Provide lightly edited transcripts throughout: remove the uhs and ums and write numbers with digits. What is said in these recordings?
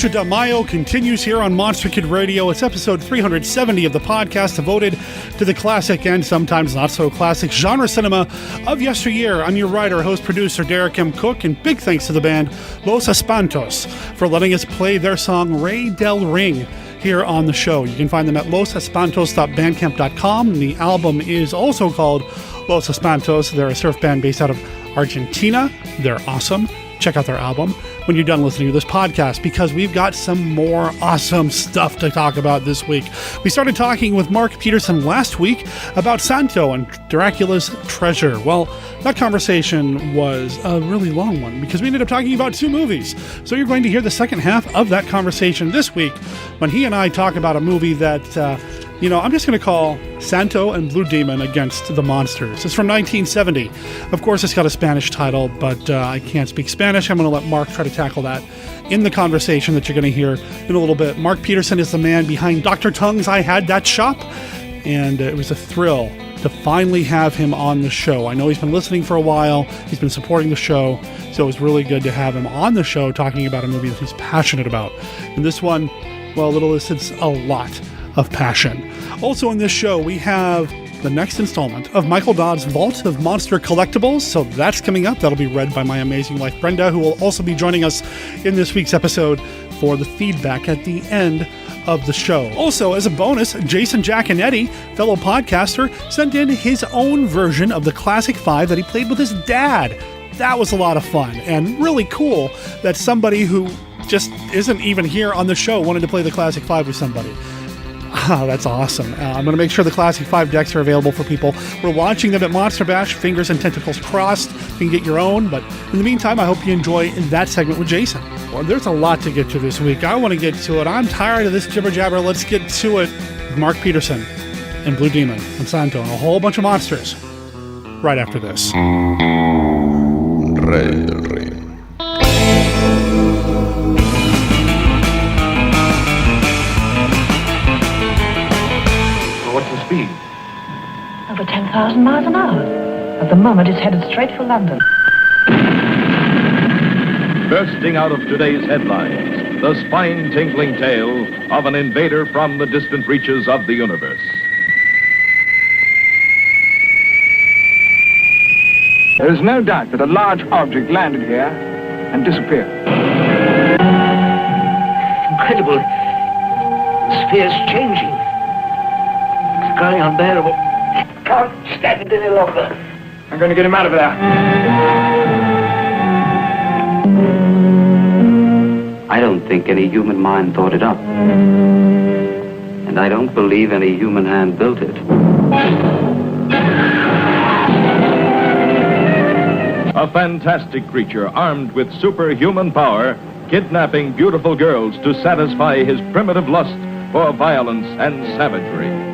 Lucha de Mayo continues here on Monster Kid Radio. It's episode 370 of the podcast devoted to the classic and sometimes not so classic genre cinema of yesteryear. I'm your writer, host, producer, Derek M. Cook, and big thanks to the band Los Espantos for letting us play their song Rey del Ring here on the show. You can find them at losespantos.bandcamp.com. The album is also called Los Espantos. They're a surf band based out of Argentina. They're awesome. Check out their album when you're done listening to this podcast, because we've got some more awesome stuff to talk about this week. We started talking with Mark Pedersen last week about Santo and Dracula's treasure. Well, that conversation was a really long one because we ended up talking about two movies. So you're going to hear the second half of that conversation this week when he and I talk about a movie that, I'm just going to call Santo and Blue Demon Against the Monsters. It's from 1970. Of course, it's got a Spanish title, but I can't speak Spanish. I'm going to let Mark try to tackle that in the conversation that you're going to hear in a little bit. Mark Pedersen is the man behind Dr. Tongue's I Had That Shoppe, and it was a thrill to finally have him on the show. I know he's been listening for a while. He's been supporting the show, so it was really good to have him on the show talking about a movie that he's passionate about. And this one, well, it elicits a lot of passion. Also in this show, we have the next installment of Michael Dodd's Vault of Monster Collectibles, so that's coming up. That'll be read by my amazing wife, Brenda, who will also be joining us in this week's episode for the feedback at the end of the show. Also, as a bonus, Jason Jaconetti, fellow podcaster, sent in his own version of the Classic 5 that he played with his dad. That was a lot of fun, and really cool that somebody who just isn't even here on the show wanted to play the Classic 5 with somebody. Oh, that's awesome. I'm going to make sure the Classic 5 decks are available for people. We're launching them at Monster Bash, fingers and tentacles crossed. You can get your own, but in the meantime, I hope you enjoy that segment with Jason. Well, there's a lot to get to this week. I want to get to it. I'm tired of this jibber-jabber. Let's get to it with Mark Pedersen and Blue Demon and Santo and a whole bunch of monsters right after this. Rey del Ring. What's the speed? Over 10,000 miles an hour. At the moment, it's headed straight for London. Bursting out of today's headlines, the spine-tingling tale of an invader from the distant reaches of the universe. There is no doubt that a large object landed here and disappeared. Incredible. The sphere's changing. It's growing unbearable. I can't stand it any longer. I'm going to get him out of there. I don't think any human mind thought it up. And I don't believe any human hand built it. A fantastic creature armed with superhuman power, kidnapping beautiful girls to satisfy his primitive lust for violence and savagery.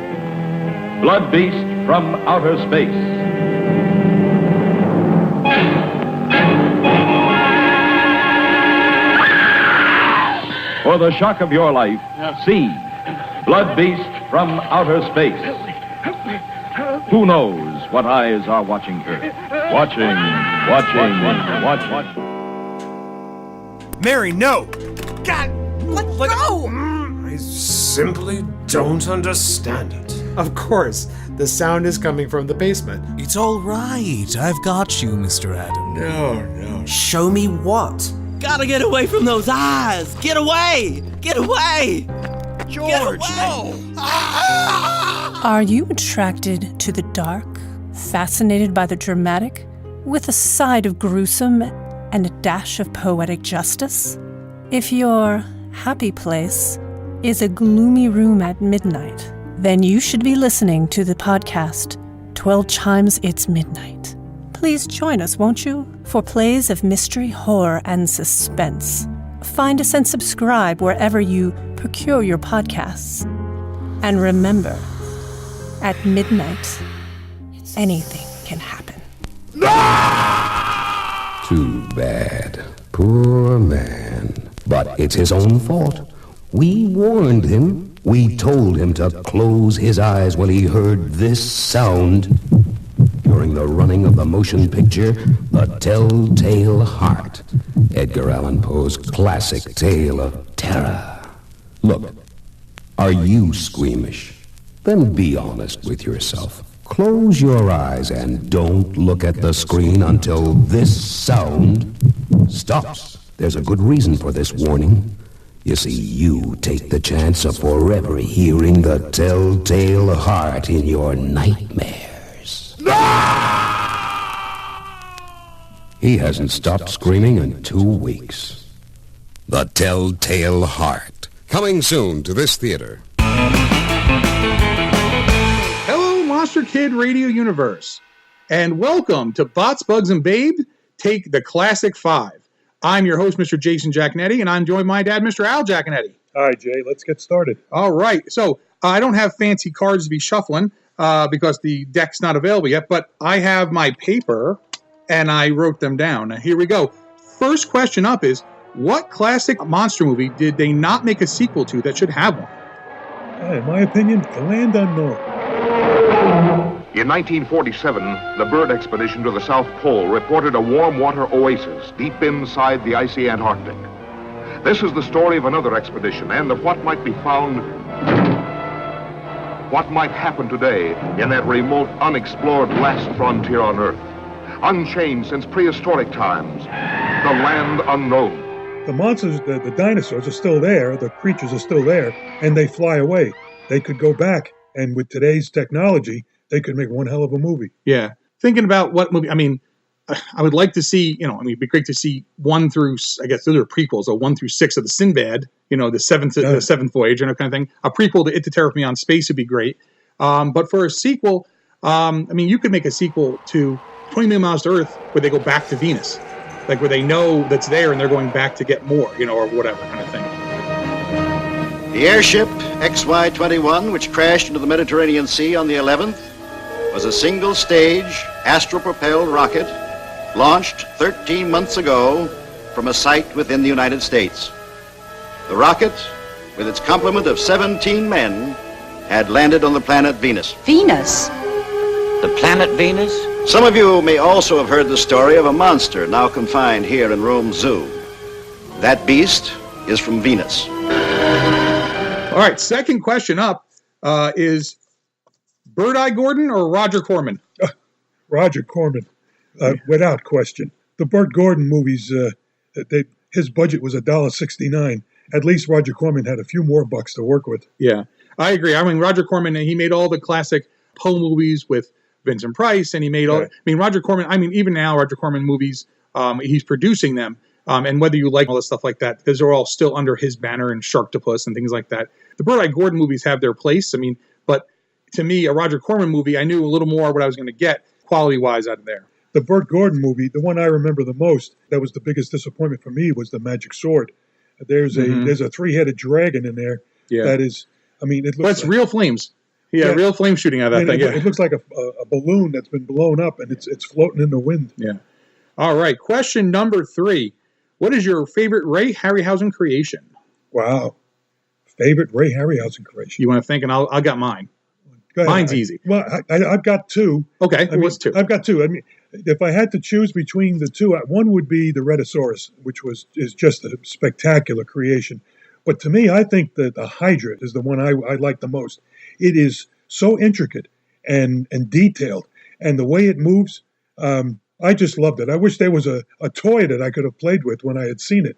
Blood Beast from Outer Space. For the shock of your life, see Blood Beast from Outer Space. Who knows what eyes are watching Earth? Watching. Mary, no! God, let go! I simply don't understand it. Of course, the sound is coming from the basement. It's all right. I've got you, Mr. Adam. No. Show me what? Gotta get away from those eyes! Get away! Get away! George, no! Are you attracted to the dark, fascinated by the dramatic, with a side of gruesome and a dash of poetic justice? If your happy place is a gloomy room at midnight, then you should be listening to the podcast 12 Chimes It's Midnight. Please join us, won't you, for plays of mystery, horror, and suspense. Find us and subscribe wherever you procure your podcasts. And remember, at midnight, anything can happen. Too bad. Poor man. But it's his own fault. We warned him. We told him to close his eyes when he heard this sound. During the running of the motion picture, The Telltale Heart, Edgar Allan Poe's classic tale of terror. Look, are you squeamish? Then be honest with yourself. Close your eyes and don't look at the screen until this sound stops. There's a good reason for this warning. You see, you take the chance of forever hearing the telltale heart in your nightmares. He hasn't stopped screaming in 2 weeks. The Telltale Heart. Coming soon to this theater. Hello, Monster Kid Radio Universe, and welcome to Bots, Bugs, and Babe Take the Classic 5. I'm your host, Mr. Jason Jaconetti, and I'm joined by my dad, Mr. Al Jaconetti. All right, Jay, let's get started. All right, so I don't have fancy cards to be shuffling because the deck's not available yet, but I have my paper, and I wrote them down. Now, here we go. First question up is, what classic monster movie did they not make a sequel to that should have one? In my opinion, The Land Unknown. In 1947, the bird expedition to the South Pole reported a warm water oasis deep inside the icy Antarctic. This is the story of another expedition and of what might be found, what might happen today in that remote, unexplored last frontier on Earth. Unchanged since prehistoric times, the land unknown. The monsters, the dinosaurs are still there, the creatures are still there, and they fly away. They could go back, and with today's technology, they could make one hell of a movie. Yeah. Thinking about what movie, I mean, I would like to see, it'd be great to see 1 through, I guess those are prequels, so 1 through 6 of the Sinbad, the seventh voyage and that kind of thing. A prequel to It to Terror from Beyond Space would be great. But for a sequel, you could make a sequel to 20 Million Miles to Earth where they go back to Venus. Like where they know that's there and they're going back to get more, or whatever kind of thing. The airship XY-21, which crashed into the Mediterranean Sea on the 11th, was a single-stage, astro-propelled rocket launched 13 months ago from a site within the United States. The rocket, with its complement of 17 men, had landed on the planet Venus. Venus? The planet Venus? Some of you may also have heard the story of a monster now confined here in Rome Zoo. That beast is from Venus. All right, second question up is Bird Eye Gordon or Roger Corman? Roger Corman, without question. The Burt Gordon movies, his budget was $1.69. At least Roger Corman had a few more bucks to work with. Yeah, I agree. I mean, Roger Corman, he made all the classic Poe movies with Vincent Price, and he made all. Right. I mean, Roger Corman. Even now, Roger Corman movies, he's producing them, and whether you like all the stuff like that, because they're all still under his banner and Sharktopus and things like that. The Bird Eye Gordon movies have their place. But to me, a Roger Corman movie, I knew a little more what I was going to get quality-wise out of there. The Burt Gordon movie, the one I remember the most, that was the biggest disappointment for me, was The Magic Sword. There's a three-headed dragon in there. Yeah. That is, it looks like real flames. Yeah, real flame shooting out of that thing. It looks like a balloon that's been blown up, and it's floating in the wind. Yeah. All right. Question number 3. What is your favorite Ray Harryhausen creation? Wow. Favorite Ray Harryhausen creation. You want to think, and I got mine. Mine's easy. Well, I've got 2. Okay. What's 2? I've got 2. If I had to choose between the 2, one would be the Rhedosaurus, which is just a spectacular creation. But to me, I think that the Hydra is the one I like the most. It is so intricate and detailed, and the way it moves, I just loved it. I wish there was a toy that I could have played with when I had seen it.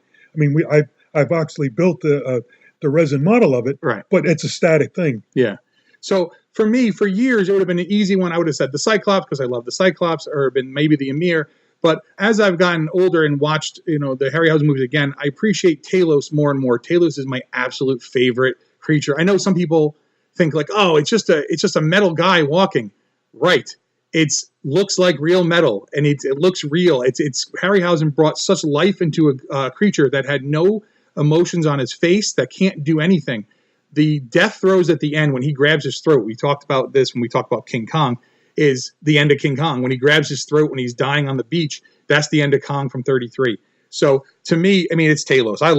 I've actually built the resin model of it, right? But it's a static thing. Yeah. So for me, for years, it would have been an easy one. I would have said the Cyclops because I love the Cyclops, or been maybe the Ymir. But as I've gotten older and watched, the Harryhausen movies again, I appreciate Talos more and more. Talos is my absolute favorite creature. I know some people think like, oh, it's just a metal guy walking. Right. It looks like real metal, and it looks real. It's Harryhausen brought such life into a creature that had no emotions on his face, that can't do anything. The death throes at the end when he grabs his throat. We talked about this when we talked about King Kong. Is the end of King Kong. When he grabs his throat when he's dying on the beach, that's the end of Kong from 33. So to me, it's Talos. I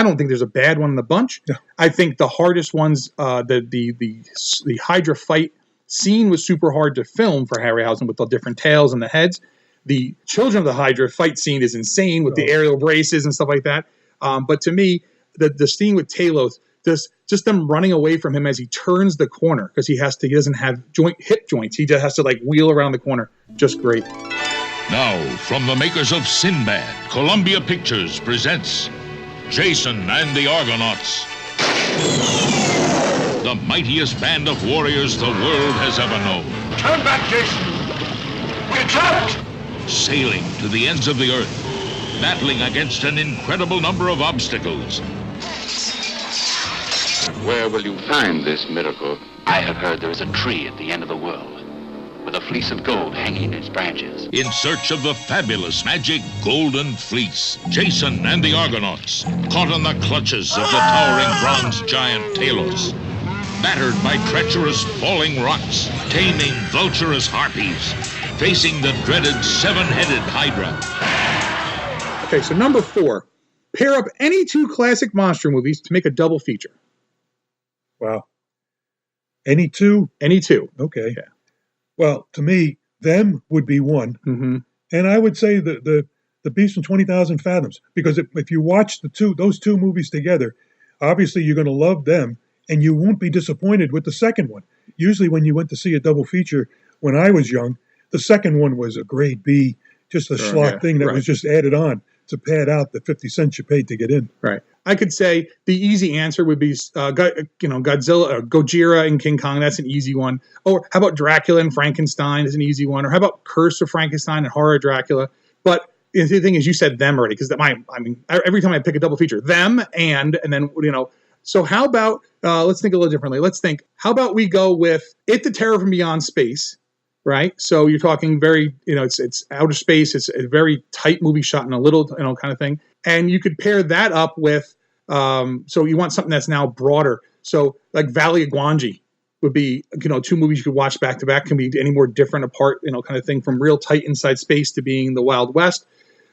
don't think there's a bad one in the bunch. Yeah. I think the hardest ones, the Hydra fight scene was super hard to film for Harryhausen with the different tails and the heads. The Children of the Hydra fight scene is insane with the aerial braces and stuff like that. But to me, the scene with Talos, just them running away from him as he turns the corner because he doesn't have hip joints. He just has to like wheel around the corner. Just great. Now, from the makers of Sinbad, Columbia Pictures presents Jason and the Argonauts. The mightiest band of warriors the world has ever known. Turn back, Jason. We're trapped. Sailing to the ends of the earth, battling against an incredible number of obstacles. Where will you find this miracle? I have heard there is a tree at the end of the world, with a fleece of gold hanging in its branches. In search of the fabulous magic golden fleece, Jason and the Argonauts, caught in the clutches of the towering bronze giant Talos, battered by treacherous falling rocks, taming vulturous harpies, facing the dreaded seven-headed Hydra. Okay, so number 4, pair up any 2 classic monster movies to make a double feature. Wow. Any 2? Any 2. Okay. Yeah. Well, to me, them would be one. Mm-hmm. And I would say the Beast from 20,000 Fathoms, because if you watch those two movies together, obviously you're going to love them, and you won't be disappointed with the second one. Usually when you went to see a double feature when I was young, the second one was a grade B, just a schlock thing that was just added on to pad out the 50 cents you paid to get in. Right. I could say the easy answer would be, Godzilla, or Gojira and King Kong. That's an easy one. Or how about Dracula and Frankenstein is an easy one. Or how about Curse of Frankenstein and Horror of Dracula? But the thing is, you said them already, because every time I pick a double feature, them and then, So how about, let's think a little differently. How about we go with It, the Terror from Beyond Space, right? So you're talking very, it's outer space. It's a very tight movie shot in a little, kind of thing. And you could pair that up with, so you want something that's now broader. So like Valley of Gwangi would be, 2 movies you could watch back to back, can be any more different apart, kind of thing, from real tight inside space to being the Wild West.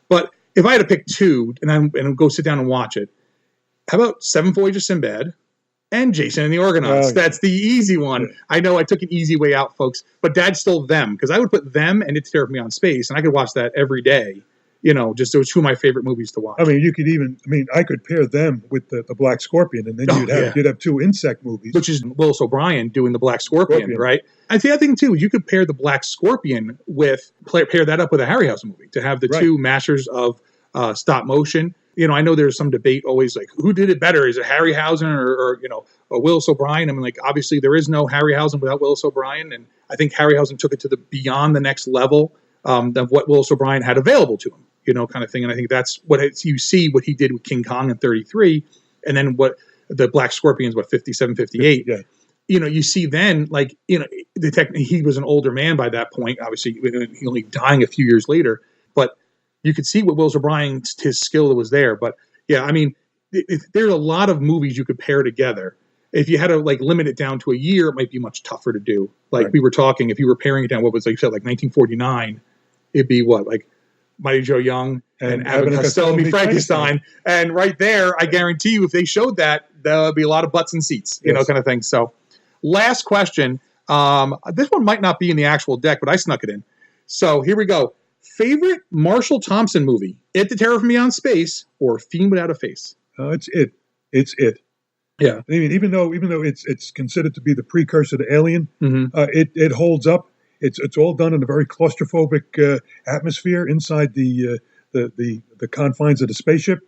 But if I had to pick 2 and go sit down and watch it, how about Seven Voyages of Sinbad and Jason and the Argonauts? That's the easy one. Yeah. I know I took an easy way out, folks, but Dad's still them, because I would put them and It's Terror from Beyond Space, and I could watch that every day. Just those 2 of my favorite movies to watch. I mean, I could pair them with the Black Scorpion, and then you'd have 2 insect movies. Which is Willis O'Brien doing the Black Scorpion, right? And the other thing, too, is you could pair the Black Scorpion pair that up with a Harryhausen movie to have the 2 masters of stop motion. I know there's some debate always, like, who did it better? Is it Harryhausen or Willis O'Brien? I mean, like, obviously there is no Harryhausen without Willis O'Brien, and I think Harryhausen took it to beyond the next level of what Willis O'Brien had available to him. Kind of thing. And I think that's you see what he did with King Kong in 33, and then what the Black Scorpions, 57, 58. Yeah. You see then, like, he was an older man by that point, obviously, he only dying a few years later, but you could see what Willis O'Brien, his skill that was there. But yeah, I mean, there's a lot of movies you could pair together. If you had to limit it down to a year, it might be much tougher to do. We were talking, if you were paring it down, what was, like you said, 1949, it'd be Mighty Joe Young and Abbott and Costello meet Frankenstein. And right there, I guarantee you, if they showed that, there would be a lot of butts and seats, kind of thing. So last question. This one might not be in the actual deck, but I snuck it in. So here we go. Favorite Marshall Thompson movie? It, the Terror from Beyond Space, or Fiend Without a Face? It's It. It's It. Yeah. I mean, even though it's considered to be the precursor to Alien, it holds up. It's all done in a very claustrophobic atmosphere inside the confines of the spaceship,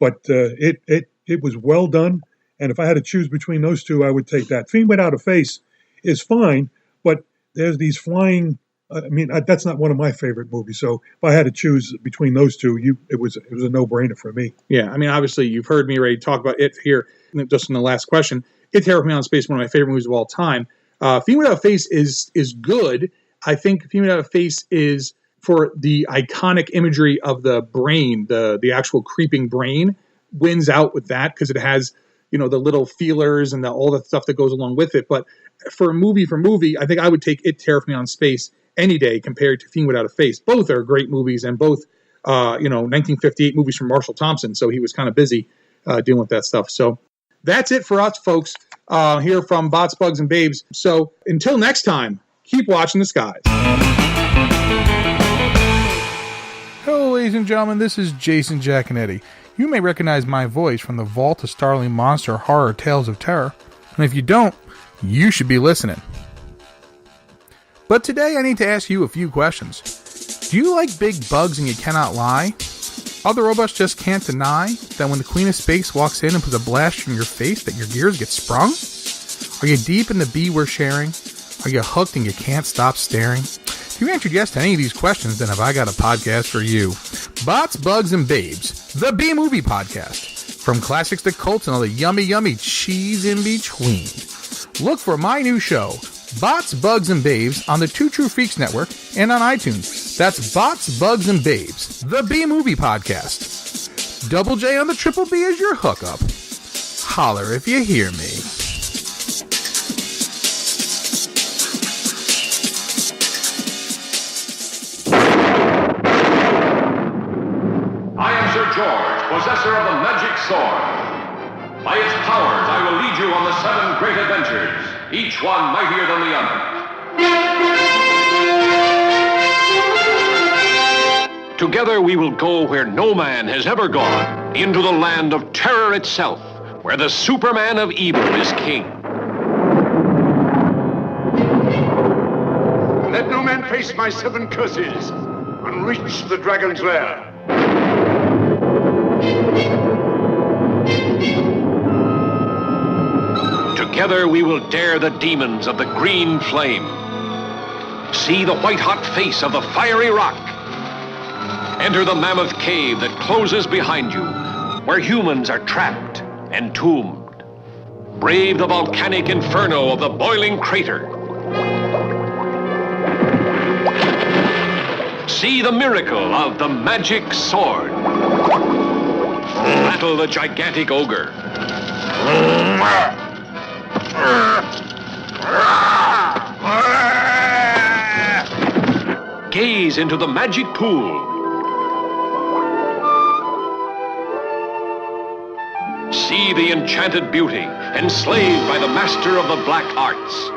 but it was well done. And if I had to choose between those 2, I would take that. Fiend Without a Face is fine, but there's these flying. That's not one of my favorite movies. So if I had to choose between those 2, it was a no-brainer for me. Yeah, I mean, obviously you've heard me already talk about it here just in the last question. It, Terror from Beyond Space, one of my favorite movies of all time. Fiend Without a Face is good. I think Fiend Without a Face is, for the iconic imagery of the brain, the actual creeping brain, wins out with that, because it has, the little feelers and all the stuff that goes along with it. But for movie, I think I would take It, Terror from Beyond Space any day compared to Fiend Without a Face. Both are great movies, and both, 1958 movies from Marshall Thompson. So he was kind of busy dealing with that stuff. So that's it for us, folks, here from Bots, Bugs, and Babes. So until next time, keep watching the skies. Hello, ladies and gentlemen. This is Jason Jaconetti. You may recognize my voice from the Vault of Starling Monster Horror Tales of Terror, and if you don't, you should be listening. But today I need to ask you a few questions. Do you like big bugs and you cannot lie? Other robots just can't deny that when the Queen of Space walks in and puts a blast in your face that your gears get sprung? Are you deep in the bee we're sharing? Are you hooked and you can't stop staring? If you answered yes to any of these questions, then have I got a podcast for you. Bots, Bugs, and Babes, the B-Movie Podcast. From classics to cults and all the yummy, yummy cheese in between. Look for my new show, Bots, Bugs, and Babes, on the Two True Freaks Network and on iTunes. That's Bots, Bugs, and Babes, the B-Movie Podcast. Double J on the Triple B is your hookup. Holler if you hear me. Possessor of the magic sword. By its powers, I will lead you on the 7 great adventures, each one mightier than the other. Together we will go where no man has ever gone, into the land of terror itself, where the Superman of evil is king. Let no man face my 7 curses, and reach the dragon's lair. Together we will dare the demons of the green flame. See the white-hot face of the fiery rock. Enter the mammoth cave that closes behind you, where humans are trapped, entombed. Brave the volcanic inferno of the boiling crater. See the miracle of the magic sword. Battle the gigantic ogre. Gaze into the magic pool. See the enchanted beauty, enslaved by the master of the black arts.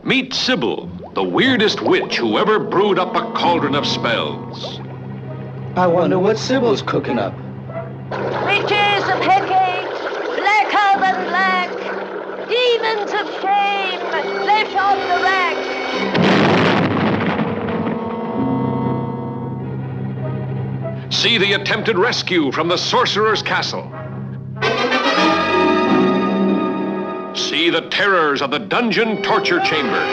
Meet Sybil, the weirdest witch who ever brewed up a cauldron of spells. I wonder what Sybil's cooking up. Witches of headaches, blacker than black, demons of shame, left on the rack. See the attempted rescue from the sorcerer's castle. See the terrors of the dungeon torture chamber.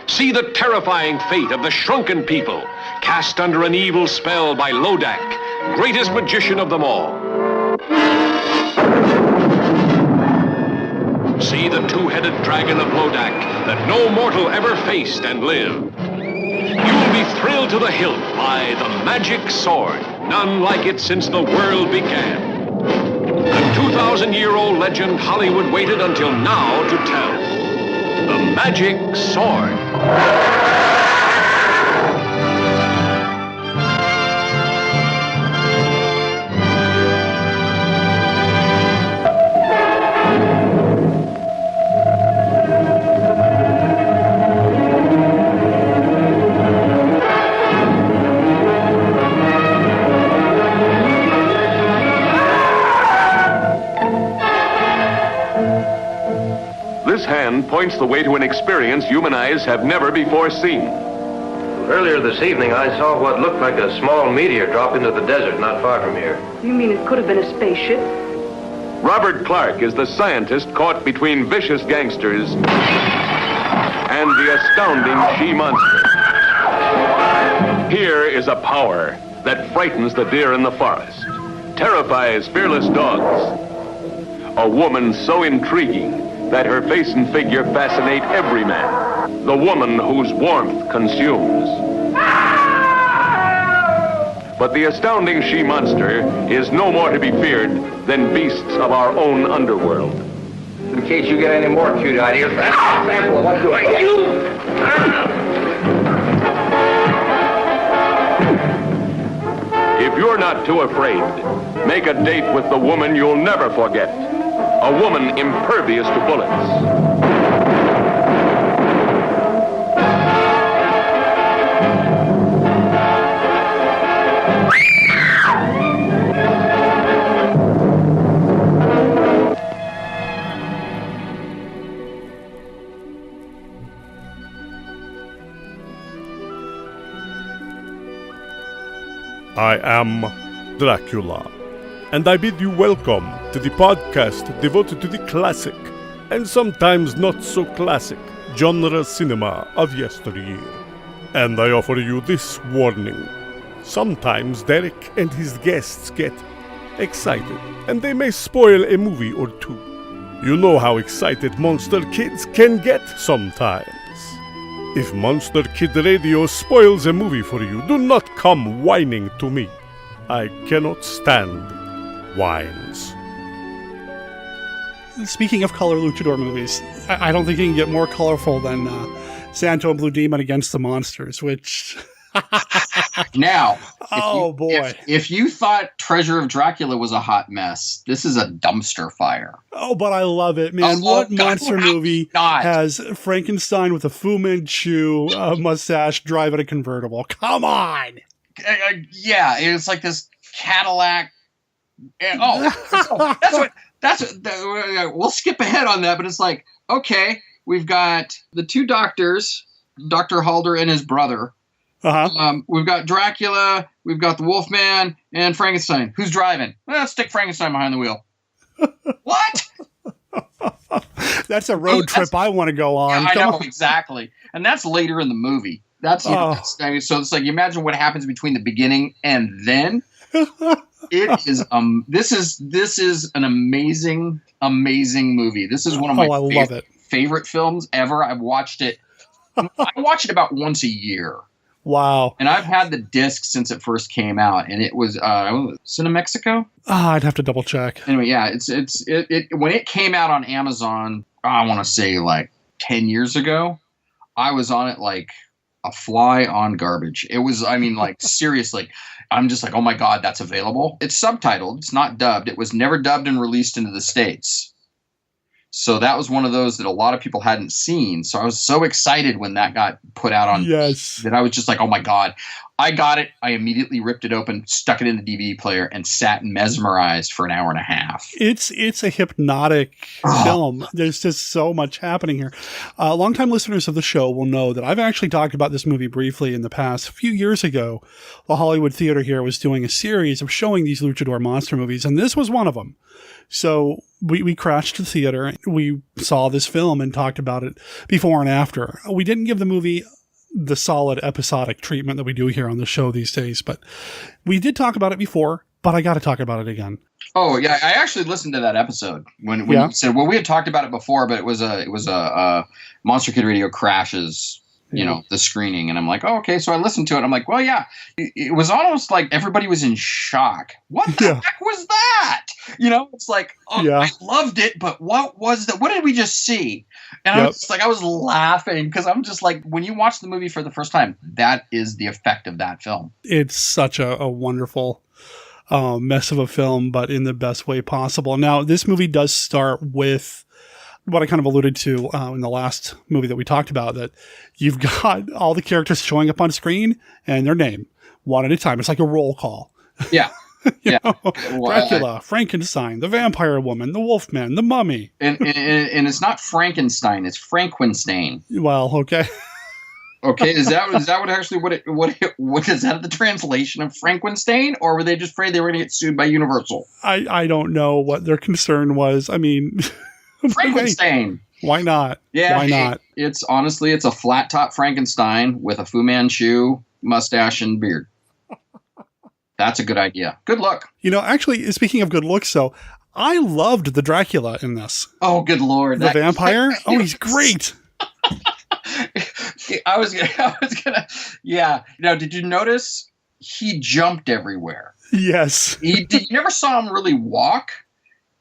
See the terrifying fate of the shrunken people, cast under an evil spell by Lodak, greatest magician of them all. See the 2-headed dragon of Lodak that no mortal ever faced and lived. You will be thrilled to the hilt by the magic sword, none like it since the world began. A 2,000-year-old legend Hollywood waited until now to tell. The magic sword. This hand points the way to an experience human eyes have never before seen. Earlier this evening, I saw what looked like a small meteor drop into the desert not far from here. You mean it could have been a spaceship? Robert Clark is the scientist caught between vicious gangsters and the astounding she-monster. Here is a power that frightens the deer in the forest, terrifies fearless dogs. A woman so intriguing that her face and figure fascinate every man. The woman whose warmth consumes. But the astounding she-monster is no more to be feared than beasts of our own underworld. In case you get any more cute ideas, that's an example of what doing. If you're not too afraid, make a date with the woman you'll never forget. A woman impervious to bullets. I am Dracula, and I bid you welcome to the podcast devoted to the classic, and sometimes not so classic, genre cinema of yesteryear. And I offer you this warning. Sometimes Derek and his guests get excited, and they may spoil a movie or two. You know how excited monster kids can get sometimes. If Monster Kid Radio spoils a movie for you, do not come whining to me. I cannot stand whines. Speaking of color luchador movies, I don't think you can get more colorful than Santo and Blue Demon Against the Monsters, which... Now, boy. If you thought Treasure of Dracula was a hot mess, this is a dumpster fire. Oh, but I love it, man. What monster movie has Frankenstein with a Fu Manchu mustache driving a convertible? Come on! Yeah, it's like this Cadillac. We'll skip ahead on that, but it's like, okay, we've got the two doctors, Dr. Halder and his brother. We've got Dracula, we've got the Wolfman, and Frankenstein. Who's driving? Let's stick Frankenstein behind the wheel. What? That's a road trip I want to go on. Yeah, I know, exactly. And that's later in the movie. That's so it's like, you imagine what happens between the beginning and then. It is this is an amazing movie. This is one of my favorite films ever. I watch it about once a year. Wow. And I've had the disc since it first came out, and it was Cinemexico? I'd have to double check. Anyway, yeah, it when it came out on Amazon, I want to say like 10 years ago, I was on it like a fly on garbage. It was, I mean, like, seriously, I'm just like, oh my God, that's available. It's subtitled. It's not dubbed. It was never dubbed and released into the States. So that was one of those that a lot of people hadn't seen. So I was so excited when that got put out on that I was just like, oh my God, I got it. I immediately ripped it open, stuck it in the DVD player, and sat mesmerized for an hour and a half. It's a hypnotic film. There's just so much happening here. Longtime listeners of the show will know that I've actually talked about this movie briefly in the past. A few years ago, the Hollywood Theater here was doing a series of showing these luchador monster movies, and this was one of them. So we crashed the theater. We saw this film and talked about it before and after. We didn't give the movie the solid episodic treatment that we do here on the show these days, but we did talk about it before, but I got to talk about it again. Oh yeah, I actually listened to that episode when you said, well, we had talked about it before, but it was a Monster Kid Radio crashes, the screening, and I'm like, oh, okay. So I listened to it. I'm like, well, yeah, it was almost like everybody was in shock. What the heck was that? It's like, I loved it, but what was that? What did we just see? And I was like, I was laughing because I'm just like, when you watch the movie for the first time, that is the effect of that film. It's such a wonderful mess of a film, but in the best way possible. Now, this movie does start with what I kind of alluded to in the last movie that we talked about, that you've got all the characters showing up on screen and their name one at a time. It's like a roll call. Yeah. Dracula, Frankenstein, the Vampire Woman, the Wolfman, the Mummy. And it's not Frankenstein, it's Franquestain. Well, okay. Okay, is that what actually what is that the translation of Franquestain, or were they just afraid they were going to get sued by Universal? I don't know what their concern was. I mean, Frankenstein. Why not? Yeah, why not? It's honestly, it's a flat top Frankenstein with a Fu Manchu mustache and beard. That's a good idea. Good luck. Actually, speaking of good looks, though, I loved the Dracula in this. Oh, good Lord. The vampire? Oh, he's great. I was gonna, yeah. Now, did you notice he jumped everywhere? Yes. You never saw him really walk.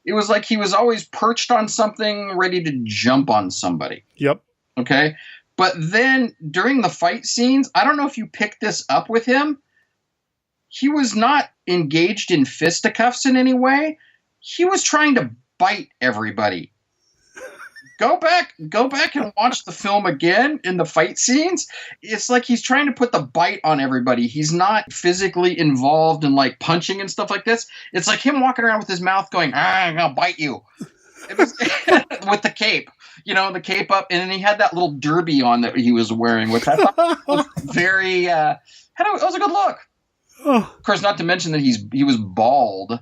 It was like he was always perched on something, ready to jump on somebody. Yep. Okay. But then during the fight scenes, I don't know if you picked this up with him. He was not engaged in fisticuffs in any way. He was trying to bite everybody. Go back and watch the film again in the fight scenes. It's like he's trying to put the bite on everybody. He's not physically involved in like punching and stuff like this. It's like him walking around with his mouth going, I'm going to bite you. With the cape, the cape up. And then he had that little derby on that he was wearing, which I thought was very, it was a good look. Of course, not to mention that he was bald.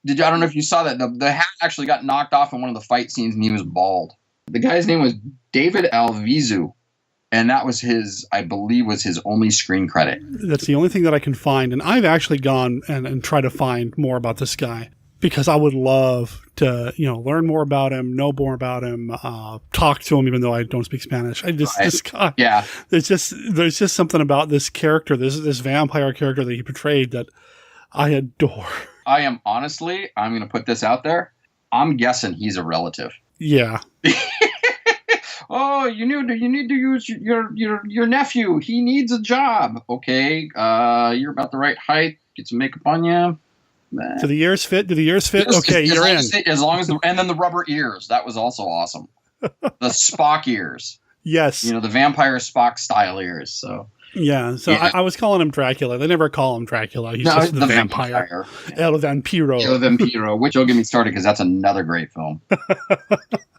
I don't know if you saw that. The hat actually got knocked off in one of the fight scenes, and he was bald. The guy's name was David Alvizu, and that was I believe was his only screen credit. That's the only thing that I can find, and I've actually gone and tried to find more about this guy because I would love to, learn more about him, know more about him, talk to him, even though I don't speak Spanish. This guy, yeah. There's just something about this character, this vampire character that he portrayed that I adore. I'm going to put this out there. I'm guessing he's a relative. Yeah. Oh, you need to use your nephew. He needs a job. Okay. You're about the right height. Get some makeup on you. Do the ears fit? Okay, you're in. And then the rubber ears. That was also awesome. The Spock ears. Yes. The vampire Spock style ears. So. Yeah, I was calling him Dracula. They never call him Dracula. He's just the vampire. El Vampiro. El Vampiro, which will get me started because that's another great film.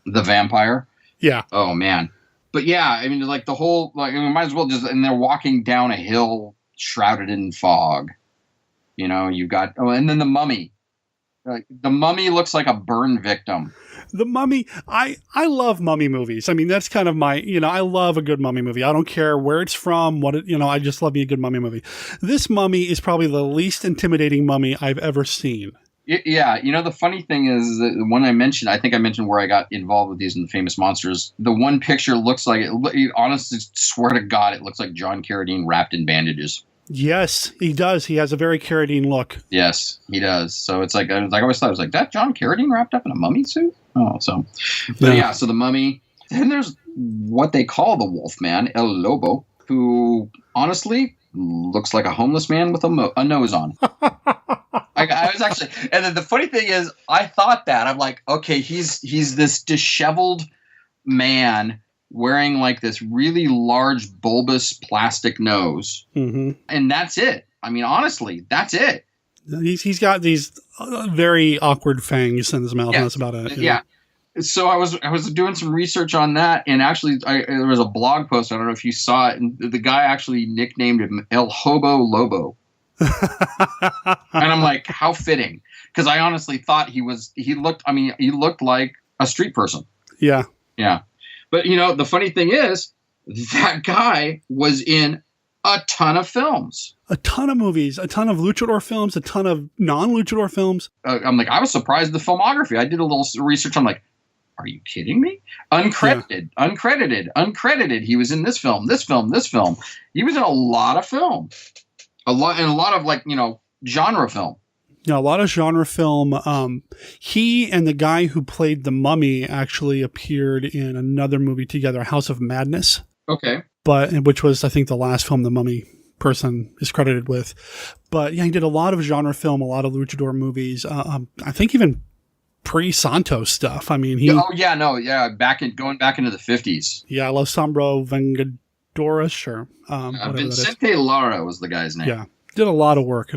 The Vampire. Yeah. Oh, man. But yeah, I mean, like the whole, might as well and they're walking down a hill shrouded in fog. You've got, and then the Mummy. The Mummy looks like a burn victim. The Mummy, I love mummy movies. I mean, that's kind of my, I love a good mummy movie. I don't care where it's from, I just love me a good mummy movie. This mummy is probably the least intimidating mummy I've ever seen. Yeah, the funny thing is that when I think I mentioned where I got involved with these in the Famous Monsters, the one picture looks like, honestly, swear to God, it looks like John Carradine wrapped in bandages. Yes, he does. He has a very Carradine look. Yes, he does. So it's like, I always thought, that John Carradine wrapped up in a mummy suit? Oh, so. But yeah, so the Mummy. Then there's what they call the Wolfman, El Lobo, who honestly looks like a homeless man with a nose on. I was actually, and then the funny thing is, I thought that. I'm like, okay, he's this disheveled man wearing like this really large bulbous plastic nose. Mm-hmm. And that's it. I mean, honestly, that's it. He's got these very awkward fangs in his mouth, and that's about it. Yeah. So I was doing some research on that, and actually there was a blog post, I don't know if you saw it, and the guy actually nicknamed him El Hobo Lobo. And I'm like, how fitting. Because I honestly thought he looked like a street person. Yeah. Yeah. But, the funny thing is, that guy was in a ton of films. A ton of movies, a ton of luchador films, a ton of non-luchador films. I'm like, I was surprised at the filmography. I did a little research. I'm like, are you kidding me? Uncredited. He was in this film. He was in a lot of film. A lot of genre film. Yeah, a lot of genre film. He and the guy who played the Mummy actually appeared in another movie together, House of Madness. Okay. Which was, I think, the last film the Mummy person is credited with. But yeah, he did a lot of genre film, a lot of luchador movies. I think even pre-Santo stuff. I mean, going back into the 50s. Yeah, I love Sombro Vengadores, or Vicente Lara was the guy's name. Yeah. Did a lot of work,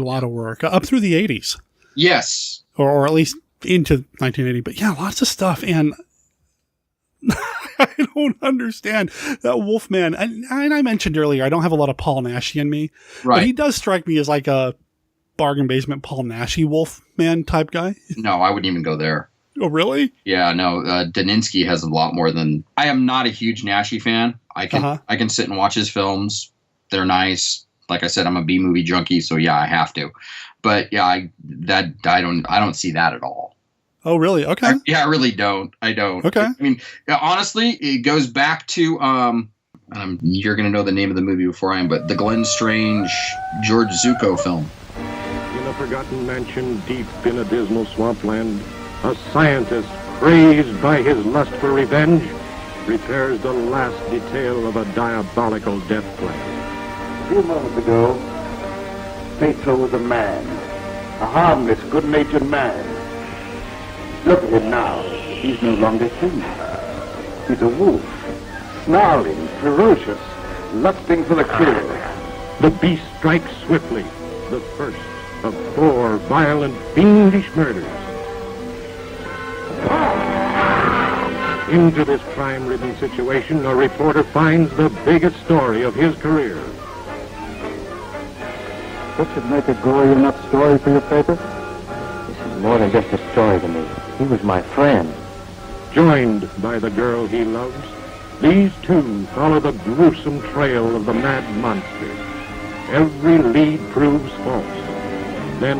up through the 80s. Yes. Or at least into 1980. But yeah, lots of stuff. And I don't understand that Wolfman. And I mentioned earlier, I don't have a lot of Paul Nashi in me. Right. But he does strike me as like a bargain basement Paul Nashi Wolfman type guy. No, I wouldn't even go there. Oh, really? Yeah, no. Daninsky has a lot more than... I am not a huge Nashi fan. I can sit and watch his films. They're nice. Like I said, I'm a B-movie junkie, so yeah, I have to. But yeah, I don't see that at all. Oh, really? Okay. I really don't. I don't. Okay. I mean, honestly, it goes back to you're going to know the name of the movie before I am, but the Glenn Strange George Zucco film. In a forgotten mansion deep in a dismal swampland, a scientist crazed by his lust for revenge repairs the last detail of a diabolical death plan. A few moments ago, Pedro was a man, a harmless, good-natured man. Look at him now. He's no longer human. He's a wolf, snarling, ferocious, lusting for the kill. The beast strikes swiftly, the first of 4 violent, fiendish murders. Into this crime-ridden situation, a reporter finds the biggest story of his career. This should make a gory enough story for your paper. This is more than just a story to me. He was my friend. Joined by the girl he loves, these two follow the gruesome trail of the mad monster. Every lead proves false. Then,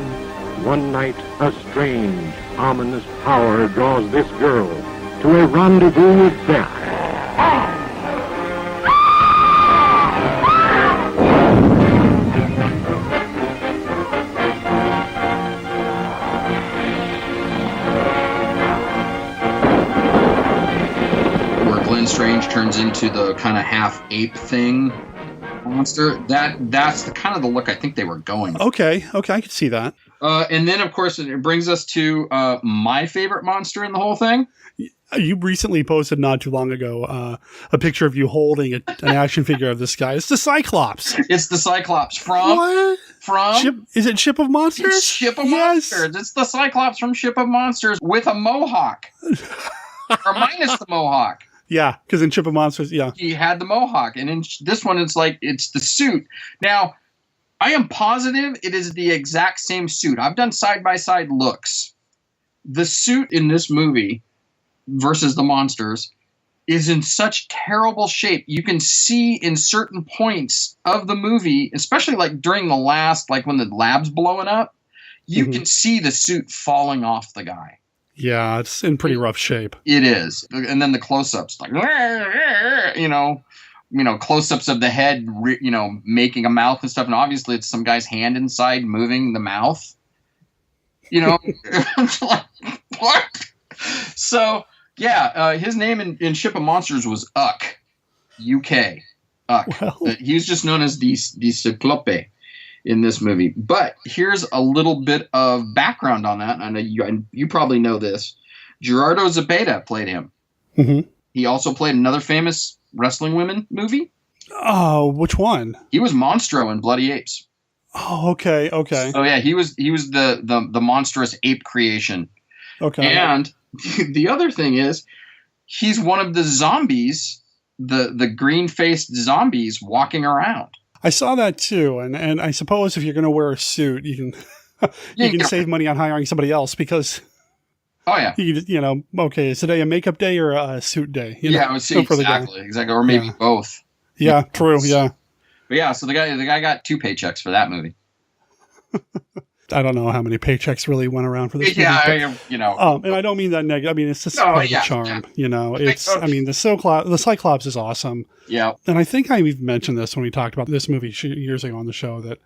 one night, a strange, ominous power draws this girl to a rendezvous with death. Strange turns into the kind of half ape thing monster. That's the kind of the look I think they were going for. Okay, I can see that. And then of course it brings us to my favorite monster in the whole thing. You recently posted not too long ago a picture of you holding an action figure of this guy. It's the Cyclops. It's the Cyclops from is it Ship of Monsters? It's Ship of Monsters. It's the Cyclops from Ship of Monsters with a mohawk. Or minus the mohawk. Yeah, because in Ship of Monsters, yeah. He had the mohawk. And in this one, it's the suit. Now, I am positive it is the exact same suit. I've done side-by-side looks. The suit in this movie versus the monsters is in such terrible shape. You can see in certain points of the movie, especially like during the last, like when the lab's blowing up, you can see the suit falling off the guy. Yeah, it's in pretty rough shape. It is. And then the close-ups, like, close-ups of the head, making a mouth and stuff. And obviously it's some guy's hand inside moving the mouth. Like, what? So, yeah, his name in Ship of Monsters was Uck. UK. Uck. Well. He was just known as the Cyclope in this movie. But here's a little bit of background on that. I know you probably know this. Gerardo Zepeda played him. Mm-hmm. He also played another famous wrestling women movie. Oh, which one? He was Monstro in Bloody Apes. Oh, okay. So yeah, he was the monstrous ape creation. Okay. And the other thing is, he's one of the zombies, the green-faced zombies walking around. I saw that too, and I suppose if you're going to wear a suit, you can save money on hiring somebody else because. Oh yeah. Okay, is today a makeup day or a suit day? Exactly, or maybe both. Yeah, true. Yeah. But yeah, so the guy got 2 paychecks for that movie. I don't know how many paychecks really went around for this movie. Yeah, and I don't mean that negative. I mean, it's just part of the charm. Yeah. The Cyclops is awesome. Yeah. And I think I even mentioned this when we talked about this movie years ago on the show that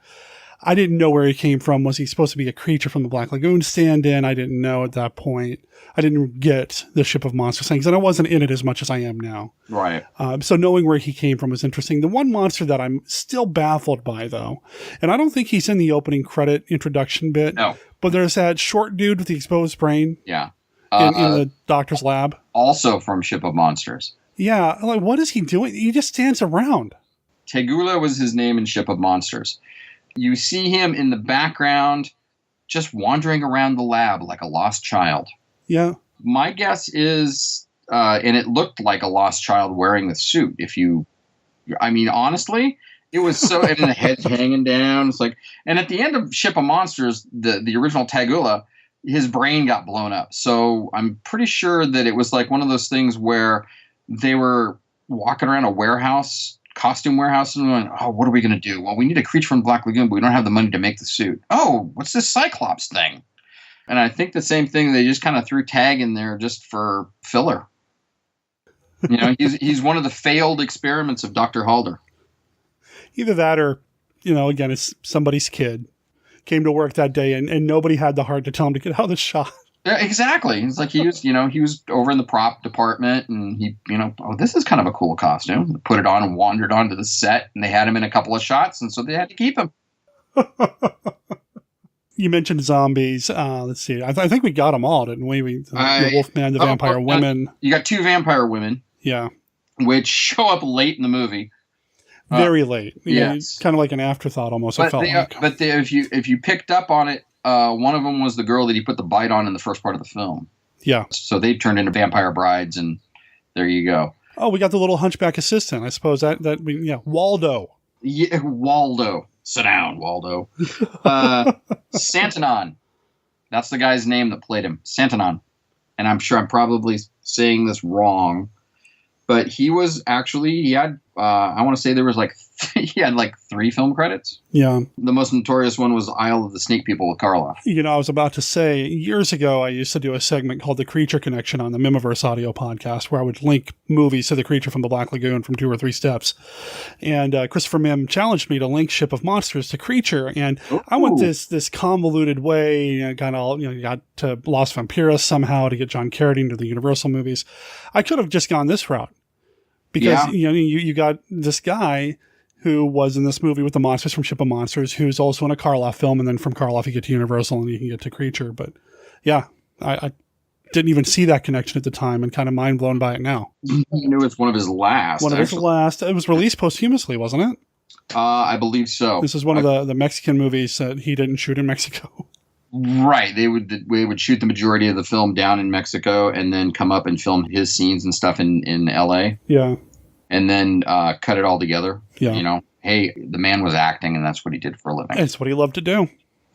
I didn't know where he came from. Was he supposed to be a creature from the Black Lagoon stand-in? I didn't know at that point. I didn't get the Ship of Monsters things, and I wasn't in it as much as I am now. Right. So knowing where he came from was interesting. The one monster that I'm still baffled by, though, and I don't think he's in the opening credit introduction bit. No. But there's that short dude with the exposed brain. Yeah. In the doctor's lab. Also from Ship of Monsters. Yeah. Like, what is he doing? He just stands around. Tegula was his name in Ship of Monsters. You see him in the background just wandering around the lab like a lost child. Yeah. My guess is, and it looked like a lost child wearing the suit. Honestly, it was so, and the head's hanging down. It's like, and at the end of Ship of Monsters, the original Tegula, his brain got blown up. So I'm pretty sure that it was like one of those things where they were walking around a costume warehouse, and went, oh, what are we going to do? Well, we need a creature from Black Lagoon, but we don't have the money to make the suit. Oh, what's this Cyclops thing? And I think the same thing, they just kind of threw Tag in there just for filler. He's one of the failed experiments of Dr. Halder. Either that or, again, it's somebody's kid. Came to work that day and nobody had the heart to tell him to get out of the shot. Yeah, exactly. It's like he was over in the prop department and he, this is kind of a cool costume. Put it on and wandered onto the set and they had him in a couple of shots and so they had to keep him. You mentioned zombies. Let's see. I think we got them all, didn't we? The Wolfman, the Vampire Women. You got 2 Vampire Women. Yeah. Which show up late in the movie. Very late. Yes. Kind of like an afterthought almost, But if you picked up on it, one of them was the girl that he put the bite on in the first part of the film. Yeah. So they turned into vampire brides, and there you go. Oh, we got the little hunchback assistant. I suppose Waldo. Yeah, Waldo. Sit down, Waldo. Santonon. That's the guy's name that played him. Santonon. And I'm sure I'm probably saying this wrong, but he had, I want to say there was he had 3 film credits. Yeah. The most notorious one was Isle of the Snake People with Karloff. I was about to say, years ago, I used to do a segment called The Creature Connection on the Mimiverse audio podcast, where I would link movies to the creature from the Black Lagoon from 2 or 3 steps. And Christopher Mim challenged me to link Ship of Monsters to Creature. And I went this convoluted way, got to Los Vampiros somehow to get John Carradine to the Universal movies. I could have just gone this route. Because, you got this guy who was in this movie with the monsters from Ship of Monsters, who's also in a Karloff film, and then from Karloff you get to Universal and you can get to Creature. But yeah, I didn't even see that connection at the time and kind of mind blown by it now. I knew it's one of his last. It was released posthumously, wasn't it? I believe so. This is one of the Mexican movies that he didn't shoot in Mexico. Right. They would shoot the majority of the film down in Mexico and then come up and film his scenes and stuff in LA. Yeah. And then cut it all together. Yeah. Hey, the man was acting and that's what he did for a living. It's what he loved to do.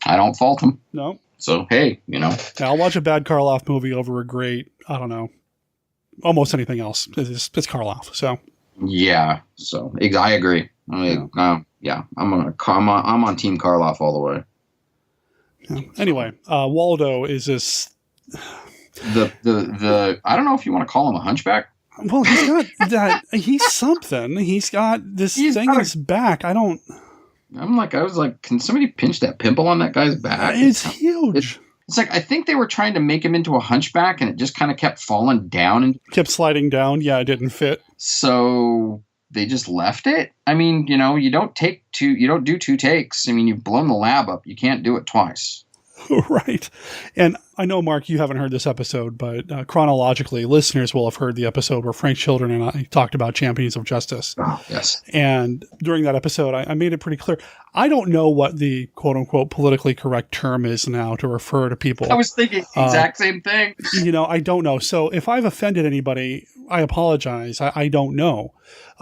I don't fault him. No. So, hey, I'll watch a bad Karloff movie over a great, I don't know, almost anything else. It's Karloff. So. Yeah. So I agree. I'm on Team Karloff all the way. Yeah. Anyway, Waldo is this. The I don't know if you want to call him a hunchback. Well, he's got that. He's something. He's got this thing in his back. I was like, can somebody pinch that pimple on that guy's back? It's huge. It's like, I think they were trying to make him into a hunchback and it just kind of kept falling down and kept sliding down. Yeah, it didn't fit. So they just left it. I mean, you don't do 2 takes. I mean, you've blown the lab up. You can't do it twice. Right. And I know, Mark, you haven't heard this episode, but chronologically, listeners will have heard the episode where Frank Children and I talked about Champions of Justice. Oh, yes. And during that episode, I made it pretty clear. I don't know what the quote-unquote politically correct term is now to refer to people. I was thinking the exact same thing. I don't know. So if I've offended anybody, I apologize. I don't know.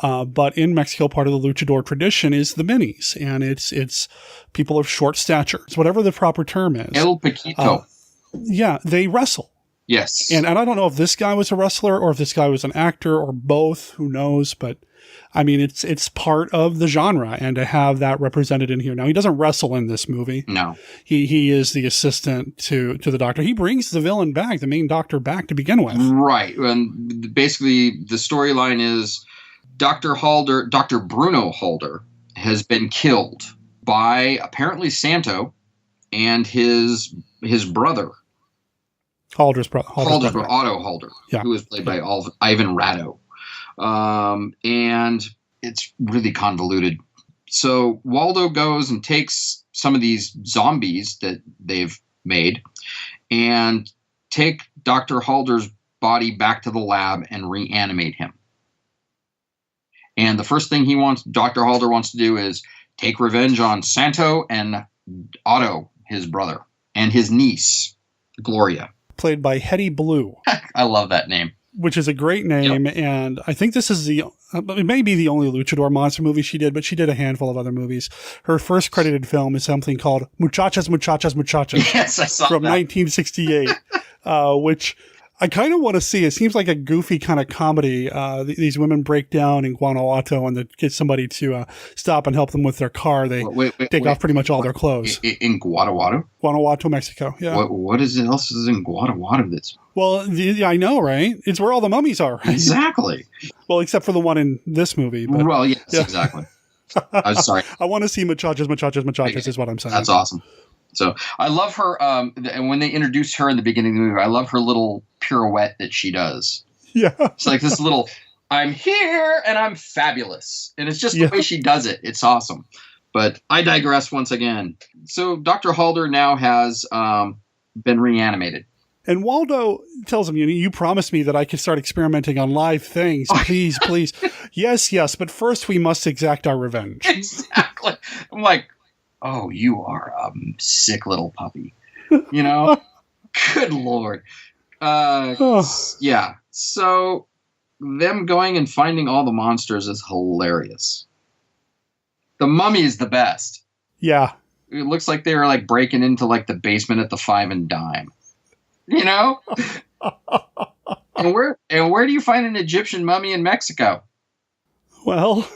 But in Mexico, part of the luchador tradition is the minis, and it's people of short stature. It's whatever the proper term is. El Paquito. Yeah, they wrestle. Yes. And I don't know if this guy was a wrestler or if this guy was an actor or both. Who knows? But I mean, it's part of the genre, and to have that represented in here. Now, he doesn't wrestle in this movie. No. He is the assistant to the doctor. He brings the villain back, the main doctor back to begin with. Right. And basically, the storyline is Dr. Bruno Halder has been killed by apparently Santo and his brother. Halder's brother. Otto Halder, yeah. Who was played by Ivan Ratto. And it's really convoluted. So Waldo goes and takes some of these zombies that they've made and take Dr. Halder's body back to the lab and reanimate him. And the first thing Dr. Halder wants to do is take revenge on Santo and Otto, his brother, and his niece, Gloria. Played by Hetty Blue. I love that name. Which is a great name, yep. And I think this is it may be the only luchador monster movie she did, but she did a handful of other movies. Her first credited film is something called Muchachas, Muchachas, Muchachas. Yes, I saw from that. 1968, which I kind of want to see. It seems like a goofy kind of comedy. These women break down in Guanajuato and they get somebody to stop and help them with their car. They take off pretty much all their clothes. In Guanajuato? Guanajuato, Mexico, yeah. What else is in Guanajuato that's... Well, I know, right? It's where all the mummies are. Right? Exactly. Well, except for the one in this movie. But, well, yes, yeah. Exactly. I'm sorry. I want to see Muchachas, Muchachas, Muchachas is what I'm saying. That's awesome. So I love her. And when they introduce her in the beginning of the movie, I love her little pirouette that she does. Yeah. It's like this little, I'm here and I'm fabulous. And it's just the way she does it. It's awesome. But I digress once again. So Dr. Halder now has been reanimated. And Waldo tells him, you promised me that I could start experimenting on live things. Please, please. Yes. But first we must exact our revenge. Exactly. I'm like, oh, you are a sick little puppy. Good Lord. Yeah. So them going and finding all the monsters is hilarious. The mummy is the best. Yeah. It looks like they were like breaking into like the basement at the Five and Dime. You know? and where do you find an Egyptian mummy in Mexico? Well,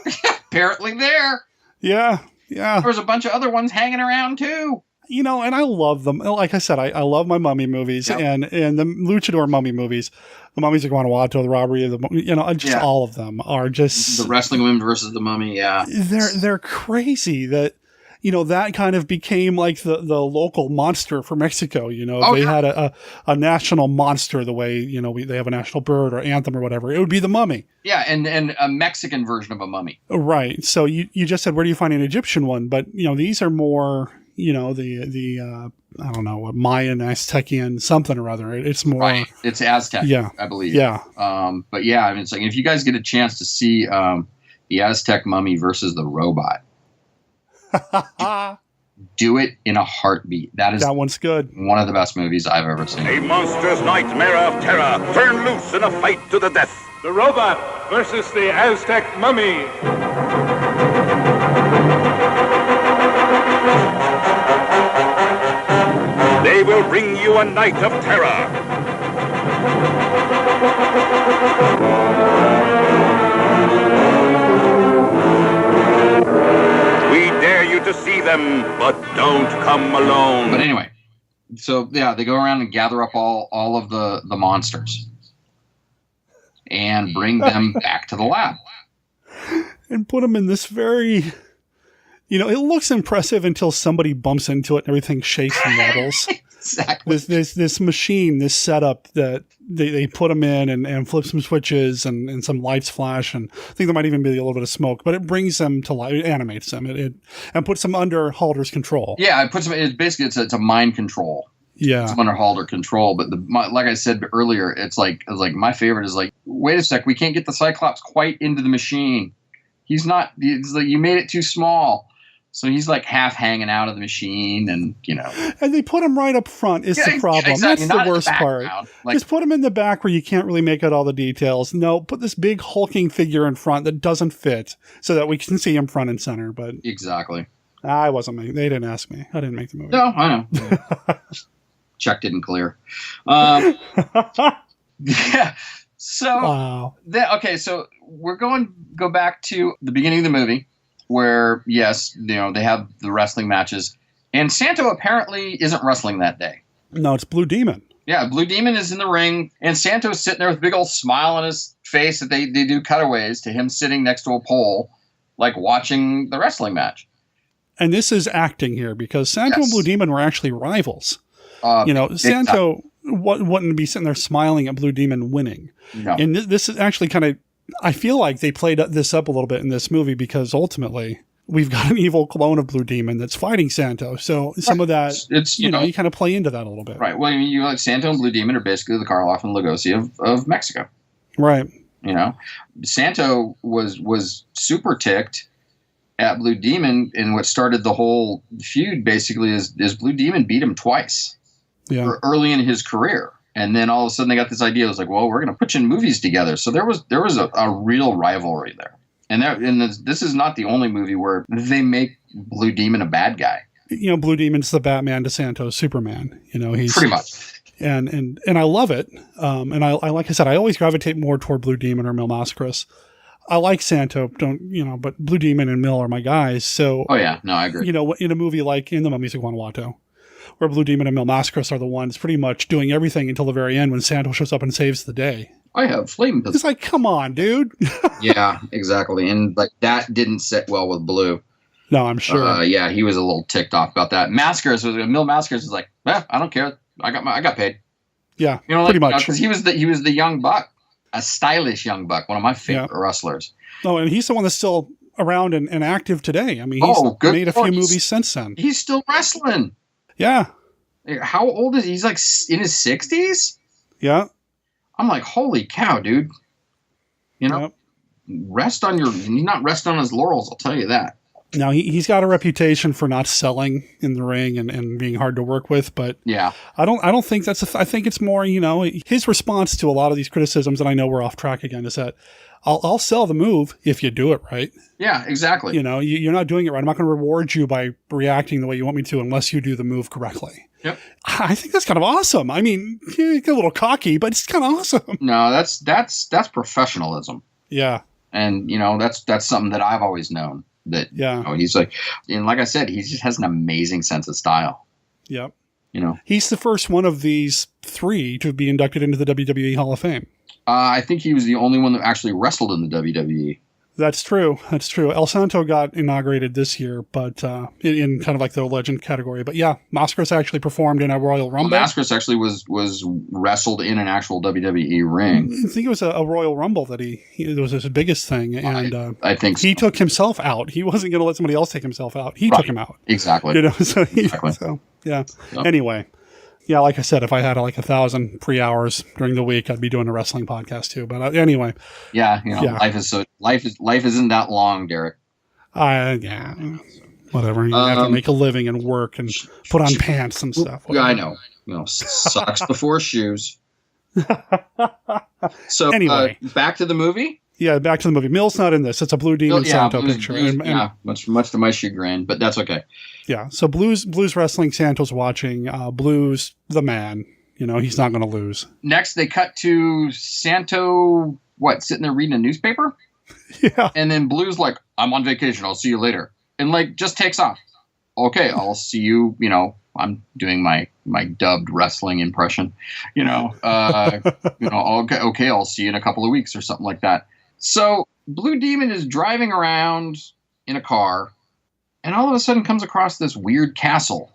apparently there. Yeah. There's a bunch of other ones hanging around too. You know, and I love them. Like I said, I love my mummy movies and the luchador mummy movies. The Mummies of Guanajuato, the Robbery of the, all of them are just the Wrestling Women versus the Mummy. Yeah, they're crazy. That that kind of became like the local monster for Mexico. They had a national monster the way they have a national bird or anthem or whatever. It would be the Mummy. Yeah, and a Mexican version of a mummy. Right. So you just said, where do you find an Egyptian one? But these are more. The I don't know, Mayan, Aztecian, something or other. It's more. Right. It's Aztec. Yeah, I believe. Yeah. But yeah, I mean, it's like if you guys get a chance to see the Aztec mummy versus the robot, do it in a heartbeat. That one's good. One of the best movies I've ever seen. A monstrous nightmare of terror turned loose in a fight to the death. The robot versus the Aztec mummy. They will bring you a night of terror. We dare you to see them, but don't come alone. But anyway, so yeah, they go around and gather up all of the monsters and bring them back to the lab. And put them in this very... it looks impressive until somebody bumps into it and everything shakes and rattles. Exactly. This machine, this setup that they put them in and flip some switches and some lights flash, and I think there might even be a little bit of smoke, but it brings them to life. It animates them and puts them under Halder's control. Yeah, it puts them. It's a mind control. Yeah, it's under Halder control. But like I said earlier, it's like my favorite is like, wait a sec, we can't get the Cyclops quite into the machine. He's not. It's like, you made it too small. So he's like half hanging out of the machine, and And they put him right up front is the problem. Exactly. That's the worst part. Just put him in the back where you can't really make out all the details. No, put this big hulking figure in front that doesn't fit, so that we can see him front and center. But exactly, I wasn't making. They didn't ask me. I didn't make the movie. No, I know. Check didn't clear. Yeah. So wow. Okay, so we're go back to the beginning of the movie. Where, yes, they have the wrestling matches. And Santo apparently isn't wrestling that day. No, it's Blue Demon. Yeah, Blue Demon is in the ring, and Santo's sitting there with a big old smile on his face that they do cutaways to him sitting next to a pole, like watching the wrestling match. And this is acting here, because Santo and Blue Demon were actually rivals. Santo wouldn't be sitting there smiling at Blue Demon winning. No. And this is actually kind of... I feel like they played this up a little bit in this movie because ultimately we've got an evil clone of Blue Demon that's fighting Santo. So some of that, you kind of play into that a little bit. Right. Well, you like Santo and Blue Demon are basically the Karloff and Lugosi of Mexico. Right. Santo was super ticked at Blue Demon, and what started the whole feud basically is Blue Demon beat him twice early in his career. And then all of a sudden they got this idea. It was like, well, we're going to put you in movies together. So there was a real rivalry there. And this is not the only movie where they make Blue Demon a bad guy. Blue Demon's the Batman to Santo's Superman. He's pretty much. And I love it. And I like I said, I always gravitate more toward Blue Demon or Mil Mascaras. I like Santo, but Blue Demon and Mil are my guys. So, oh yeah, no, I agree. In a movie like in the Mummies of Guanajuato, where Blue Demon and Mil Mascaras are the ones pretty much doing everything until the very end when Santo shows up and saves the day. I have flame. It's like, come on, dude. Yeah, exactly. And like that didn't sit well with Blue. No, I'm sure. Yeah, he was a little ticked off about that. Mil Mascaras was like, I don't care. I got paid. Yeah, pretty much. Because he was the young buck, a stylish young buck, one of my favorite wrestlers. Oh, and he's the one that's still around and active today. I mean, he's made a few movies since then. He's still wrestling. Yeah. How old is he? He's like in his 60s? Yeah. I'm like, holy cow, dude. He's not resting on his laurels, I'll tell you that. Now, he's got a reputation for not selling in the ring and being hard to work with, but yeah, I don't think that's I think it's more, his response to a lot of these criticisms, and I know we're off track again, is that I'll sell the move if you do it right. Yeah, exactly. You know, you're not doing it right. I'm not going to reward you by reacting the way you want me to unless you do the move correctly. Yep. I think that's kind of awesome. I mean, you get a little cocky, but it's kind of awesome. No, that's professionalism. Yeah. And, you know, that's something that I've always known. That, yeah. You know, he's like, and like I said, he just has an amazing sense of style. Yep. You know, he's the first one of these 3 to be inducted into the WWE Hall of Fame. I think he was the only one that actually wrestled in the WWE. That's true. That's true. El Santo got inaugurated this year, but in kind of like the legend category. But yeah, Mascaras actually performed in a Royal Rumble. Well, Mascaras actually was wrestled in an actual WWE ring. I think it was a Royal Rumble that it was his biggest thing, and I think he took himself out. He wasn't going to let somebody else take himself out. He took him out. Exactly. You know, so yeah. Yep. Anyway. Yeah, like I said, if I had like 1,000 free hours during the week, I'd be doing a wrestling podcast too. But anyway, yeah, you know, life isn't that long, Derek. Yeah, whatever. You have to make a living and work and put on pants and stuff. Yeah, I know. You know, socks before shoes. So anyway, back to the movie. Yeah, back to the movie. Mill's not in this. It's a Blue Demon Santo picture. Much to my chagrin, but that's okay. Yeah, so Blues Wrestling, Santo's watching. Blues, the man. You know, he's not going to lose. Next, they cut to Santo, sitting there reading a newspaper? Yeah. And then Blues like, I'm on vacation. I'll see you later. And like, just takes off. Okay, I'll see you, you know, I'm doing my dubbed wrestling impression. You know, okay, I'll see you in a couple of weeks or something like that. So Blue Demon is driving around in a car and all of a sudden comes across this weird castle.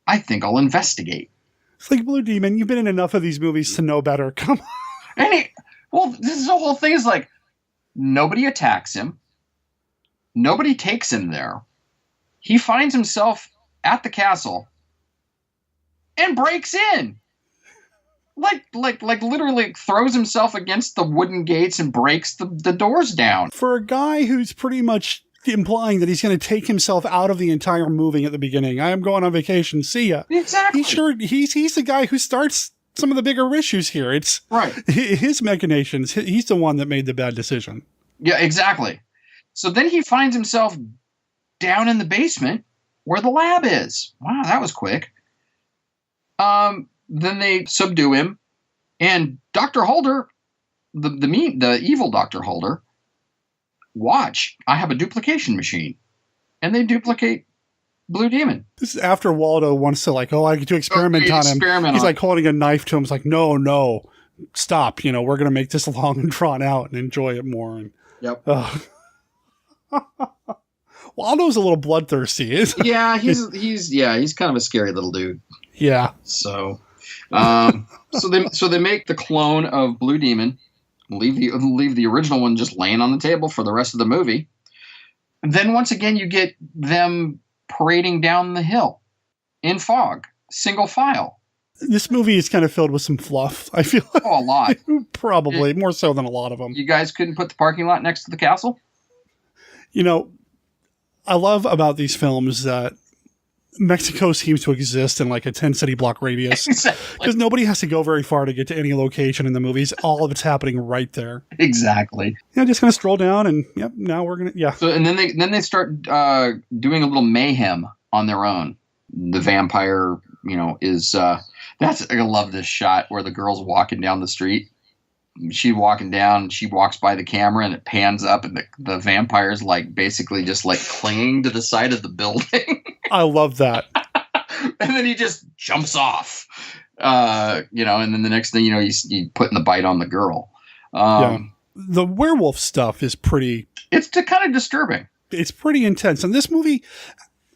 I think I'll investigate. It's like, Blue Demon, you've been in enough of these movies to know better. Come on. This is the whole thing is like, nobody attacks him. Nobody takes him there. He finds himself at the castle and breaks in. Like literally throws himself against the wooden gates and breaks the doors down. For a guy who's pretty much implying that he's going to take himself out of the entire movie at the beginning. I am going on vacation. See ya. Exactly. He's the guy who starts some of the bigger issues here. It's right. His machinations. He's the one that made the bad decision. Yeah, exactly. So then he finds himself down in the basement where the lab is. Wow, that was quick. Then they subdue him, and Dr. Holder, the evil Dr. Holder, watch, I have a duplication machine. And they duplicate Blue Demon. This is after Waldo wants to I get to experiment on him. He's like holding a knife to him. It's like, no, stop. You know, we're going to make this long and drawn out and enjoy it more. And, yep. Waldo's a little bloodthirsty. Yeah, he's kind of a scary little dude. Yeah. So, so they make the clone of Blue Demon, leave the original one just laying on the table for the rest of the movie. And then once again, you get them parading down the hill in fog, single file. This movie is kind of filled with some fluff, I feel. Oh, a lot. Probably, more so than a lot of them. You guys couldn't put the parking lot next to the castle? You know, I love about these films that Mexico seems to exist in like a 10-city block radius. Exactly. Because nobody has to go very far to get to any location in the movies. All of it's happening right there. Exactly. Yeah, just going to stroll down and, yep, now we're going to, yeah. So, and then they start doing a little mayhem on their own. The vampire, you know, is, I love this shot where the girl's walking down the street. She's walking down, she walks by the camera and it pans up and the vampire's like basically just like clinging to the side of the building. I love that. And then he just jumps off, you know, and then the next thing you know, he's putting the bite on the girl. Yeah. The werewolf stuff is it's kind of disturbing. It's pretty intense. And this movie,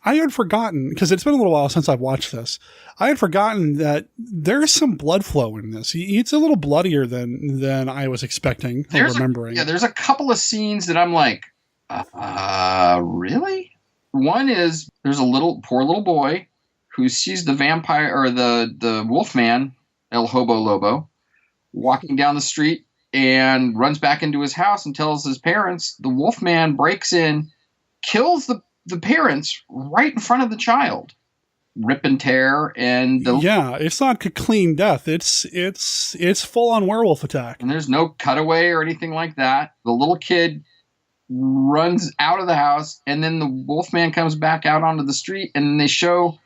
I had forgotten, because it's been a little while since I've watched this, I had forgotten that there's some blood flow in this. It's a little bloodier than I was expecting or remembering. There's a couple of scenes that I'm like, really? One is there's a poor little boy who sees the vampire or the wolf man, El Hobo Lobo, walking down the street and runs back into his house and tells his parents. The wolf man breaks in, kills the parents right in front of the child. rip and tear, and it's not a clean death. It's full on werewolf attack, and there's no cutaway or anything like that. The little kid runs out of the house, and then the Wolfman comes back out onto the street, and then they show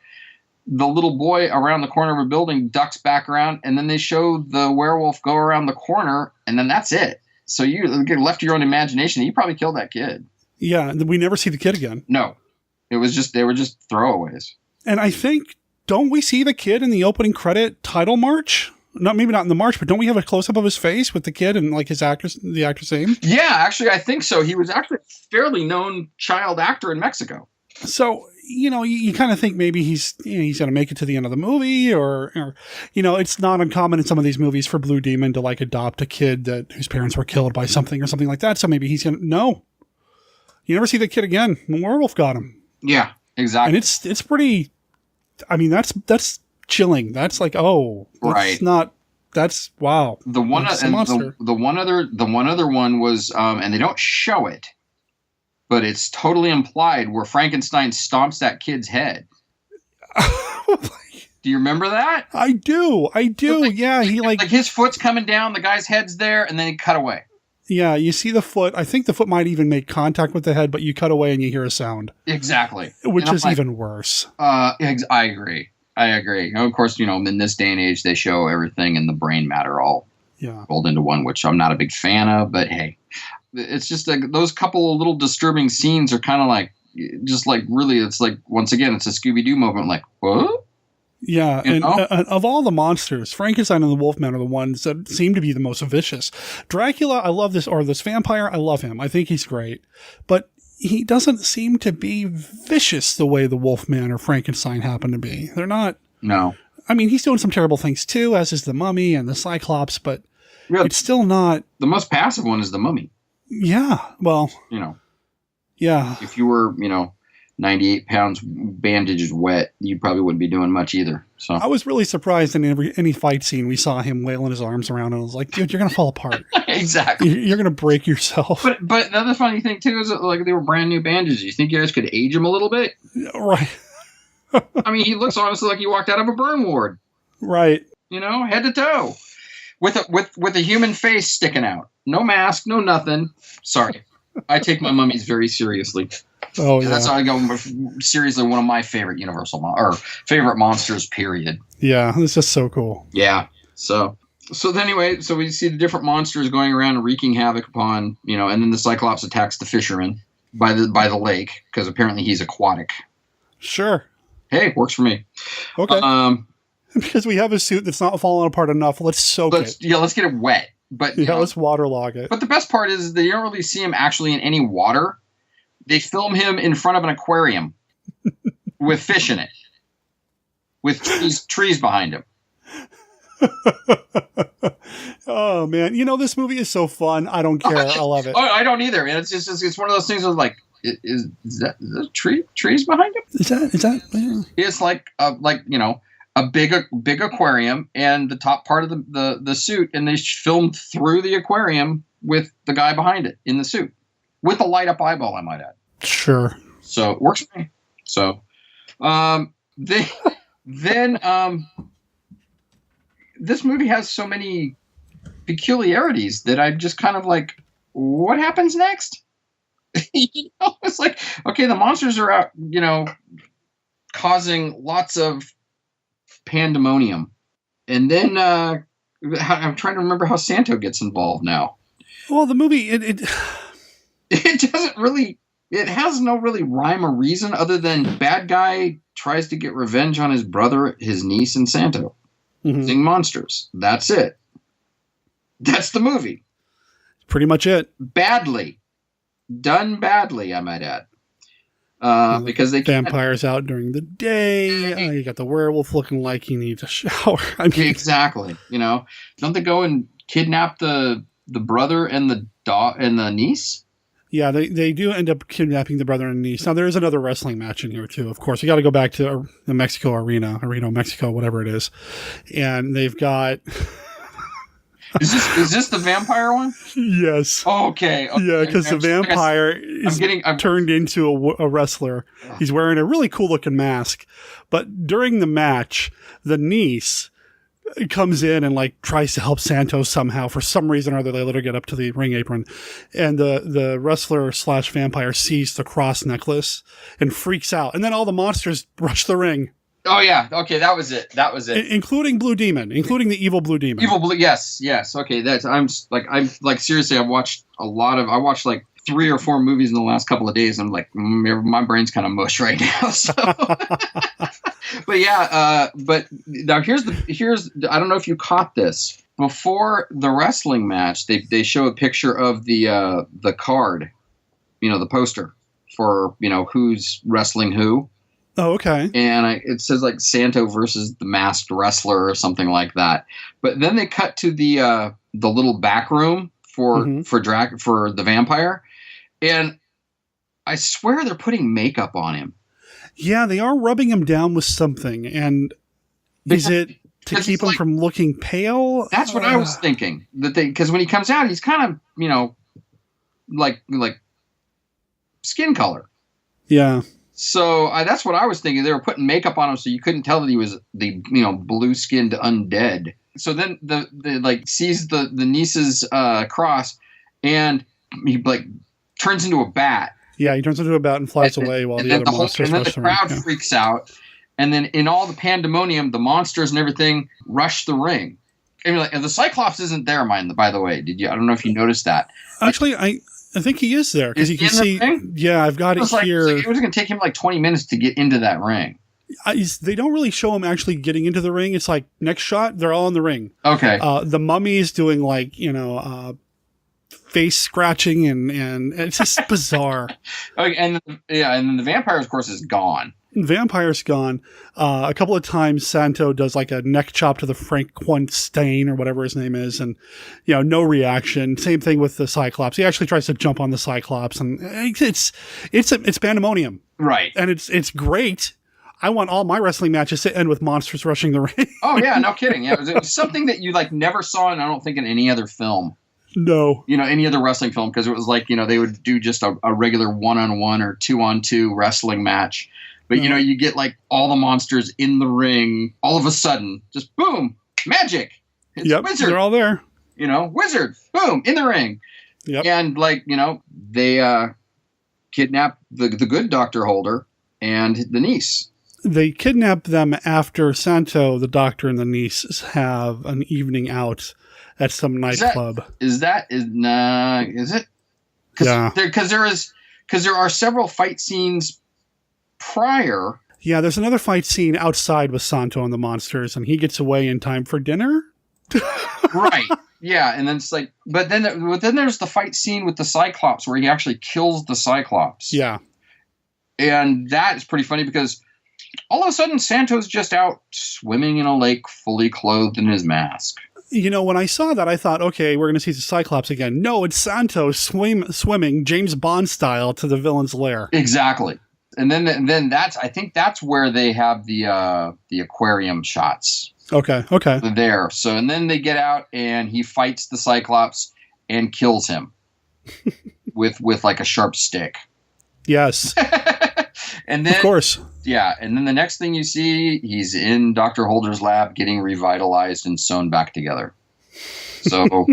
the little boy around the corner of a building, ducks back around, and then they show the werewolf go around the corner, and then that's it. So you get left to your own imagination. You probably killed that kid. Yeah, we never see the kid again. No, they were just throwaways. And I think, don't we see the kid in the opening credit title march? Maybe not in the march, but don't we have a close up of his face with the kid and like the actor's name? Yeah, actually, I think so. He was actually a fairly known child actor in Mexico. So, you kind of think maybe he's going to make it to the end of the movie, or it's not uncommon in some of these movies for Blue Demon to like adopt a kid whose parents were killed by something or something like that. So maybe he's going to, no. You never see the kid again. The werewolf got him. Yeah, exactly. And it's pretty, I mean, that's chilling. That's like, oh, right. That's wow. The one other one was, and they don't show it, but it's totally implied, where Frankenstein stomps that kid's head. Do you remember that? I do. Yeah, he like his foot's coming down, the guy's head's there, and then he cut away. Yeah, you see the foot. I think the foot might even make contact with the head, but you cut away and you hear a sound. Exactly. Which is even worse. I agree. Of course, in this day and age, they show everything in the brain matter all rolled into one, which I'm not a big fan of, but hey. It's just like those couple of little disturbing scenes are kind of like, just like really, it's like, once again, it's a Scooby-Doo moment. Like, what? Yeah. And of all the monsters, Frankenstein and the Wolfman are the ones that seem to be the most vicious. Dracula, I love this, or this vampire, I love him. I think he's great. But he doesn't seem to be vicious the way the Wolfman or Frankenstein happen to be. They're not. No. I mean, he's doing some terrible things too, as is the Mummy and the Cyclops, but it's still not. The most passive one is the Mummy. Yeah, well, yeah. If you were, 98 pounds, bandages wet, you probably wouldn't be doing much either. So I was really surprised in any fight scene we saw him wailing his arms around, and I was like, dude, you're gonna fall apart. Exactly. You're gonna break yourself. But the other funny thing too is that, like, they were brand new bandages. You think you guys could age him a little bit? Right. I mean, he looks honestly like he walked out of a burn ward. Right. Head to toe, with a human face sticking out. No mask, no nothing. Sorry. I take my mummies very seriously. Oh, yeah. That's how I go. Seriously, one of my favorite favorite monsters, period. Yeah, it's just so cool. Yeah. So anyway, so we see the different monsters going around and wreaking havoc upon, and then the Cyclops attacks the fisherman by the lake, because apparently he's aquatic. Sure. Hey, works for me. Okay. Because we have a suit that's not falling apart enough, let's soak it. Yeah, let's get it wet. But let's waterlog it. But the best part is they don't really see him actually in any water. They film him in front of an aquarium with fish in it, with trees behind him. Oh man, this movie is so fun. I don't care. I love it. Oh, I don't either. And it's one of those things where, like, is that trees behind him? Is that? Yeah. It's like a big aquarium, and the top part of the suit, and they filmed through the aquarium with the guy behind it in the suit with a light up eyeball, I might add. Sure. So it works for me. So then this movie has so many peculiarities that I'm just kind of like, what happens next? It's like, okay, the monsters are out, causing lots of pandemonium, and then I'm trying to remember how Santo gets involved now. Well, the movie it doesn't really, it has no really rhyme or reason other than bad guy tries to get revenge on his brother, his niece, and Santo using monsters. That's it. That's the movie. Pretty much it. Badly done, badly, I might add. Because they vampires out during the day. You got the werewolf looking like he needs a shower. I mean, exactly. Don't they go and kidnap the brother and the niece? Yeah, they do end up kidnapping the brother and niece. Now there is another wrestling match in here too. Of course, you got to go back to the Mexico arena, Mexico, whatever it is, and they've got. Is this the vampire one? Yes. Oh, okay. Yeah, because the vampire is turned into a wrestler. He's wearing a really cool looking mask. But during the match, the niece comes in and like tries to help Santo somehow. For some reason or other, they let her get up to the ring apron. And the wrestler / vampire sees the cross necklace and freaks out. And then all the monsters rush the ring. Oh yeah, okay, that was it. Including Blue Demon, including the evil Blue Demon. Evil Blue, yes. Okay, I'm seriously, I watched like 3 or 4 movies in the last couple of days. I'm like, my brain's kind of mush right now. So, but yeah, but now here's I don't know if you caught this before the wrestling match. They show a picture of the card, the poster for who's wrestling who. Oh, okay. And it says like Santo versus the masked wrestler or something like that. But then they cut to the little back room for the vampire, and I swear they're putting makeup on him. Yeah, they are rubbing him down with something, and is it to keep him from looking pale? That's what I was thinking. Because when he comes out, he's kind of like skin color. Yeah. So that's what I was thinking. They were putting makeup on him so you couldn't tell that he was the blue-skinned undead. So then the like sees the niece's cross, and he like turns into a bat. Yeah, he turns into a bat and flies away while the other monsters rush the ring. And then the crowd freaks out, and then in all the pandemonium, the monsters and everything rush the ring. I mean, like, the Cyclops isn't there, by the way. Did you? I don't know if you noticed that. Actually, I think he is there because you can see. Yeah, I've got it here. It was going to take him like 20 minutes to get into that ring. They don't really show him actually getting into the ring. It's like next shot, they're all in the ring. Okay. The mummy is doing like face scratching and it's just bizarre. Okay, and then the vampire, of course, is gone. Vampire's gone. A couple of times Santo does like a neck chop to the Franquestain or whatever his name is, and no reaction. Same thing with the Cyclops. He actually tries to jump on the Cyclops, and it's pandemonium. Right. And it's great. I want all my wrestling matches to end with monsters rushing the ring. Oh yeah, no kidding. Yeah, it was something that you like never saw, and I don't think in any other film. No. Any other wrestling film, because it was like, they would do just a regular 1-on-1 or 2-on-2 wrestling match. But, you get like all the monsters in the ring all of a sudden, just boom, magic. It's Wizard. They're all there. Wizard, boom, in the ring. Yep. And like, they kidnap the good Dr. Holder and the niece. They kidnap them after Santo, the doctor, and the niece have an evening out at some nightclub. Is it? Yeah. Because there are several fight scenes prior. Yeah, there's another fight scene outside with Santo and the monsters, and he gets away in time for dinner. Right. Yeah, and then it's like, but then there's the fight scene with the Cyclops where he actually kills the Cyclops. Yeah. And that is pretty funny because all of a sudden Santo's just out swimming in a lake fully clothed in his mask. When I saw that, I thought, okay, we're going to see the Cyclops again. No, it's Santo swimming James Bond style to the villain's lair. Exactly. And then I think that's where they have the aquarium shots. Okay. There. So, and then they get out and he fights the Cyclops and kills him with like a sharp stick. Yes. And then, of course. Yeah. And then the next thing you see, he's in Dr. Holder's lab getting revitalized and sewn back together. So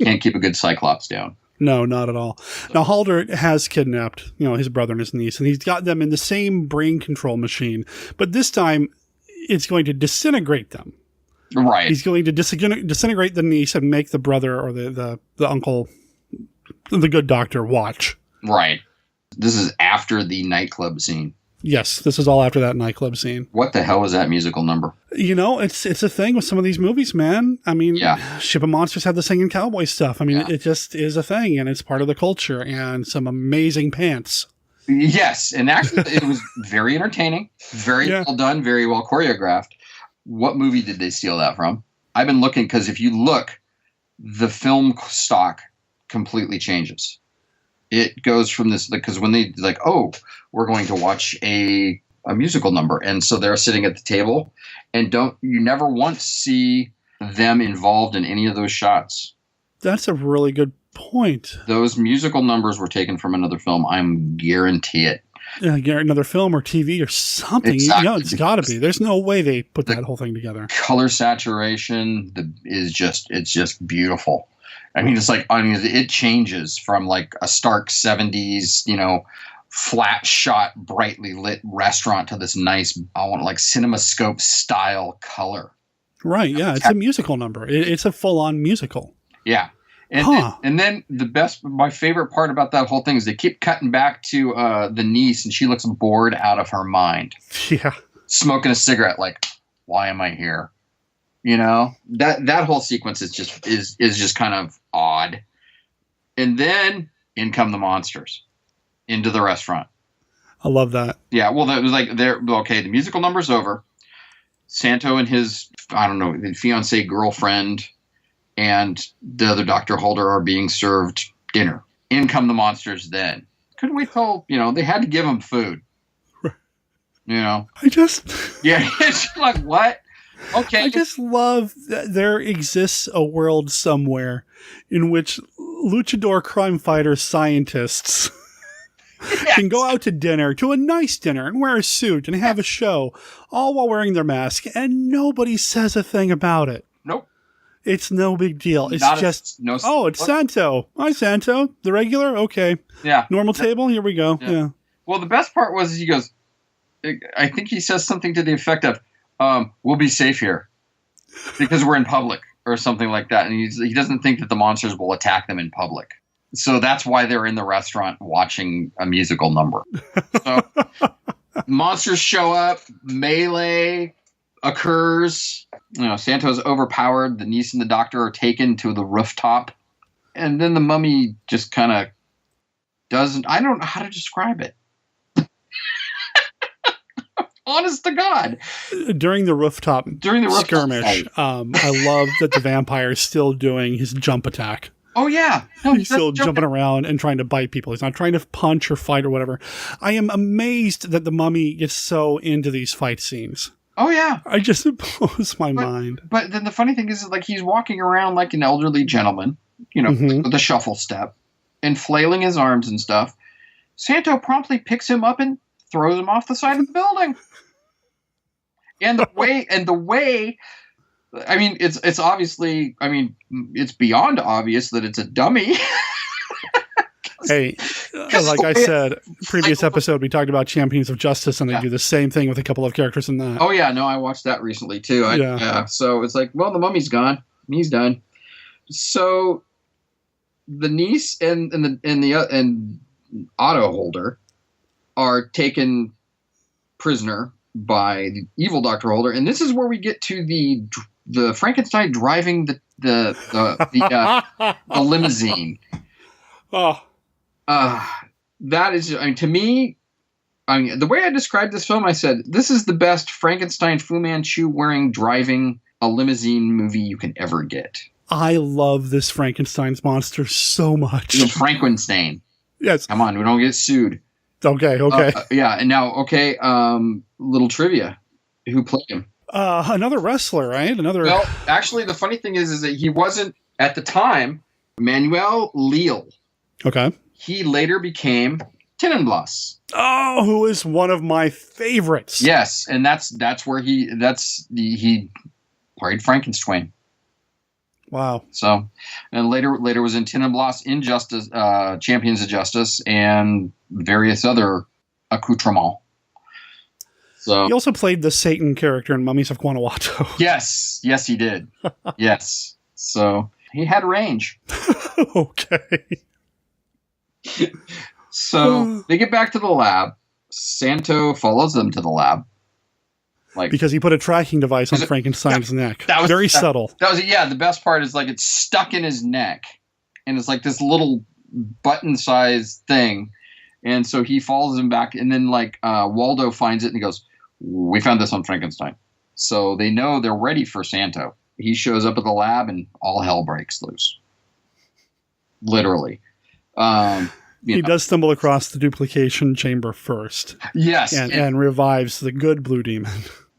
can't keep a good Cyclops down. No, not at all. Now, Holder has kidnapped, his brother and his niece, and he's got them in the same brain control machine. But this time, it's going to disintegrate them. Right. He's going to disintegrate the niece and make the brother or the uncle, the good doctor, watch. Right. This is after the nightclub scene. Yes, this is all after that nightclub scene. What the hell is that musical number? It's a thing with some of these movies, man. I mean, yeah. Ship of Monsters had the singing cowboy stuff. I mean, It just is a thing, and it's part of the culture, and some amazing pants. Yes, and actually, it was very entertaining, very well done, very well choreographed. What movie did they steal that from? I've been looking, because if you look, the film stock completely changes. It goes from this, because when they like, oh, we're going to watch a musical number, and so they're sitting at the table, and you never once see them involved in any of those shots. That's a really good point. Those musical numbers were taken from another film. I'm guarantee it. Yeah, another film or TV or something. Exactly. It's got to be. There's no way they put that whole thing together. Color saturation it's just beautiful. I mean, it changes from like a stark 70s, flat shot, brightly lit restaurant to this nice, CinemaScope style color. Right. Yeah. It's a musical number. It's a full on musical. Yeah. And then my favorite part about that whole thing is they keep cutting back to the niece, and she looks bored out of her mind. Yeah. Smoking a cigarette, like, why am I here? That whole sequence is just kind of odd. And then in come the monsters into the restaurant. I love that. Yeah. Well, that was the musical number's over. Santo and his, the fiance girlfriend and the other Dr. Holder are being served dinner. In come the monsters then. Couldn't we tell, they had to give them food. I just... Yeah, it's like, what? Okay. I just love that there exists a world somewhere in which luchador crime fighter scientists can go out to dinner, to a nice dinner, and wear a suit and have a show, all while wearing their mask, and nobody says a thing about it. Nope. It's no big deal. It's it's Santo. Hi, Santo. The regular? Okay. Yeah. Normal table? Here we go. Yeah. Well, the best part was he goes, I think he says something to the effect of, we'll be safe here because we're in public or something like that. And he doesn't think that the monsters will attack them in public. So that's why they're in the restaurant watching a musical number. So monsters show up, melee occurs. Santo's overpowered. The niece and the doctor are taken to the rooftop. And then the mummy just kind of doesn't... I don't know how to describe it. Honest to God. During the rooftop skirmish, I love that the vampire is still doing his jump attack. Oh, yeah. No, he's still jumping around and trying to bite people. He's not trying to punch or fight or whatever. I am amazed that the mummy gets so into these fight scenes. Oh, yeah. I just blows my mind. But then the funny thing is, like, he's walking around like an elderly gentleman, with a shuffle step and flailing his arms and stuff. Santo promptly picks him up and throws him off the side of the building. And the way, I mean, it's obviously, it's beyond obvious that it's a dummy. Hey, like I said, previous episode, we talked about Champions of Justice, and they do the same thing with a couple of characters in that. Oh, yeah. No, I watched that recently, too. So it's like, well, the mummy's gone. He's done. So the niece and Otto Holder are taken prisoner by the evil Dr. Holder. And this is where we get to the Frankenstein driving the limousine. Oh. That is, to me, the way I described this film, I said, this is the best Frankenstein Fu Manchu wearing driving a limousine movie you can ever get. I love this Frankenstein's monster so much. Frankenstein. Yes. Come on, we don't get sued. Okay. Yeah, and now, little trivia. Who played him? Another wrestler, right? Well, actually, the funny thing is that he wasn't, at the time, Manuel Lille. Okay. He later became Tinenblas. Oh, who is one of my favorites. Yes, and that's where he played Frankenstein. Wow. So, and later was in Tinenblas, Injustice, Champions of Justice, and various other accoutrements. So he also played the Satan character in Mummies of Guanajuato. Yes, he did. Yes. So he had range. Okay. So they get back to the lab. Santo follows them to the lab. Because he put a tracking device on Frankenstein's neck. That was very subtle. That was the best part is like it's stuck in his neck. And it's like this little button-sized thing. And so he follows him back, and then Waldo finds it and he goes, "We found this on Frankenstein." So they know they're ready for Santo. He shows up at the lab and all hell breaks loose. Literally. He does stumble across the duplication chamber first. Yes. And revives the good blue demon.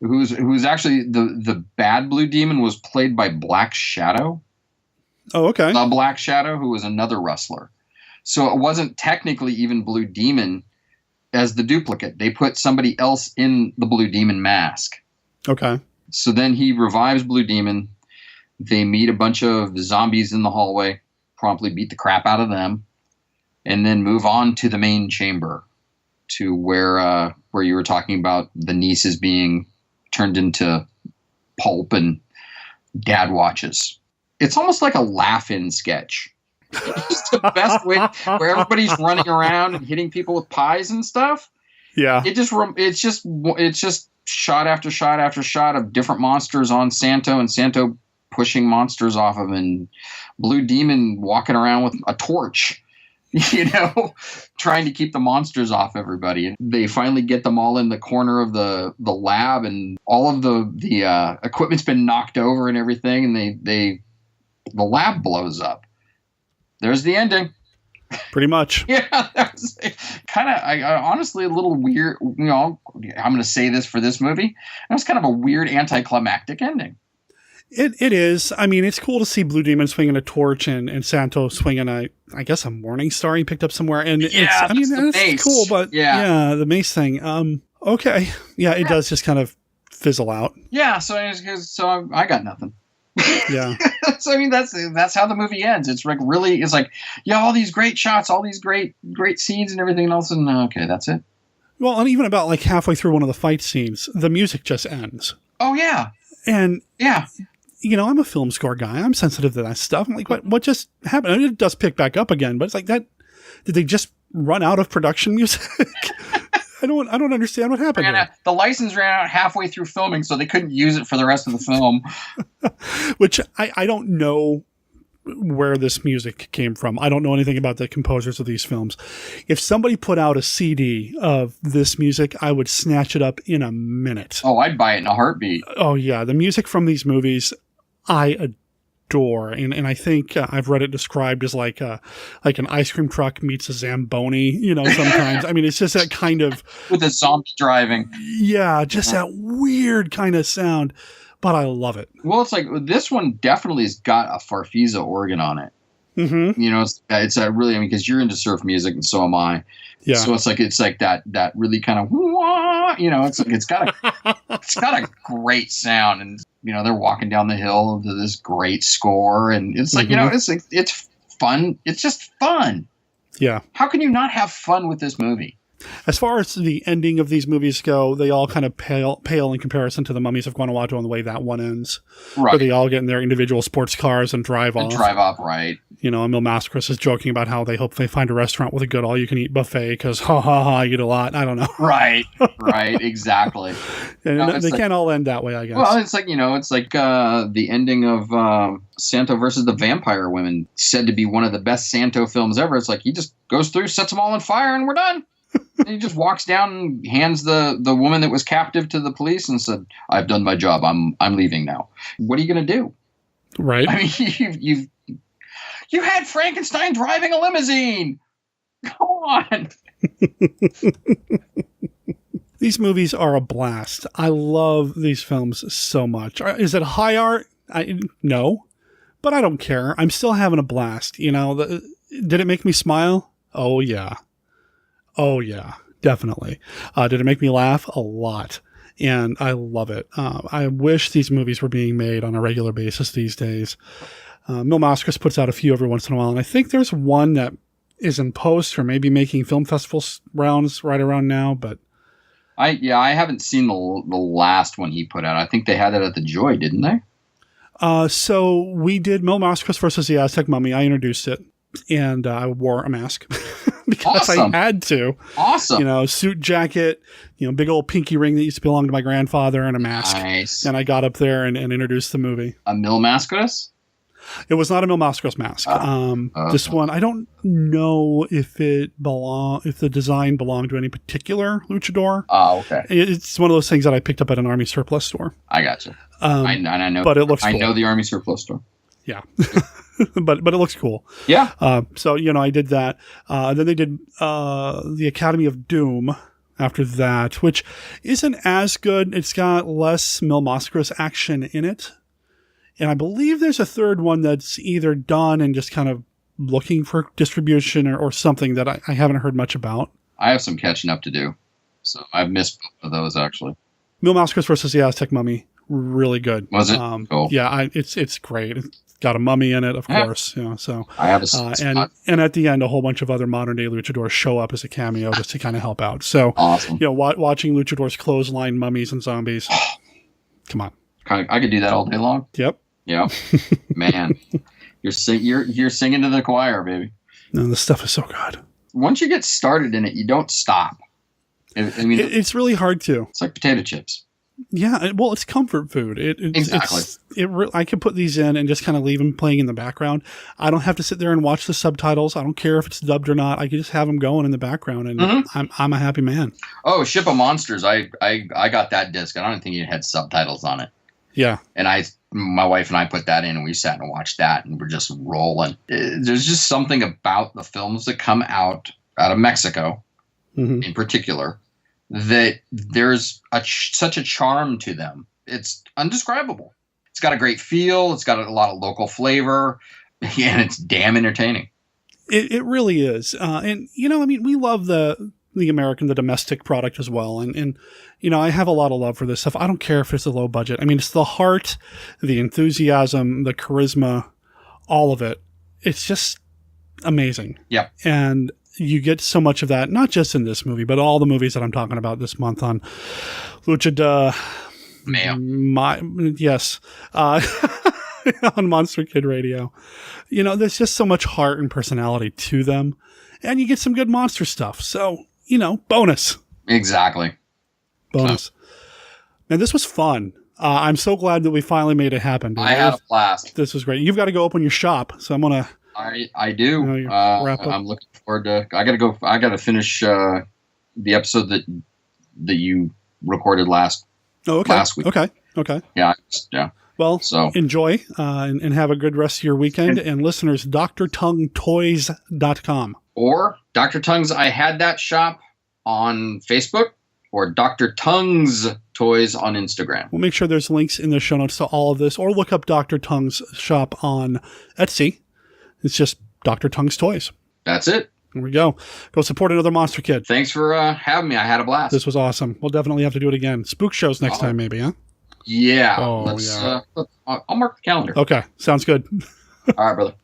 who's actually the bad Blue Demon was played by Black Shadow. Oh, okay. The Black Shadow, who was another wrestler. So it wasn't technically even Blue Demon as the duplicate. They put somebody else in the Blue Demon mask. Okay. So then he revives Blue Demon. They meet a bunch of zombies in the hallway, promptly beat the crap out of them, and then move on to the main chamber, to where you were talking about the niece is being turned into pulp and dad watches. It's almost like a laugh-in sketch. It's the best way, where everybody's running around and hitting people with pies and stuff. Yeah. It's just shot after shot after shot of different monsters on Santo, and Santo pushing monsters off of him, and Blue Demon walking around with a torch, trying to keep the monsters off everybody. And they finally get them all in the corner of the lab, and all of the equipment's been knocked over and everything, and the lab blows up. There's the ending. Pretty much. Yeah, that was kind of, honestly, a little weird. I'm going to say this for this movie. It was kind of a weird anticlimactic ending. It is. I mean, it's cool to see Blue Demon swinging a torch and Santo swinging a Morning Star he picked up somewhere. And that's cool, but the mace thing. Okay. Yeah, it does just kind of fizzle out. Yeah, so I got nothing. Yeah. So I mean, that's how the movie ends. It's like really, it's like, all these great shots, all these great scenes and everything else, and okay, that's it. Well, and even about like halfway through one of the fight scenes, the music just ends. Oh yeah. And yeah. I'm a film score guy. I'm sensitive to that stuff. I'm like, what just happened? I mean, it does pick back up again, but it's like that. Did they just run out of production music? I don't understand what happened. The license ran out halfway through filming, so they couldn't use it for the rest of the film. Which I don't know where this music came from. I don't know anything about the composers of these films. If somebody put out a CD of this music, I would snatch it up in a minute. Oh, I'd buy it in a heartbeat. Oh yeah, the music from these movies, I adore, and I think I've read it described as like an ice cream truck meets a Zamboni. Sometimes I mean it's just that kind of with a zombie driving. Yeah, just that weird kind of sound, but I love it. Well, it's like this one definitely has got a Farfisa organ on it. Mm-hmm. It's really, because you're into surf music and so am I. Yeah. So it's like that really kind of it's got a great sound, and they're walking down the hill to this great score, and it's like it's fun. It's just fun. Yeah. How can you not have fun with this movie? As far as the ending of these movies go, they all kind of pale in comparison to the Mummies of Guanajuato and the way that one ends. Right. Where they all get in their individual sports cars and drive off. Right. Emil Mascaris is joking about how they hope they find a restaurant with a good all-you-can-eat buffet because, you eat a lot. I don't know. Right, exactly. And they can't all end that way, I guess. Well, it's like, the ending of Santo versus the Vampire Women, said to be one of the best Santo films ever. It's like he just goes through, sets them all on fire, and we're done. And he just walks down and hands the woman that was captive to the police and said, "I've done my job. I'm leaving now." What are you going to do? Right. I mean, you had Frankenstein driving a limousine. Come on. These movies are a blast. I love these films so much. Is it high art? No, but I don't care. I'm still having a blast. Did it make me smile? Oh yeah. Oh, yeah, definitely. Did it make me laugh? A lot. And I love it. I wish these movies were being made on a regular basis these days. Mil Mascaris puts out a few every once in a while, and I think there's one that is in post or maybe making film festival rounds right around now. But I haven't seen the last one he put out. I think they had it at the Joy, didn't they? So we did Mil Mascaris versus the Aztec Mummy. I introduced it, and I wore a mask. Because awesome. I had to. Awesome. Suit jacket, big old pinky ring that used to belong to my grandfather, and a mask. Nice. And I got up there and introduced the movie. A Mil Mascaris? It was not a Mil Mascaris mask. This one, I don't know if the design belonged to any particular luchador. Oh, okay. It's one of those things that I picked up at an Army surplus store. I gotcha. I know. But it looks cool. I know the Army surplus store. Yeah. but it looks cool. Yeah. So I did that. Then they did the Academy of Doom after that, which isn't as good. It's got less Mil Mascaras action in it. And I believe there's a third one that's either done and just kind of looking for distribution or something that I haven't heard much about. I have some catching up to do. So I've missed both of those, actually. Mil Mascaras versus the Aztec Mummy, really good. Was it? Cool. Yeah, it's great. It's got a mummy in it, of course. So I have a and at the end, a whole bunch of other modern day luchadors show up as a cameo just to kind of help out. So awesome. Watching luchadors clothesline mummies and zombies. Come on, I could do that all day long. Yep. Man, you're singing to the choir, baby. No, this stuff is so good. Once you get started in it, you don't stop. I mean, it's really hard to. It's like potato chips. Yeah, well, it's comfort food. Exactly. I could put these in and just kind of leave them playing in the background. I don't have to sit there and watch the subtitles. I don't care if it's dubbed or not. I can just have them going in the background, and I'm a happy man. Oh, Ship of Monsters! I got that disc. I don't think it had subtitles on it. Yeah, and my wife and I put that in, and we sat and watched that, and we're just rolling. There's just something about the films that come out of Mexico, in particular, that there's such a charm to them. It's indescribable. It's got a great feel. It's got a lot of local flavor, and it's damn entertaining. It really is. And, we love the domestic product as well. And, I have a lot of love for this stuff. I don't care if it's a low budget. I mean, it's the heart, the enthusiasm, the charisma, all of it. It's just amazing. Yeah. And you get so much of that, not just in this movie, but all the movies that I'm talking about this month on Lucha yes. On Monster Kid Radio. There's just so much heart and personality to them. And you get some good monster stuff. So, bonus. Exactly. Bonus. And this was fun. I'm so glad that we finally made it happen. I had a blast. This was great. You've got to go open your shop. So I'm going to... I do. I'm looking forward to. I got to finish the episode that you recorded last week. Okay. Yeah. Well, enjoy and have a good rest of your weekend. And listeners, drtonguetoys.com or Dr. Tongue's I Had That Shop on Facebook or Dr. Tongue's Toys on Instagram. We'll make sure there's links in the show notes to all of this, or look up Dr. Tongue's shop on Etsy. It's just Dr. Tongue's Toys. That's it. There we go. Go support another Monster Kid. Thanks for having me. I had a blast. This was awesome. We'll definitely have to do it again. Spook shows next time, maybe, huh? Yeah. Oh, I'll mark the calendar. Okay. Sounds good. All right, brother.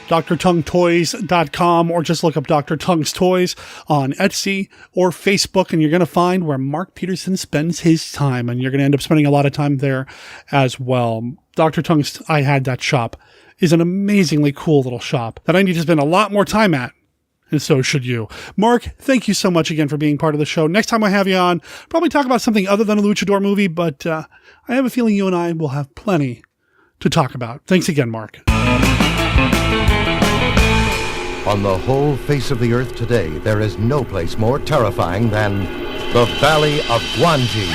drtonguetoys.com, or just look up Dr. Tongue's Toys on Etsy or Facebook, and you're going to find where Mark Pedersen spends his time, and you're going to end up spending a lot of time there as well. Dr. Tongue's I Had That Shop is an amazingly cool little shop that I need to spend a lot more time at, and so should you. Mark, thank you so much again for being part of the show. Next time I have you on, probably talk about something other than a luchador movie, but I have a feeling you and I will have plenty to talk about. Thanks again, Mark. On the whole face of the earth today, there is no place more terrifying than the Valley of Guanji.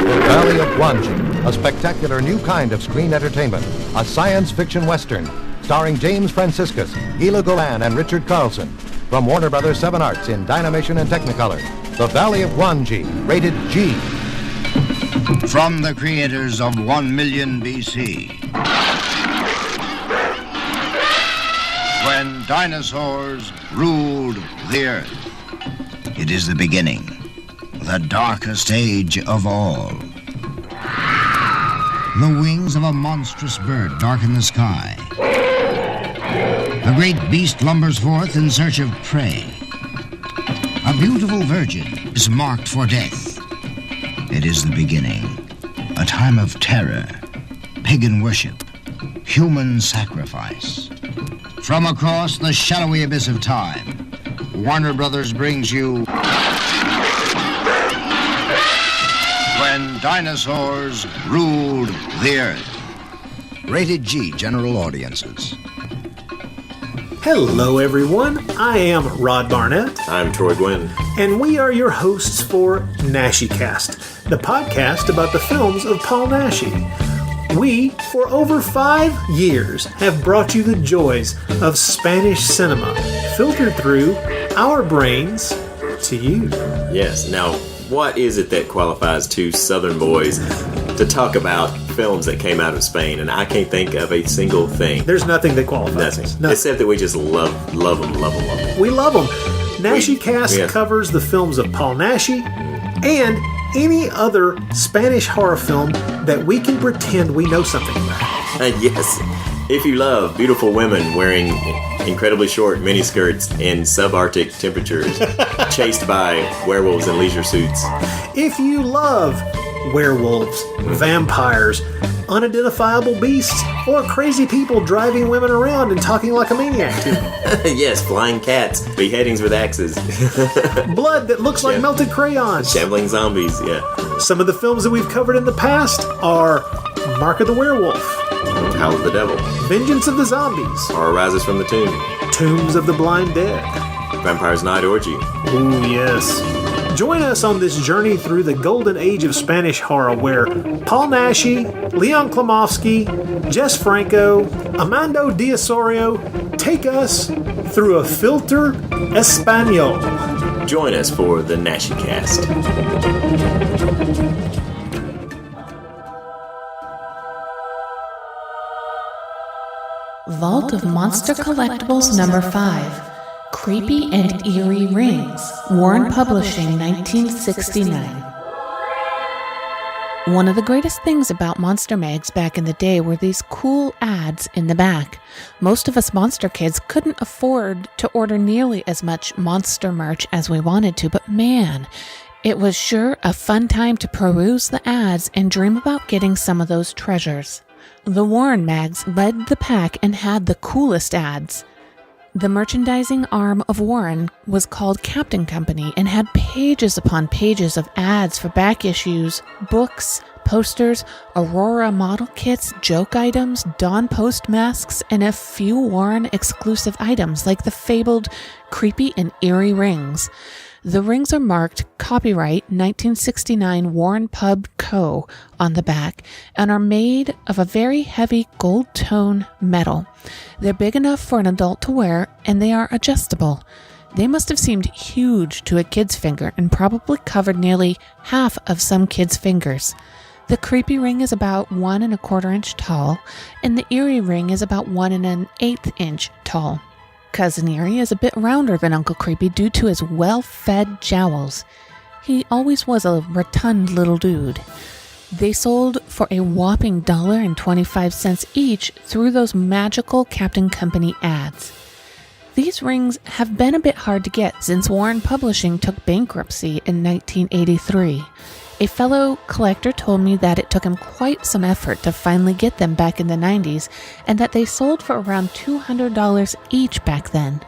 The Valley of Guanji, a spectacular new kind of screen entertainment, a science fiction western, starring James Franciscus, Hila Golan, and Richard Carlson. From Warner Brothers 7 Arts in Dynamation and Technicolor. The Valley of Guanji, rated G. From the creators of 1 million BC. When dinosaurs ruled the earth. It is the beginning, the darkest age of all. The wings of a monstrous bird darken the sky. A great beast lumbers forth in search of prey. A beautiful virgin is marked for death. It is the beginning, a time of terror, pagan worship, human sacrifice. From across the shadowy abyss of time, Warner Brothers brings you When Dinosaurs Ruled the Earth. Rated G, general audiences. Hello, everyone. I am Rod Barnett. I'm Troy Gwynn. And we are your hosts for NashyCast, the podcast about the films of Paul Naschy. We, for over 5 years, have brought you the joys of Spanish cinema, filtered through our brains to you. Yes, now, what is it that qualifies two Southern boys to talk about films that came out of Spain? And I can't think of a single thing. There's nothing that qualifies. Nothing. Except that we just love them. We love them. Nashi Cast covers the films of Paul Nashi and any other Spanish horror film that we can pretend we know something about. Yes. If you love beautiful women wearing incredibly short miniskirts in subarctic temperatures, chased by werewolves in leisure suits. If you love werewolves, vampires, unidentifiable beasts, or crazy people driving women around and talking like a maniac to them. Yes, flying cats, beheadings with axes. Blood that looks like melted crayons. Shambling zombies, yeah. Some of the films that we've covered in the past are Mark of the Werewolf, Howl of the Devil, Vengeance of the Zombies, Horror Rises from the Tomb, Tombs of the Blind Dead, Vampire's Night Orgy. Ooh, yes. Join us on this journey through the golden age of Spanish horror where Paul Nashi, Leon Klimovsky, Jess Franco, Amando D'Osorio take us through a filter Espanol. Join us for the Nashi Cast. Vault of Monster Collectibles number 5. Creepy and Eerie Rings, Warren Publishing, 1969. One of the greatest things about Monster Mags back in the day were these cool ads in the back. Most of us monster kids couldn't afford to order nearly as much monster merch as we wanted to, but man, it was sure a fun time to peruse the ads and dream about getting some of those treasures. The Warren Mags led the pack and had the coolest ads. The merchandising arm of Warren was called Captain Company and had pages upon pages of ads for back issues, books, posters, Aurora model kits, joke items, Dawn Post masks, and a few Warren exclusive items like the fabled Creepy and Eerie Rings. The rings are marked copyright 1969 Warren Pub Co. on the back and are made of a very heavy gold tone metal. They're big enough for an adult to wear and they are adjustable. They must have seemed huge to a kid's finger and probably covered nearly half of some kids' fingers. The Creepy ring is about 1 1/4 inch tall and the Eerie ring is about 1 1/8 inch tall. Cousin Eerie is a bit rounder than Uncle Creepy due to his well-fed jowls. He always was a rotund little dude. They sold for a whopping $1.25 each through those magical Captain Company ads. These rings have been a bit hard to get since Warren Publishing took bankruptcy in 1983. A fellow collector told me that it took him quite some effort to finally get them back in the 90s and that they sold for around $200 each back then.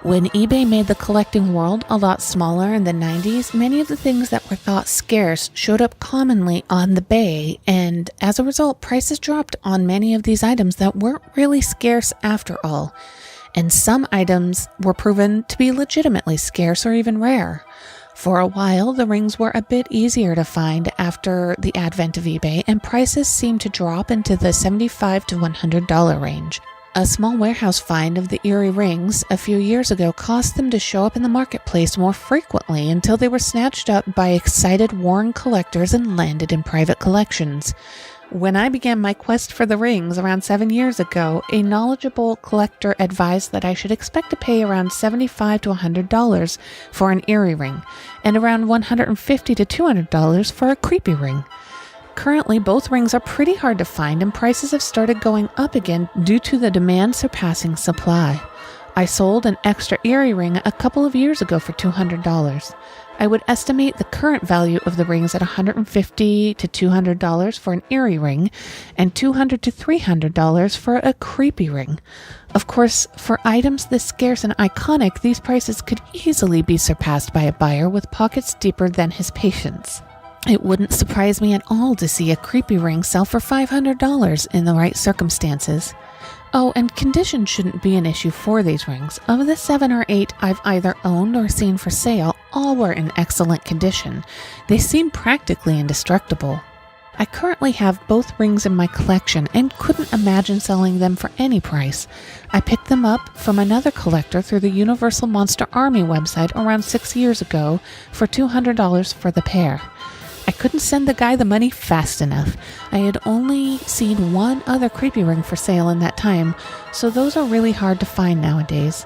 When eBay made the collecting world a lot smaller in the 90s, many of the things that were thought scarce showed up commonly on the bay, and as a result, prices dropped on many of these items that weren't really scarce after all. And some items were proven to be legitimately scarce or even rare. For a while, the rings were a bit easier to find after the advent of eBay, and prices seemed to drop into the $75 to $100 range. A small warehouse find of the Eerie rings a few years ago caused them to show up in the marketplace more frequently until they were snatched up by excited Warren collectors and landed in private collections. When I began my quest for the rings around 7 years ago, a knowledgeable collector advised that I should expect to pay around $75 to $100 for an Eerie ring, and around $150 to $200 for a Creepy ring. Currently, both rings are pretty hard to find, and prices have started going up again due to the demand surpassing supply. I sold an extra Eerie ring a couple of years ago for $200. I would estimate the current value of the rings at $150 to $200 for an Eerie ring and $200 to $300 for a Creepy ring. Of course, for items this scarce and iconic, these prices could easily be surpassed by a buyer with pockets deeper than his patience. It wouldn't surprise me at all to see a Creepy ring sell for $500 in the right circumstances. Oh, and condition shouldn't be an issue for these rings. Of the 7 or 8 I've either owned or seen for sale, all were in excellent condition. They seem practically indestructible. I currently have both rings in my collection and couldn't imagine selling them for any price. I picked them up from another collector through the Universal Monster Army website around 6 years ago for $200 for the pair. I couldn't send the guy the money fast enough. I had only seen one other creepy ring for sale in that time, so those are really hard to find nowadays.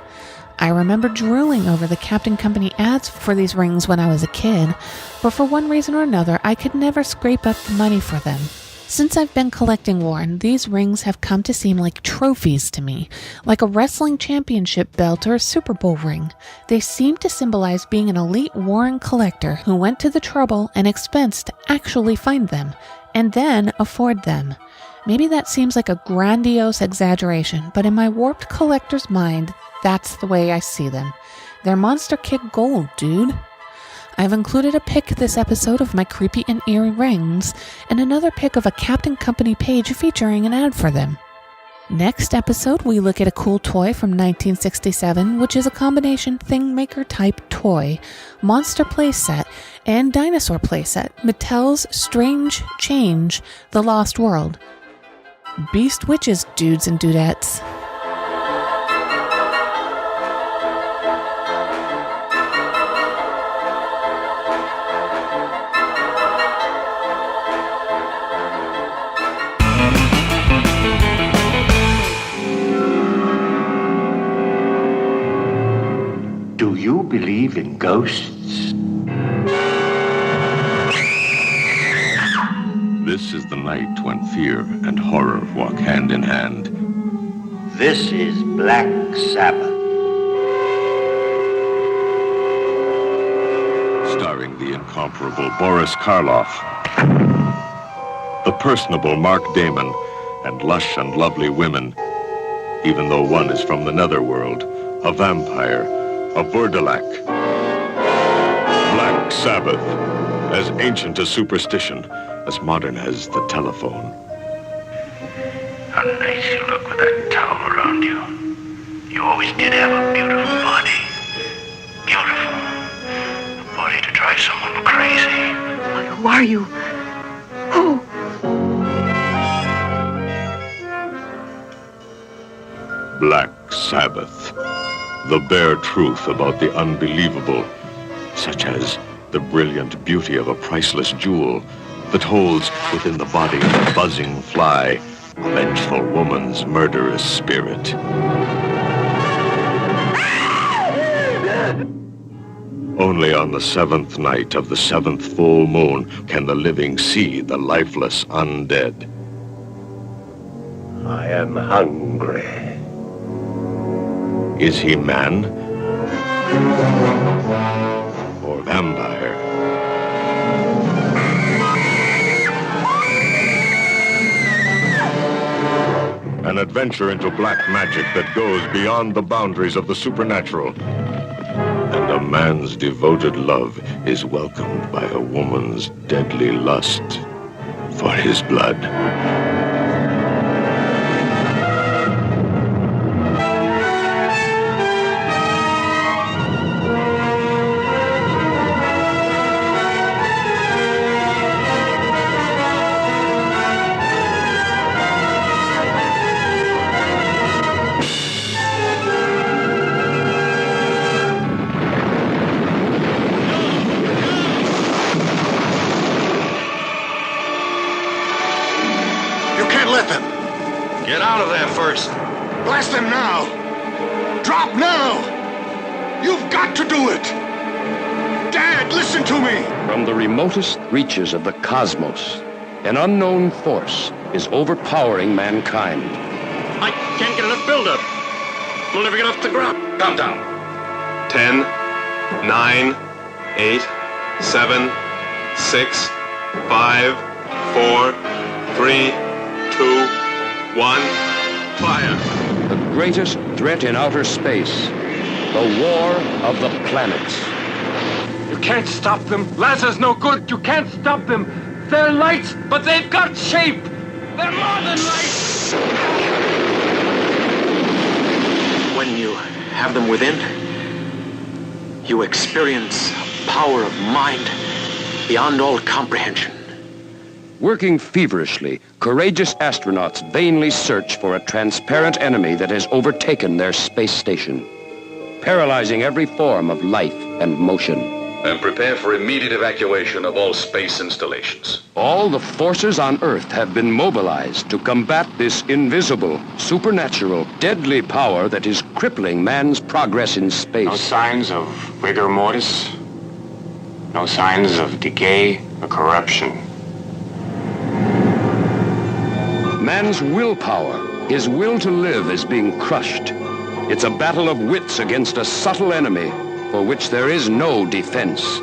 I remember drooling over the Captain Company ads for these rings when I was a kid, but for one reason or another, I could never scrape up the money for them. Since I've been collecting Warren, these rings have come to seem like trophies to me, like a wrestling championship belt or a Super Bowl ring. They seem to symbolize being an elite Warren collector who went to the trouble and expense to actually find them, and then afford them. Maybe that seems like a grandiose exaggeration, but in my warped collector's mind, that's the way I see them. They're Monster Kid gold, dude. I've included a pic this episode of my creepy and eerie rings, and another pic of a Captain Company page featuring an ad for them. Next episode, we look at a cool toy from 1967, which is a combination Thingmaker type toy, monster playset, and dinosaur playset, Mattel's Strange Change, The Lost World. Beast witches, dudes and dudettes. Do you believe in ghosts? This is the night when fear and horror walk hand in hand. This is Black Sabbath. Starring the incomparable Boris Karloff, the personable Mark Damon, and lush and lovely women, even though one is from the netherworld, a vampire, a Vurdalak. Black Sabbath, as ancient as superstition, as modern as the telephone. How nice you look with that towel around you. You always did have a beautiful body. Beautiful. A body to drive someone crazy. Who are you? Who? Black Sabbath. The bare truth about the unbelievable, such as the brilliant beauty of a priceless jewel that holds within the body of a buzzing fly a vengeful woman's murderous spirit. Only on the seventh night of the seventh full moon can the living see the lifeless undead. I am hungry. Is he man or vampire? An adventure into black magic that goes beyond the boundaries of the supernatural. And a man's devoted love is welcomed by a woman's deadly lust for his blood. Get out of there first. Blast them now! Drop now! You've got to do it! Dad, listen to me! From the remotest reaches of the cosmos, an unknown force is overpowering mankind. I can't get enough buildup. We'll never get off the ground. Calm down. 10, 9, 8, 7, 6, 5, 4, 3, 2, 1, fire. The greatest threat in outer space, the war of the planets. You can't stop them. Laser's no good. You can't stop them. They're lights, but they've got shape. They're more than lights. When you have them within, you experience a power of mind beyond all comprehension. Working feverishly, courageous astronauts vainly search for a transparent enemy that has overtaken their space station, paralyzing every form of life and motion. And prepare for immediate evacuation of all space installations. All the forces on Earth have been mobilized to combat this invisible, supernatural, deadly power that is crippling man's progress in space. No signs of rigor mortis. No signs of decay or corruption. Man's willpower, his will to live, is being crushed. It's a battle of wits against a subtle enemy for which there is no defense. You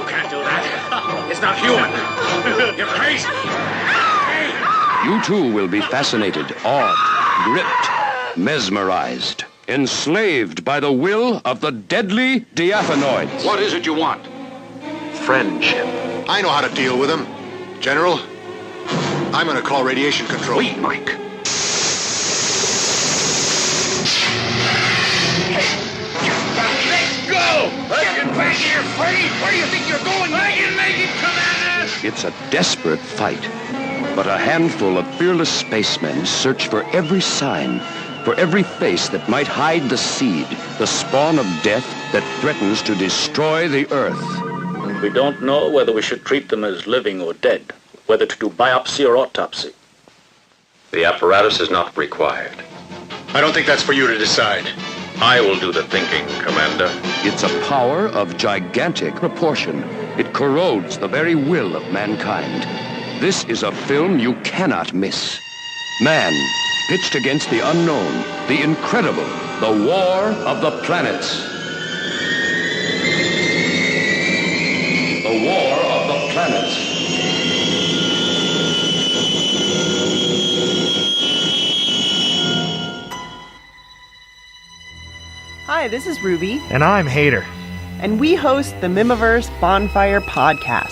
can't do that. It's not human. You're crazy. You too will be fascinated, awed, gripped, mesmerized, enslaved by the will of the deadly diaphanoids. What is it you want? Friendship. I know how to deal with him. General, I'm going to call radiation control. Wait, Mike. Let go! Get back here, Freddy! Where do you think you're going? I can make it, Commander! It's a desperate fight, but a handful of fearless spacemen search for every sign, for every face that might hide the seed, the spawn of death that threatens to destroy the Earth. We don't know whether we should treat them as living or dead, whether to do biopsy or autopsy. The apparatus is not required. I don't think that's for you to decide. I will do the thinking, Commander. It's a power of gigantic proportion. It corrodes the very will of mankind. This is a film you cannot miss. Man, pitched against the unknown, the incredible, the war of the planets. The War of the Planets. Hi, this is Ruby. And I'm Hater. And we host the Mimiverse Bonfire Podcast.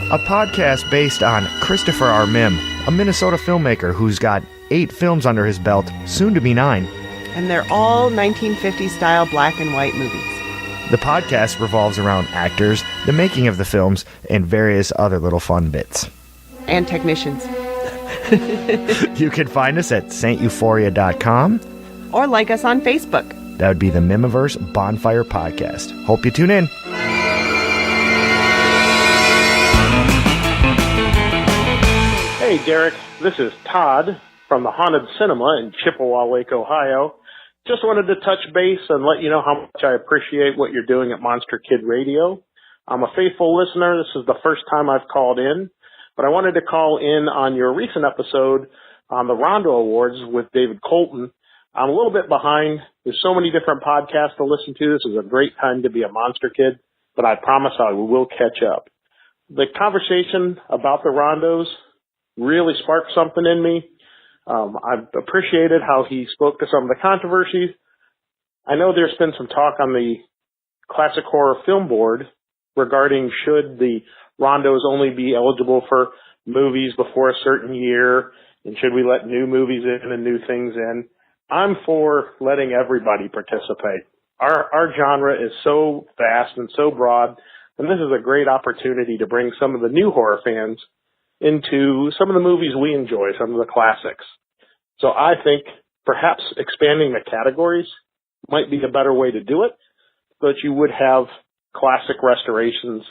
A podcast based on Christopher R. Mim, a Minnesota filmmaker who's got 8 films under his belt, soon to be 9. And they're all 1950s-style black and white movies. The podcast revolves around actors, the making of the films, and various other little fun bits. And technicians. You can find us at sainteuphoria.com. Or like us on Facebook. That would be the Mimiverse Bonfire Podcast. Hope you tune in. Hey, Derek. This is Todd from the Haunted Cinema in Chippewa Lake, Ohio. Just wanted to touch base and let you know how much I appreciate what you're doing at Monster Kid Radio. I'm a faithful listener. This is the first time I've called in, but I wanted to call in on your recent episode on the Rondo Awards with David Colton. I'm a little bit behind. There's so many different podcasts to listen to. This is a great time to be a Monster Kid, but I promise I will catch up. The conversation about the Rondos really sparked something in me. I've appreciated how he spoke to some of the controversies. I know there's been some talk on the Classic Horror Film Board regarding should the Rondos only be eligible for movies before a certain year, and should we let new movies in and new things in. I'm for letting everybody participate. Our genre is so vast and so broad, and this is a great opportunity to bring some of the new horror fans into some of the movies we enjoy, some of the classics. So I think perhaps expanding the categories might be a better way to do it, so that you would have classic restorations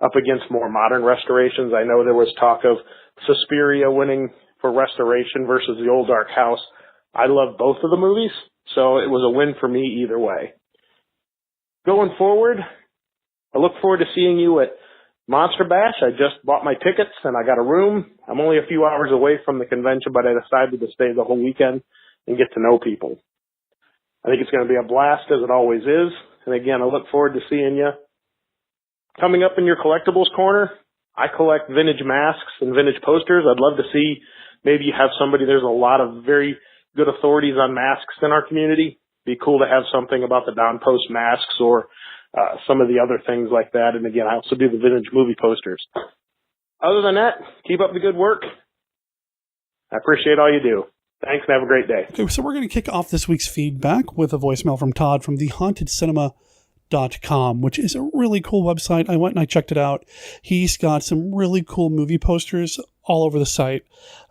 up against more modern restorations. I know there was talk of Suspiria winning for restoration versus The Old Dark House. I love both of the movies, so it was a win for me either way. Going forward, I look forward to seeing you at Monster Bash. I just bought my tickets and I got a room. I'm only a few hours away from the convention, but I decided to stay the whole weekend and get to know people. I think it's going to be a blast, as it always is. And again, I look forward to seeing you. Coming up in your collectibles corner, I collect vintage masks and vintage posters. I'd love to see maybe you have somebody. There's a lot of very good authorities on masks in our community. Be cool to have something about the downpost masks or some of the other things like that. And again, I also do the vintage movie posters. Other than that, keep up the good work. I appreciate all you do. Thanks, and have a great day. Okay, so we're going to kick off this week's feedback with a voicemail from Todd from thehauntedcinema.com, which is a really cool website. I went and I checked it out. He's got some really cool movie posters all over the site.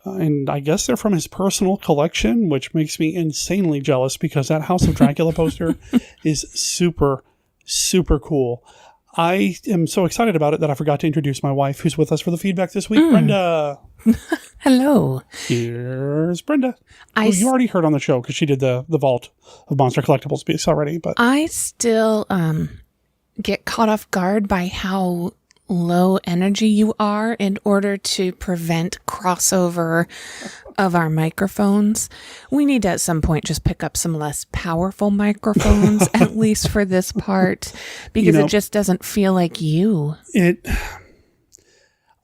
And I guess they're from his personal collection, which makes me insanely jealous because that House of Dracula poster is super, super cool. I am so excited about it that I forgot to introduce my wife, who's with us for the feedback this week, Brenda. Hello. Here's Brenda, who you already heard on the show because she did the Vault of Monster Collectibles piece already. But I still get caught off guard by how low energy you are in order to prevent crossover of our microphones. We need to at some point just pick up some less powerful microphones, at least for this part, because it just doesn't feel like you.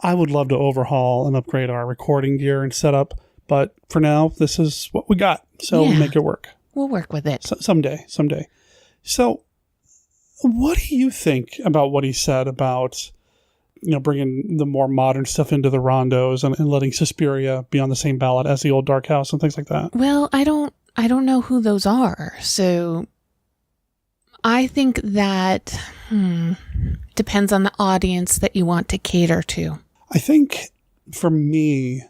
I would love to overhaul and upgrade our recording gear and setup, but for now, this is what we got. So we'll make it work. We'll work with it. Someday. So what do you think about what he said about bringing the more modern stuff into the rondos and letting Suspiria be on the same ballot as the old Dark House and things like that? Well, I don't know who those are. So I think that depends on the audience that you want to cater to. I think for me,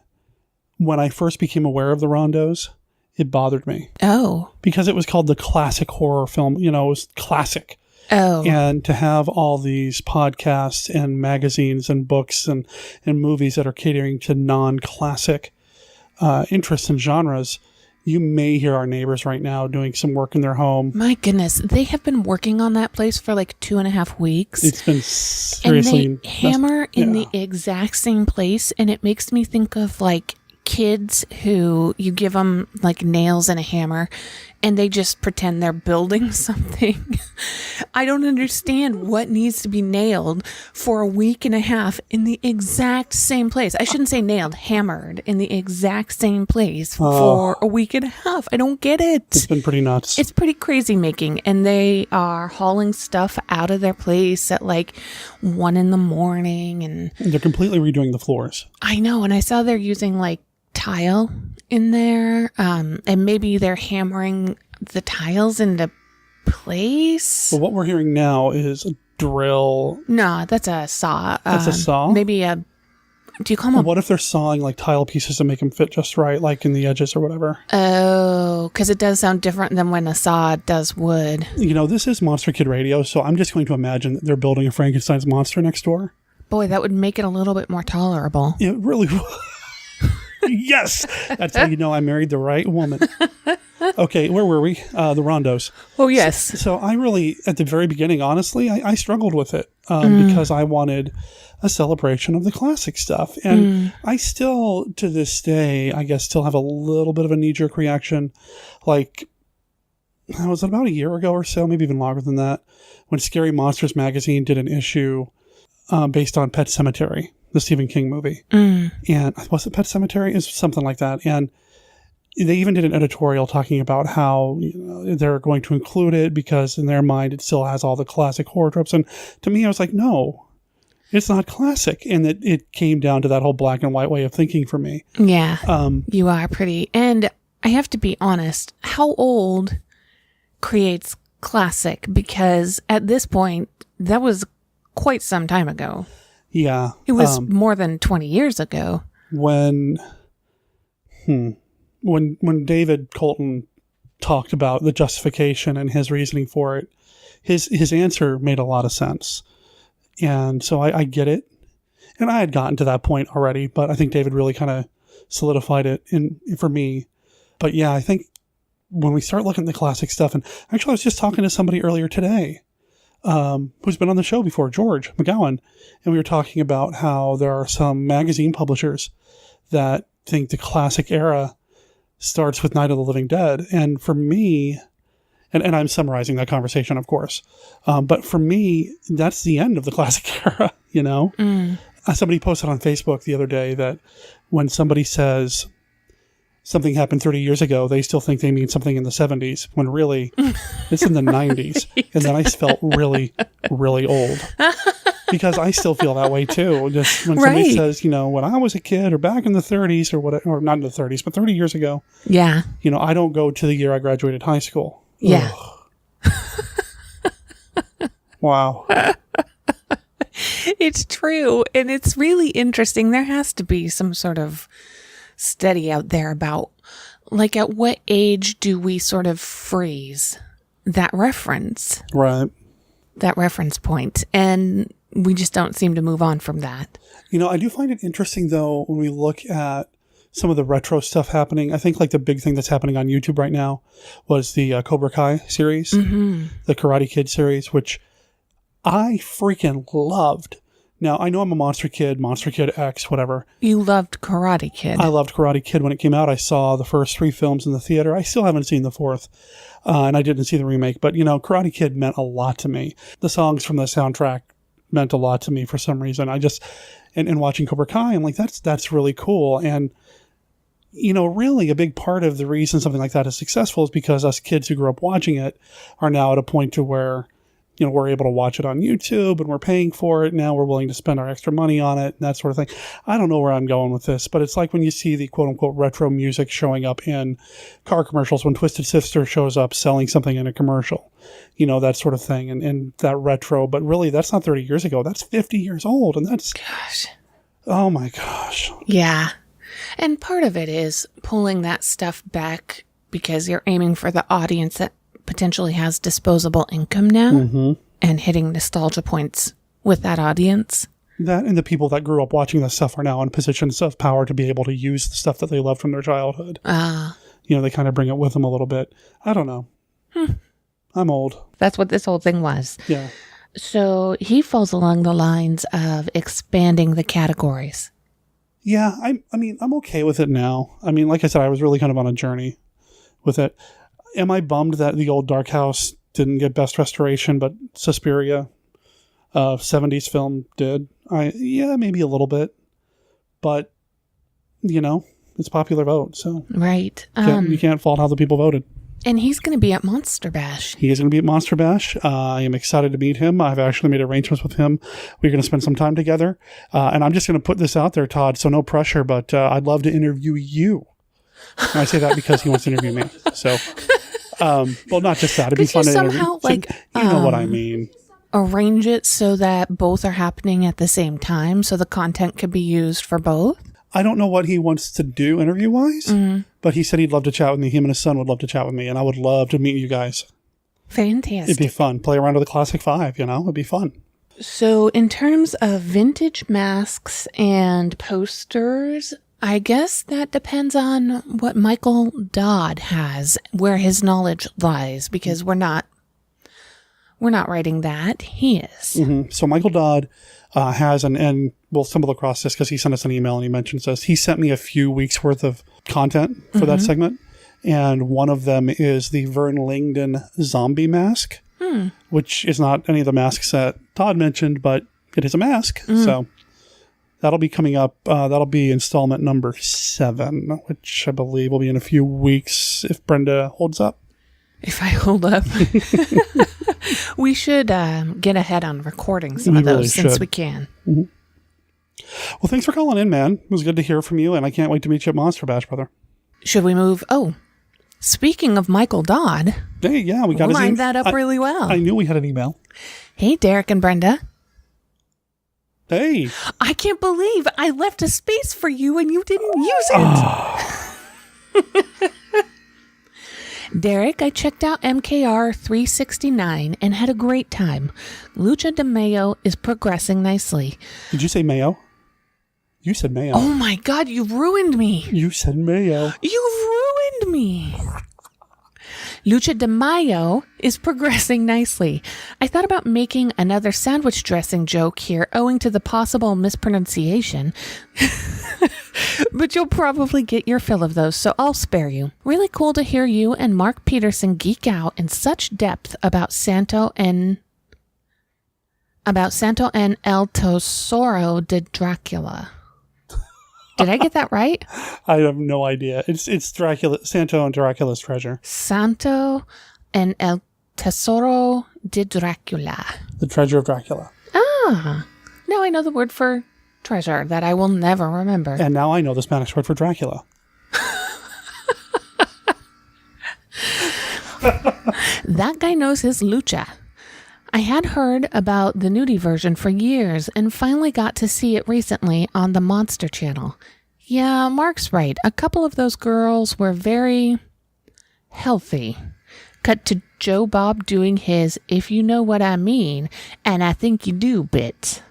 when I first became aware of the rondos, it bothered me. Oh. Because it was called the classic horror film. It was classic. Oh. And to have all these podcasts and magazines and books and movies that are catering to non-classic interests and genres, you may hear our neighbors right now doing some work in their home. My goodness, they have been working on that place for like 2.5 weeks. It's been seriously... And they hammer in the exact same place, and it makes me think of like kids who you give them like nails and a hammer and they just pretend they're building something. I don't understand what needs to be nailed for a week and a half in the exact same place. I shouldn't say nailed, hammered in the exact same place for a week and a half. I don't get it. It's been pretty nuts. It's pretty crazy making. And they are hauling stuff out of their place at like 1 a.m. and they're completely redoing the floors. I know. And I saw they're using like tile in there, and maybe they're hammering the tiles into place. Well, what we're hearing now is a drill. No, that's a saw. That's a saw? Maybe a... Do you call them? What if they're sawing like tile pieces to make them fit just right, like in the edges or whatever? Oh, because it does sound different than when a saw does wood. This is Monster Kid Radio, so I'm just going to imagine that they're building a Frankenstein's monster next door. Boy, that would make it a little bit more tolerable. It really would. Yes, that's how you know I married the right woman. Okay, where were we? The rondos. Oh, yes. So I really, at the very beginning, honestly, I struggled with it because I wanted a celebration of the classic stuff. And I still, to this day, I guess, still have a little bit of a knee-jerk reaction. Like, was it about a year ago or so, maybe even longer than that, when Scary Monsters magazine did an issue based on Pet Sematary, the Stephen King movie. And was it Pet Sematary? It's something like that. And they even did an editorial talking about how they're going to include it because in their mind it still has all the classic horror tropes. And to me, I was like, no, it's not classic. And it came down to that whole black and white way of thinking for me. Yeah, you are pretty. And I have to be honest, how old creates classic? Because at this point, that was quite some time ago. Yeah. It was more than 20 years ago. When David Colton talked about the justification and his reasoning for it, his answer made a lot of sense. And so I get it. And I had gotten to that point already, but I think David really kind of solidified it for me. But yeah, I think when we start looking at the classic stuff, and actually I was just talking to somebody earlier today who's been on the show before, George McGowan, and we were talking about how there are some magazine publishers that think the classic era starts with Night of the Living Dead. And for me, and I'm summarizing that conversation, of course, but for me, that's the end of the classic era, Somebody posted on Facebook the other day that when somebody says something happened 30 years ago, they still think they mean something in the 70s, when really it's in the 90s. And then I felt really, really old. because I still feel that way too. Just when somebody says, when I was a kid or back in the 30s or whatever, or not in the 30s, but 30 years ago. Yeah. I don't go to the year I graduated high school. Yeah. Wow. It's true. And it's really interesting. There has to be some sort of study out there about, like, at what age do we sort of freeze that reference? Right. That reference point. And we just don't seem to move on from that. I do find it interesting, though, when we look at some of the retro stuff happening. I think, like, the big thing that's happening on YouTube right now was the Cobra Kai series, the Karate Kid series, which I freaking loved. Now, I know I'm a Monster Kid X, whatever. You loved Karate Kid. I loved Karate Kid when it came out. I saw the first 3 films in the theater. I still haven't seen the 4th, and I didn't see the remake. But, Karate Kid meant a lot to me. The songs from the soundtrack meant a lot to me for some reason. And watching Cobra Kai, I'm like, that's really cool. And, really a big part of the reason something like that is successful is because us kids who grew up watching it are now at a point to where we're able to watch it on YouTube and we're paying for it. Now we're willing to spend our extra money on it and that sort of thing. I don't know where I'm going with this, but it's like when you see the quote unquote retro music showing up in car commercials, when Twisted Sister shows up selling something in a commercial, that sort of thing. And that retro, but really that's not 30 years ago. That's 50 years old. And that's, gosh, oh my gosh. Yeah. And part of it is pulling that stuff back because you're aiming for the audience that potentially has disposable income now and hitting nostalgia points with that audience. That and the people that grew up watching this stuff are now in positions of power to be able to use the stuff that they loved from their childhood. They kind of bring it with them a little bit. I don't know. I'm old. That's what this whole thing was. Yeah. So he falls along the lines of expanding the categories. Yeah, I'm okay with it now. Like I said, I was really kind of on a journey with it. Am I bummed that the old Dark House didn't get Best Restoration, but Suspiria, 70s film, did? Yeah, maybe a little bit. But, it's popular vote, so. Right. You can't fault how the people voted. And he's going to be at Monster Bash. He is going to be at Monster Bash. I am excited to meet him. I've actually made arrangements with him. We're going to spend some time together. And I'm just going to put this out there, Todd, so no pressure, but I'd love to interview you. And I say that because he wants to interview me. So, well, not just that. It'd be fun to interview. Somehow, you know what I mean. Arrange it so that both are happening at the same time, so the content could be used for both. I don't know what he wants to do interview-wise, but he said he'd love to chat with me. Him and his son would love to chat with me, and I would love to meet you guys. Fantastic. It'd be fun. Play around with the Classic 5, It'd be fun. So in terms of vintage masks and posters, I guess that depends on what Michael Dodd has, where his knowledge lies, because we're not writing that. He is. So Michael Dodd has, and we'll stumble across this because he sent us an email and he mentions this. He sent me a few weeks worth of content for that segment. And one of them is the Vern Langdon zombie mask, which is not any of the masks that Todd mentioned, but it is a mask. So that'll be coming up. That'll be installment number 7, which I believe will be in a few weeks if Brenda holds up. If I hold up. We should get ahead on recording some of those since we can. Well, thanks for calling in, man. It was good to hear from you, and I can't wait to meet you at Monster Bash, brother. Should we move? Oh, speaking of Michael Dodd. Hey, yeah, we got his lined that up really well. I knew we had an email. Hey, Derek and Brenda. Hey. I can't believe I left a space for you and you didn't use it. Derek, I checked out MKR 369 and had a great time. Lucha de Mayo is progressing nicely. Did you say Mayo? You said Mayo. Oh my God, you ruined me. You said Mayo. You ruined me. Lucha de Mayo is progressing nicely. I thought about making another sandwich dressing joke here owing to the possible mispronunciation. But you'll probably get your fill of those, so I'll spare you. Really cool to hear you and Mark Pedersen geek out in such depth about Santo and El Tesoro de Dracula. Did I get that right? I have no idea. It's Dracula, Santo and Dracula's treasure. Santo and El Tesoro de Dracula. The treasure of Dracula. Ah, Now I know the word for treasure that I will never remember. And now I know the Spanish word for Dracula. That guy knows his lucha. I had heard about the nudie version for years and finally got to see it recently on the Monster Channel. Yeah, Mark's right. A couple of those girls were very healthy. Cut to Joe Bob doing his "if you know what I mean, and I think you do" bit.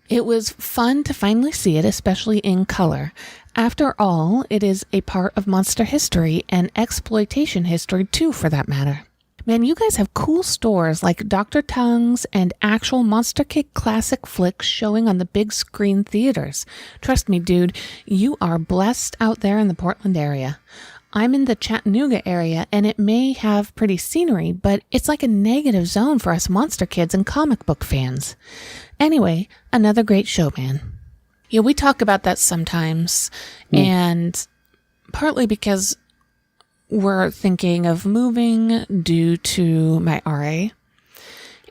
It was fun to finally see it, especially in color. After all, it is a part of monster history and exploitation history too, for that matter. Man, you guys have cool stores like Dr. Tongue's and actual Monster Kid classic flicks showing on the big screen theaters. Trust me, dude, you are blessed out there in the Portland area. I'm in the Chattanooga area, and it may have pretty scenery, but it's like a negative zone for us monster kids and comic book fans. Anyway, another great show, man. Yeah, we talk about that sometimes, and partly because we're thinking of moving due to my RA,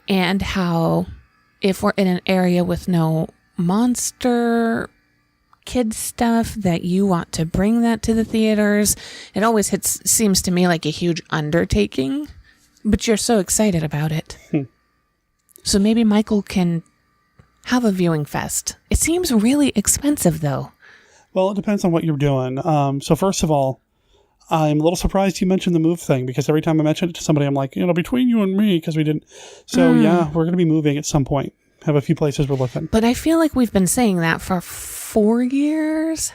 and how if we're in an area with no monster kid stuff that you want to bring that to the theaters, it always seems to me like a huge undertaking, but you're so excited about it. So maybe Michael can have a viewing fest. It seems really expensive though. Well, it depends on what you're doing. So first of all, I'm a little surprised you mentioned the move thing, because every time I mention it to somebody, I'm like, between you and me, because we didn't. So yeah, we're going to be moving at some point. Have a few places we're looking. But I feel like we've been saying that for 4 years.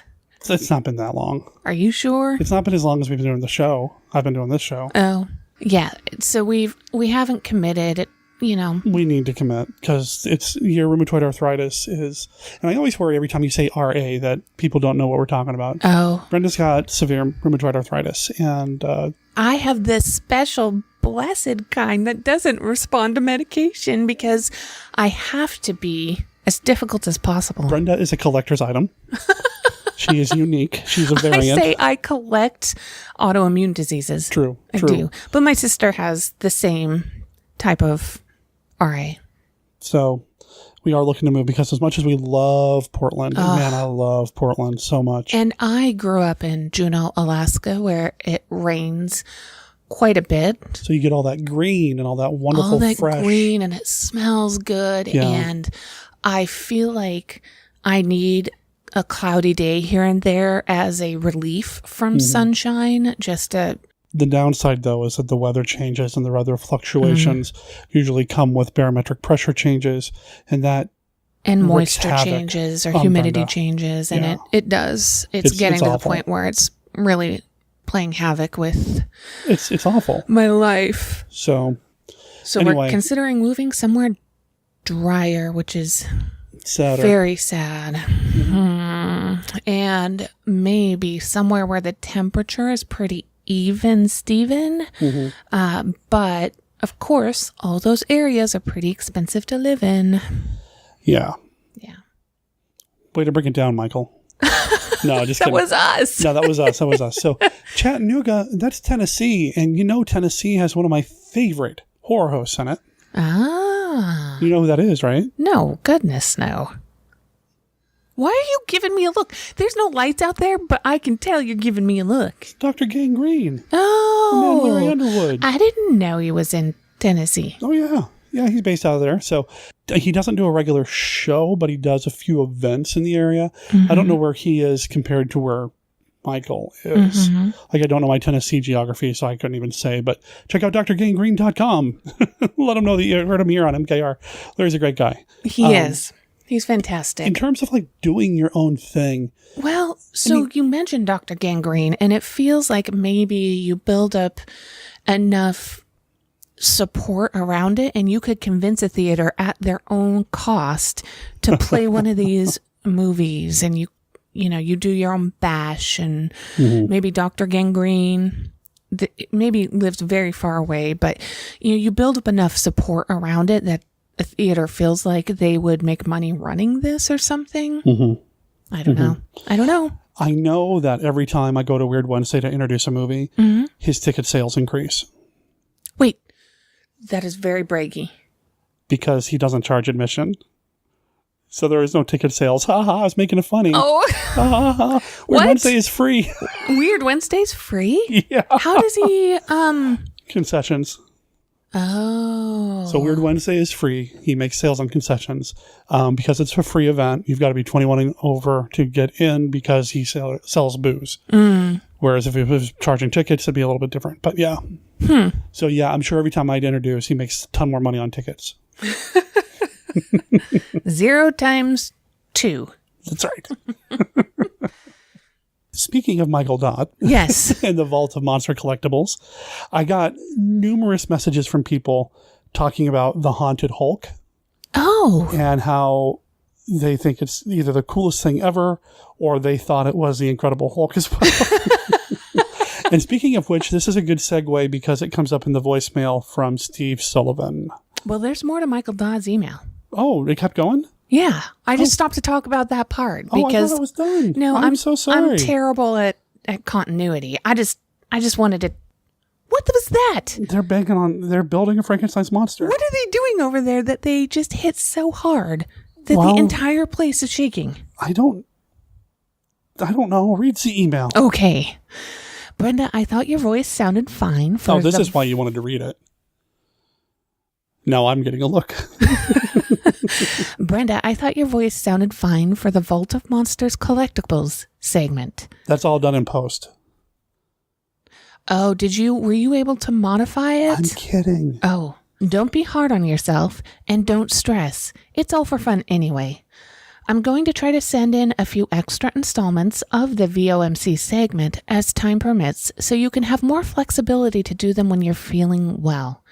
It's not been that long. Are you sure? It's not been as long as we've been doing the show. I've been doing this show. Oh, yeah. So we haven't committed. We need to commit, because it's your rheumatoid arthritis is, and I always worry every time you say RA that people don't know what we're talking about. Oh. Brenda's got severe rheumatoid arthritis, and I have this special blessed kind that doesn't respond to medication because I have to be as difficult as possible. Brenda is a collector's item. She is unique. She's a variant. I say I collect autoimmune diseases. True. I do. But my sister has the same type of RA. So we are looking to move, because as much as we love Portland, man, I love Portland so much. And I grew up in Juneau, Alaska, where it rains quite a bit. So you get all that green and all that wonderful fresh. All that green, and it smells good. Yeah. And I feel like I need a cloudy day here and there as a relief from sunshine, just to... The downside, though, is that the weather changes and the weather fluctuations usually come with barometric pressure changes, and that and moisture changes or humidity changes, and it does. It's getting to awful. The point where it's really playing havoc with it's awful. My life. So anyway, we're considering moving somewhere drier, which is sadder. Very sad. And maybe somewhere where the temperature is pretty even, Steven. But of course, all those areas are pretty expensive to live in. Yeah. Way to bring it down, Michael. No, just kidding. That was us. No, that was us. So Chattanooga, that's Tennessee. And Tennessee has one of my favorite horror hosts in it. Ah. You know who that is, right? No, goodness, no. Why are you giving me a look? There's no lights out there, but I can tell you're giving me a look. It's Dr. Gangrene. Oh. Man, Larry Underwood. I didn't know he was in Tennessee. Oh, yeah. Yeah, he's based out of there. So he doesn't do a regular show, but he does a few events in the area. I don't know where he is compared to where Michael is. Like, I don't know my Tennessee geography, so I couldn't even say. But check out drgangrene.com. Let him know that you heard him here on MKR. Larry's a great guy. He is. He's fantastic. In terms of, like, doing your own thing. Well, so you mentioned Dr. Gangrene, and it feels like maybe you build up enough support around it, and you could convince a theater at their own cost to play one of these movies, and you do your own bash, and maybe Dr. Gangrene maybe lives very far away, but you build up enough support around it that a theater feels like they would make money running this or something. I don't know. I know that every time I go to Weird Wednesday to introduce a movie, his ticket sales increase. Wait, that is very braggy. Because he doesn't charge admission. So there is no ticket sales. Ha ha, I was making it funny. Oh. Ha ha ha. What? Wednesday is free. Weird Wednesday's free? Yeah. How does he, Concessions. Oh. So Weird Wednesday is free. He makes sales on concessions. Because it's a free event, you've got to be 21 and over to get in because he sells booze. Whereas if he was charging tickets, it'd be a little bit different. But yeah. So yeah, I'm sure every time I'd introduce, he makes a ton more money on tickets. 0 times 2. That's right. Speaking of Michael Dodd, yes, in the Vault of Monster Collectibles, I got numerous messages from people talking about the Haunted Hulk. Oh. And how they think it's either the coolest thing ever or they thought it was the Incredible Hulk as well. And speaking of which, this is a good segue because it comes up in the voicemail from Steve Sullivan. Well, there's more to Michael Dodd's email. Oh, it kept going? Yeah. I just stopped to talk about that part because I thought it was done. No, I'm so sorry. I'm terrible at continuity. I just wanted to. What was that? They're building a Frankenstein's monster. What are they doing over there that they just hit so hard that the entire place is shaking? I don't know. Read the email. Okay. Brenda, I thought your voice sounded fine for this is why you wanted to read it. No, I'm getting a look. Brenda, I thought your voice sounded fine for the Vault of Monsters Collectibles segment. That's all done in post. Oh, were you able to modify it? I'm kidding. Oh, don't be hard on yourself and don't stress. It's all for fun anyway. I'm going to try to send in a few extra installments of the VOMC segment as time permits so you can have more flexibility to do them when you're feeling well.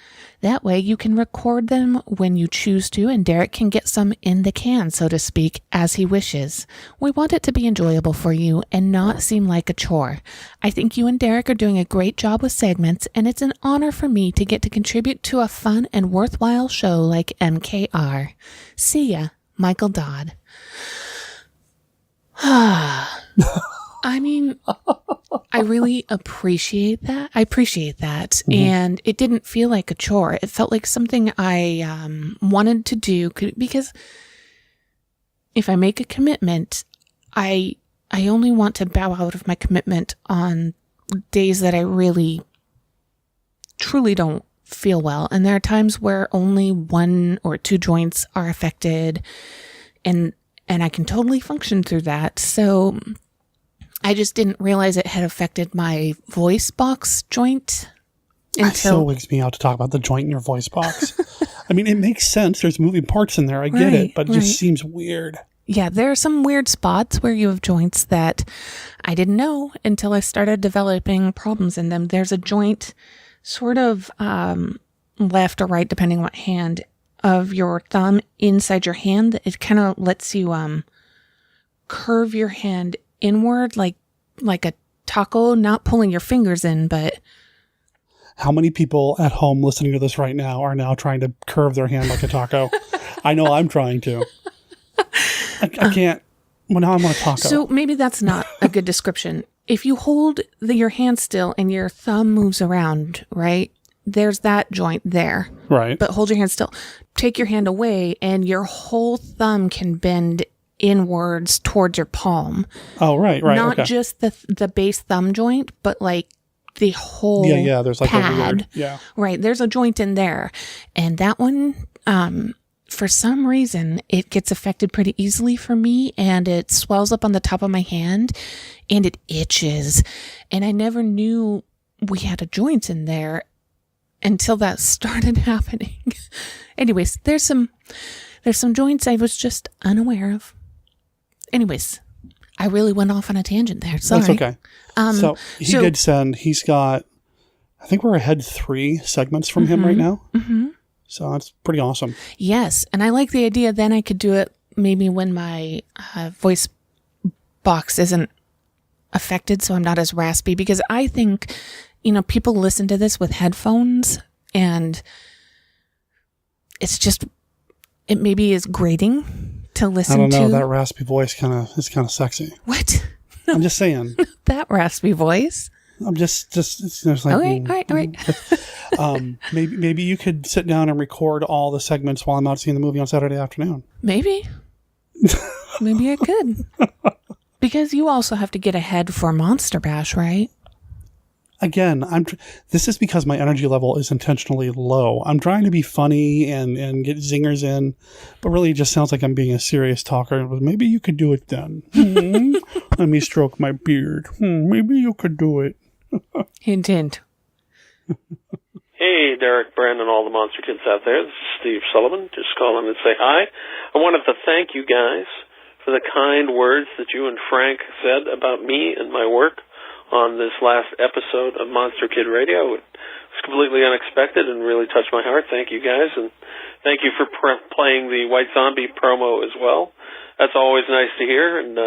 That way you can record them when you choose to and Derek can get some in the can, so to speak, as he wishes. We want it to be enjoyable for you and not seem like a chore. I think you and Derek are doing a great job with segments and it's an honor for me to get to contribute to a fun and worthwhile show like MKR. See ya, Michael Dodd. I mean, I really appreciate that. Mm-hmm. And it didn't feel like a chore. It felt like something I wanted to do because if I make a commitment, I only want to bow out of my commitment on days that I really, truly don't feel well. And there are times where only 1 or 2 joints are affected and I can totally function through that. So I just didn't realize it had affected my voice box joint It still wigs me out to talk about the joint in your voice box. I mean, it makes sense. There's moving parts in there. I get it, but it just seems weird. Yeah, there are some weird spots where you have joints that I didn't know until I started developing problems in them. There's a joint sort of left or right, depending on what hand, of your thumb inside your hand. It kind of lets you curve your hand inward like a taco, not pulling your fingers in, but... How many people at home listening to this right now are now trying to curve their hand like a taco? I know I'm trying to. I can't. Well, now I want a taco. So maybe that's not a good description. If you hold your hand still and your thumb moves around, right? There's that joint there. Right. But hold your hand still. Take your hand away and your whole thumb can bend inwards towards your palm. Oh, right. Not just the base thumb joint, but like the whole there's like pad. a weird, Right. There's a joint in there. And that one, for some reason, it gets affected pretty easily for me and it swells up on the top of my hand and it itches. And I never knew we had a joint in there until that started happening. Anyways, there's some joints I was just unaware of. Anyways, I really went off on a tangent there. Sorry. That's okay. So he did send, he's got, I think we're ahead 3 segments from him right now. Mm-hmm. So that's pretty awesome. Yes. And I like the idea. Then I could do it maybe when my voice box isn't affected, so I'm not as raspy, because I think, people listen to this with headphones and it maybe is grating to listen to. I don't know. That raspy voice is kind of sexy. What? I'm just saying. That raspy voice. I'm just like, all right. Maybe you could sit down and record all the segments while I'm out seeing the movie on Saturday afternoon. Maybe. Maybe I could. Because you also have to get ahead for Monster Bash, right? Again, this is because my energy level is intentionally low. I'm trying to be funny and get zingers in, but really it just sounds like I'm being a serious talker. Maybe you could do it then. Let me stroke my beard. Maybe you could do it. Hint, hint. Hey, Derek, Brenda, and all the monster kids out there. This is Steve Sullivan. Just calling to say hi. I wanted to thank you guys for the kind words that you and Frank said about me and my work on this last episode of Monster Kid Radio. It was completely unexpected and really touched my heart. Thank you guys, and thank you for playing the White Zombie promo as well. That's always nice to hear, and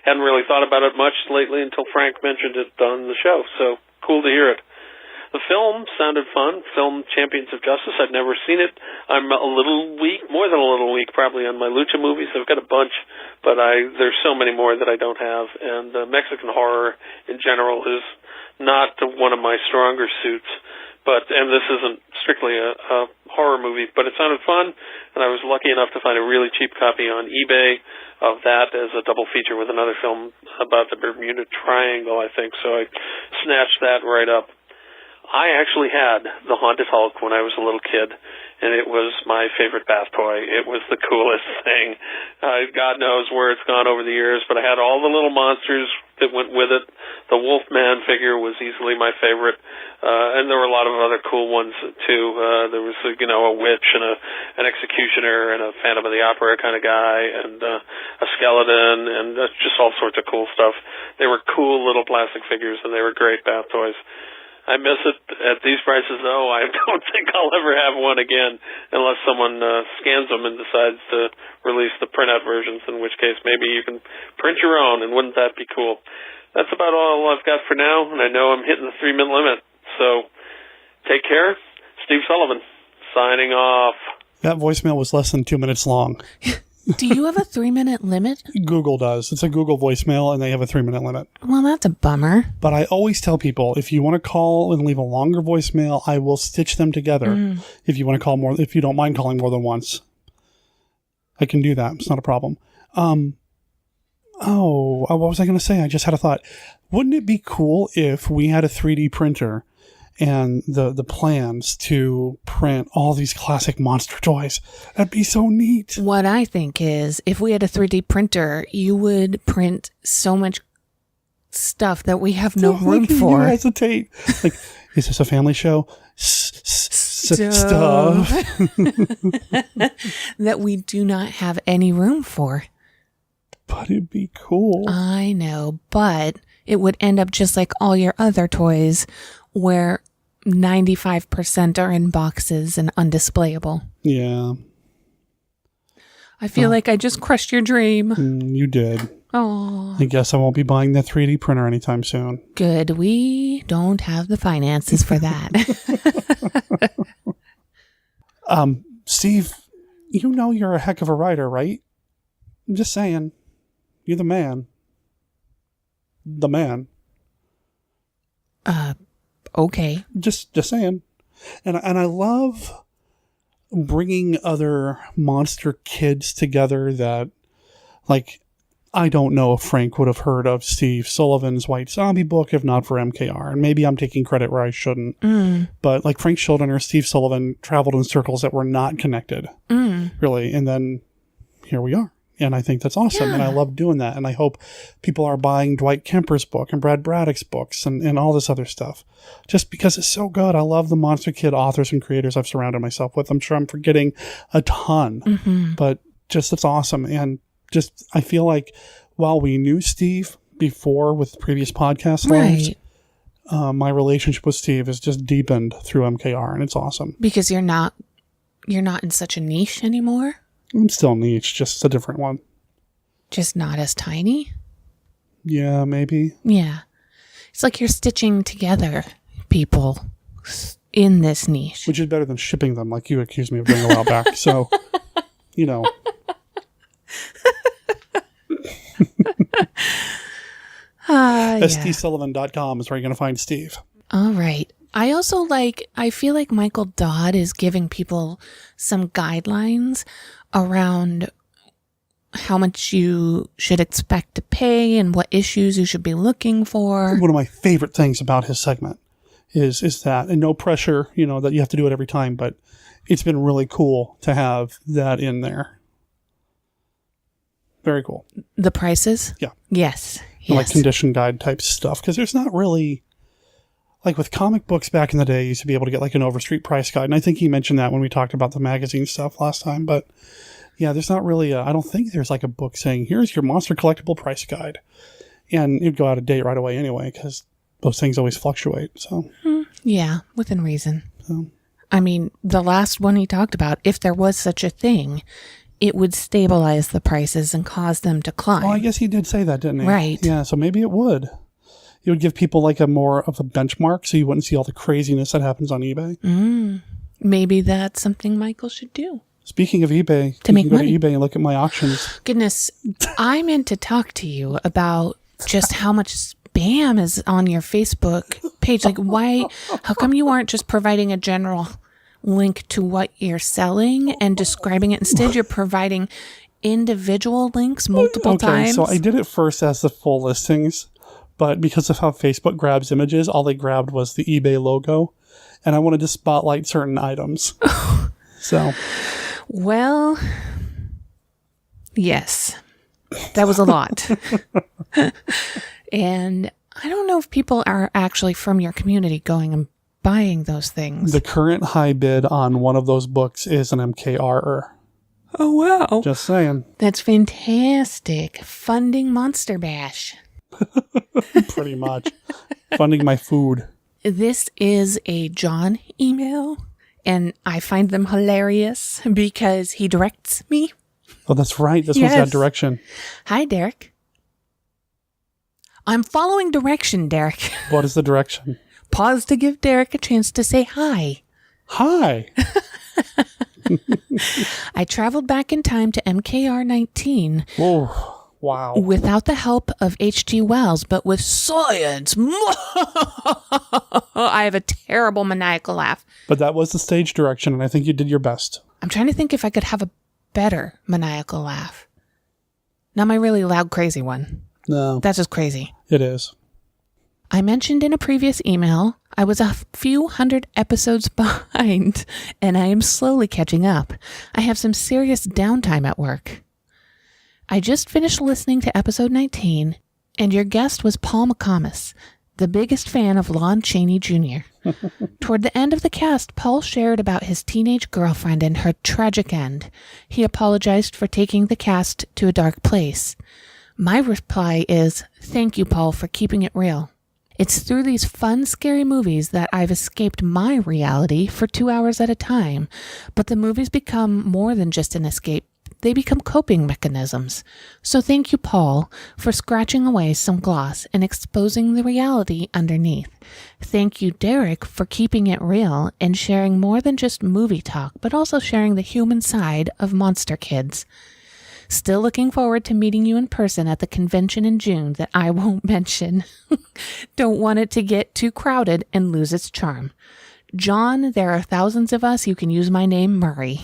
hadn't really thought about it much lately until Frank mentioned it on the show, so cool to hear it. The film sounded fun, film Champions of Justice. I'd never seen it. I'm a little weak, more than a little weak probably on my lucha movies. I've got a bunch, but there's so many more that I don't have, and Mexican horror in general is not one of my stronger suits. And this isn't strictly a horror movie, but it sounded fun, and I was lucky enough to find a really cheap copy on eBay of that as a double feature with another film about the Bermuda Triangle, I think, so I snatched that right up. I actually had the Haunted Hulk when I was a little kid, and it was my favorite bath toy. It was the coolest thing. God knows where it's gone over the years, but I had all the little monsters that went with it. The Wolfman figure was easily my favorite, and there were a lot of other cool ones, too. There was, a witch and an executioner and a Phantom of the Opera kind of guy and a skeleton and just all sorts of cool stuff. They were cool little plastic figures, and they were great bath toys. I miss it at these prices, though. I don't think I'll ever have one again unless someone scans them and decides to release the printout versions, in which case maybe you can print your own, and wouldn't that be cool? That's about all I've got for now, and I know I'm hitting the 3-minute limit. So take care. Steve Sullivan, signing off. That voicemail was less than 2 minutes long. Do you have a 3-minute limit? Google does. It's a Google voicemail, and they have a 3-minute limit. Well, that's a bummer. But I always tell people, if you want to call and leave a longer voicemail, I will stitch them together. If you want to call more, if you don't mind calling more than once, I can do that. It's not a problem. What was I going to say? I just had a thought. Wouldn't it be cool if we had a 3D printer and the plans to print all these classic monster toys? That'd be so neat. What I think is, if we had a 3D printer, you would print so much stuff that we have no room for. You hesitate. Like, is this a family show? Stuff. That we do not have any room for. But it'd be cool. I know, but it would end up just like all your other toys, where 95% are in boxes and undisplayable. Yeah. I feel like I just crushed your dream. You did. Oh. I guess I won't be buying the 3D printer anytime soon. Good. We don't have the finances for that. Steve, you know you're a heck of a writer, right? I'm just saying. You're the man. The man. Okay. Just saying. And I love bringing other monster kids together that, like, I don't know if Frank would have heard of Steve Sullivan's White Zombie book if not for MKR. And maybe I'm taking credit where I shouldn't. But like Frank Schildern or Steve Sullivan traveled in circles that were not connected. Really. And then here we are. And I think that's awesome. Yeah. And I love doing that. And I hope people are buying Dwight Kemper's book and Brad Braddock's books and all this other stuff. Just because it's so good. I love the Monster Kid authors and creators I've surrounded myself with. I'm sure I'm forgetting a ton. But just it's awesome. And just I feel like while we knew Steve before with previous podcast lives, my relationship with Steve has just deepened through MKR. And it's awesome. Because you're not in such a niche anymore? I'm still niche, just a different one. Just not as tiny? Yeah, maybe. Yeah. It's like you're stitching together people in this niche. Which is better than shipping them like you accused me of doing a while back. So, you know. STSullivan.com is where you're going to find Steve. All right. I also I feel like Michael Dodd is giving people some guidelines around how much you should expect to pay and what issues you should be looking for. One of my favorite things about his segment is that, and no pressure, that you have to do it every time, but it's been really cool to have that in there. Very cool. The prices? Yeah. Yes. Like condition guide type stuff. Because there's not really, like with comic books back in the day, you used to be able to get like an Overstreet price guide. And I think he mentioned that when we talked about the magazine stuff last time. But yeah, there's not really I don't think there's like a book saying, here's your monster collectible price guide. And it'd go out of date right away anyway, because those things always fluctuate. So yeah, within reason. So. I mean, the last one he talked about, if there was such a thing, it would stabilize the prices and cause them to climb. Well, I guess he did say that, didn't he? Right. Yeah, so maybe it would. It would give people like a more of a benchmark so you wouldn't see all the craziness that happens on eBay. Maybe that's something Michael should do. Speaking of eBay, to make you can money. go to eBay and look at my auctions. Goodness, I meant to talk to you about just how much spam is on your Facebook page. Like, how come you aren't just providing a general link to what you're selling and describing it? Instead, you're providing individual links multiple times. So I did it first as the full listings, but because of how Facebook grabs images, all they grabbed was the eBay logo, and I wanted to spotlight certain items. So, well, yes, that was a lot. And I don't know if people are actually from your community going and buying those things. The current high bid on one of those books is an MKR. Oh, wow. Just saying. That's fantastic. Funding Monster Bash. Pretty much. Funding my food. This is a John email, and I find them hilarious because he directs me. Oh, that's right. This one's got direction. Hi, Derek. I'm following direction, Derek. What is the direction? Pause to give Derek a chance to say hi. Hi. I traveled back in time to MKR 19. Whoa. Wow. Without the help of H.G. Wells, but with science. I have a terrible maniacal laugh. But that was the stage direction, and I think you did your best. I'm trying to think if I could have a better maniacal laugh. Not my really loud, crazy one. No. That's just crazy. It is. I mentioned in a previous email, I was a few hundred episodes behind, and I am slowly catching up. I have some serious downtime at work. I just finished listening to episode 19, and your guest was Paul McComas, the biggest fan of Lon Chaney Jr. Toward the end of the cast, Paul shared about his teenage girlfriend and her tragic end. He apologized for taking the cast to a dark place. My reply is, thank you, Paul, for keeping it real. It's through these fun, scary movies that I've escaped my reality for 2 hours at a time. But the movies become more than just an escape. They become coping mechanisms. So thank you, Paul, for scratching away some gloss and exposing the reality underneath. Thank you, Derek, for keeping it real and sharing more than just movie talk, but also sharing the human side of Monster Kids. Still looking forward to meeting you in person at the convention in June that I won't mention. Don't want it to get too crowded and lose its charm. John, there are thousands of us. You can use my name, Murray.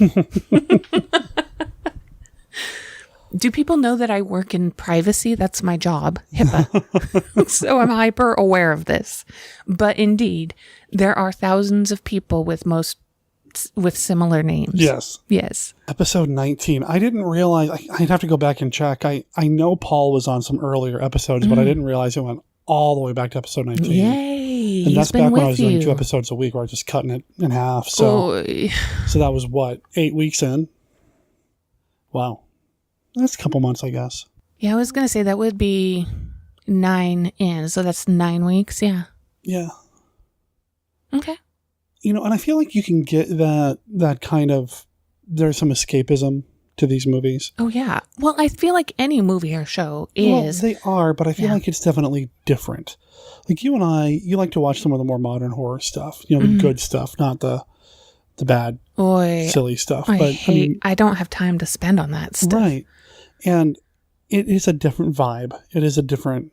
Do people know that I work in privacy? That's my job, HIPAA. So I'm hyper aware of this. But indeed, there are thousands of people with similar names. Yes. Yes. Episode 19. I didn't realize, I'd have to go back and check. I know Paul was on some earlier episodes, but I didn't realize it went all the way back to episode 19. Yay. And that's back when I was doing 2 episodes a week where I was just cutting it in half. So that was what, 8 weeks in? Wow. That's a couple months, I guess. Yeah, I was going to say that would be 9 in. So that's 9 weeks. Yeah. Yeah. Okay. And I feel like you can get that kind of, there's some escapism to these movies. Oh, yeah. Well, I feel like any movie or show is. Well, they are, but I feel like it's definitely different. Like you and I, you like to watch some of the more modern horror stuff, the good stuff, not the bad, silly stuff. I don't have time to spend on that stuff. Right. And it is a different vibe. It is a different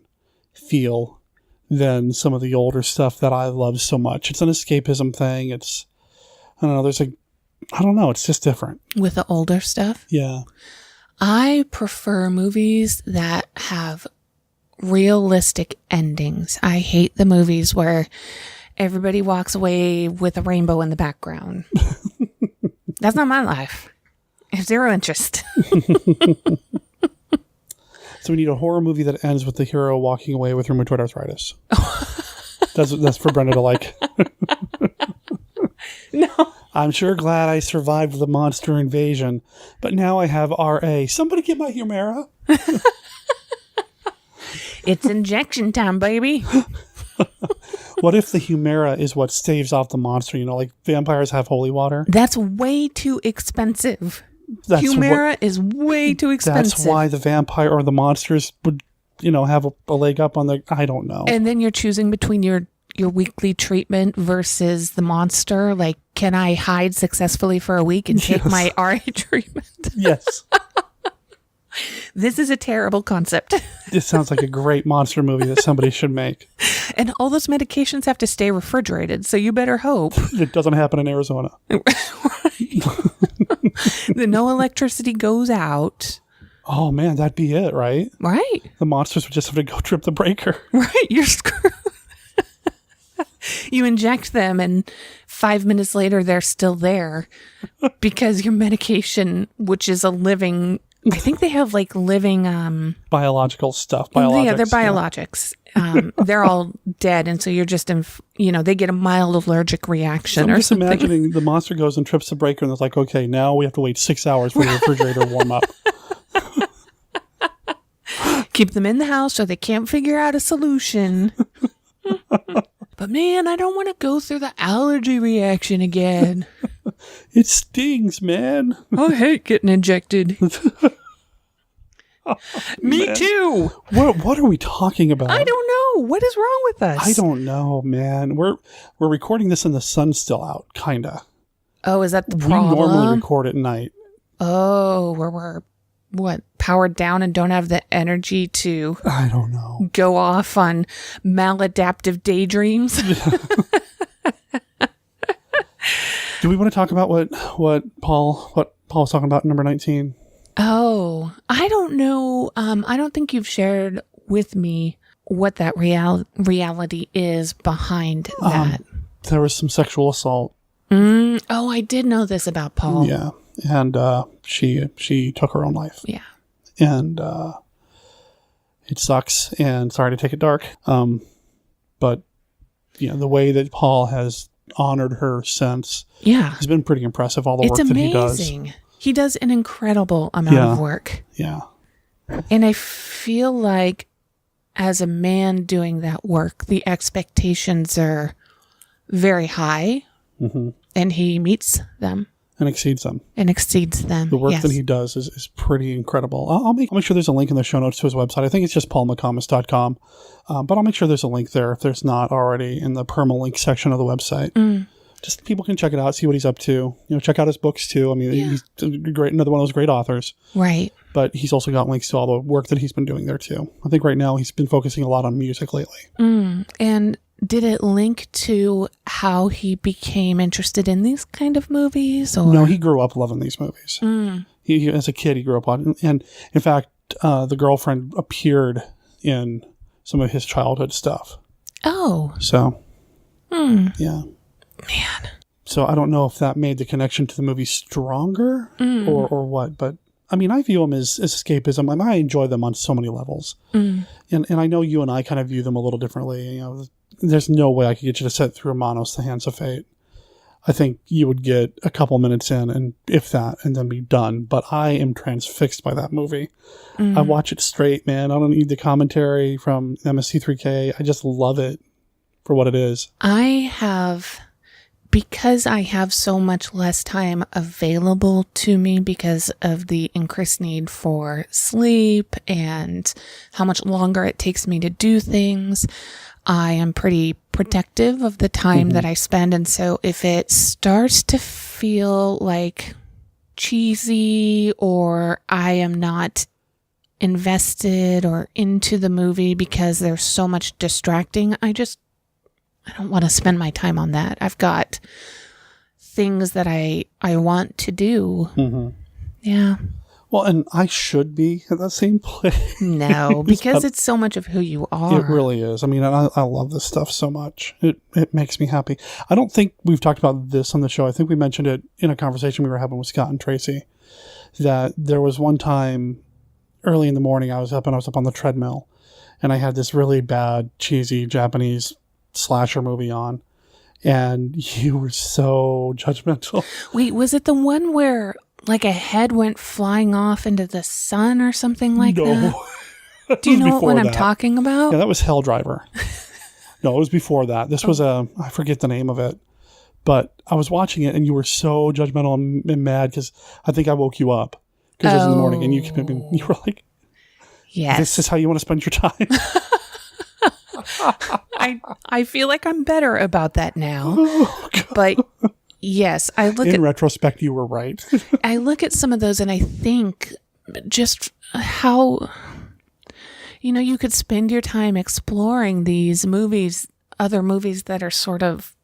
feel than some of the older stuff that I love so much. It's an escapism thing. It's, I don't know, it's just different. With the older stuff? Yeah. I prefer movies that have realistic endings. I hate the movies where everybody walks away with a rainbow in the background. That's not my life. I have zero interest. So we need a horror movie that ends with the hero walking away with rheumatoid arthritis. That's for Brenda to like. No. I'm sure glad I survived the monster invasion, but now I have RA. Somebody get my Humira. It's injection time, baby. What if the Humira is what staves off the monster? You know, like vampires have holy water. That's way too expensive. Humira is way too expensive. That's why the vampire or the monsters would, have a leg up on the... I don't know. And then you're choosing between your weekly treatment versus the monster. Like, can I hide successfully for a week and take my RA treatment? Yes. This is a terrible concept. This sounds like a great monster movie that somebody should make. And all those medications have to stay refrigerated, so you better hope. It doesn't happen in Arizona. No electricity goes out. Oh, man, that'd be it, right? Right. The monsters would just have to go trip the breaker. Right, you're screwed. You inject them, and 5 minutes later, they're still there because your medication, which is a living... I think they have like living... biological stuff. Biologics. Yeah, they're biologics. They're all dead, and so you're just, they get a mild allergic reaction. So I'm just imagining the monster goes and trips the breaker, and it's like, okay, now we have to wait 6 hours for the refrigerator to warm up. Keep them in the house so they can't figure out a solution. But man, I don't want to go through the allergy reaction again. It stings, man. I hate getting injected. Me man. too. What are we talking about? I don't know. What is wrong with us? I don't know, man. We're recording this and the sun's still out, kinda. Oh, is that the problem? We normally record at night. Oh, we're powered down and don't have the energy to... I don't know. Go off on maladaptive daydreams. Do we want to talk about what Paul's talking about in number 19? Oh, I don't know. I don't think you've shared with me what that reality is behind that. There was some sexual assault. Oh, I did know this about Paul. Yeah, and she took her own life. Yeah, and it sucks. And sorry to take it dark. But the way that Paul has honored her since has been pretty impressive. All the work that he does. It's amazing. He does an incredible amount of work. Yeah. And I feel like as a man doing that work, the expectations are very high, and he meets them. And exceeds them. The work that he does is pretty incredible. I'll make sure there's a link in the show notes to his website. I think it's just paulmccomas.com. But I'll make sure there's a link there if there's not already in the permalink section of the website. Just people can check it out, see what he's up to. Check out his books too. I mean, he's another one of those great authors. Right. But he's also got links to all the work that he's been doing there too. I think right now he's been focusing a lot on music lately. And did it link to how he became interested in these kind of movies? Or? No, he grew up loving these movies. He as a kid, he grew up on, and in fact, the girlfriend appeared in some of his childhood stuff. Oh. So, yeah. Man. So I don't know if that made the connection to the movie stronger or what, but I mean, I view them as escapism. I enjoy them on so many levels. And I know you and I kind of view them a little differently. There's no way I could get you to sit through Manos, The Hands of Fate. I think you would get a couple minutes in, and if that, and then be done. But I am transfixed by that movie. I watch it straight, man. I don't need the commentary from MST3K. I just love it for what it is. Because I have so much less time available to me because of the increased need for sleep and how much longer it takes me to do things, I am pretty protective of the time that I spend. And so if it starts to feel like cheesy or I am not invested or into the movie because there's so much distracting, I don't want to spend my time on that. I've got things that I want to do. Yeah. Well, and I should be at that same place. No, because it's so much of who you are. It really is. I mean, I love this stuff so much. It makes me happy. I don't think we've talked about this on the show. I think we mentioned it in a conversation we were having with Scott and Tracy, that there was one time early in the morning I was up on the treadmill, and I had this really bad, cheesy Japanese slasher movie on, and you were so judgmental. Wait, was it the one where like a head went flying off into the sun or something like that? Do you know what I'm talking about? Yeah, that was Hell Driver. No, it was before that. This was I forget the name of it, but I was watching it and you were so judgmental and mad because I think I woke you up because it was in the morning and you were like, yes, this is how you want to spend your time. I feel like I'm better about that now, but yes, in retrospect, you were right. I look at some of those and I think just how, you could spend your time exploring these movies, other movies that are sort of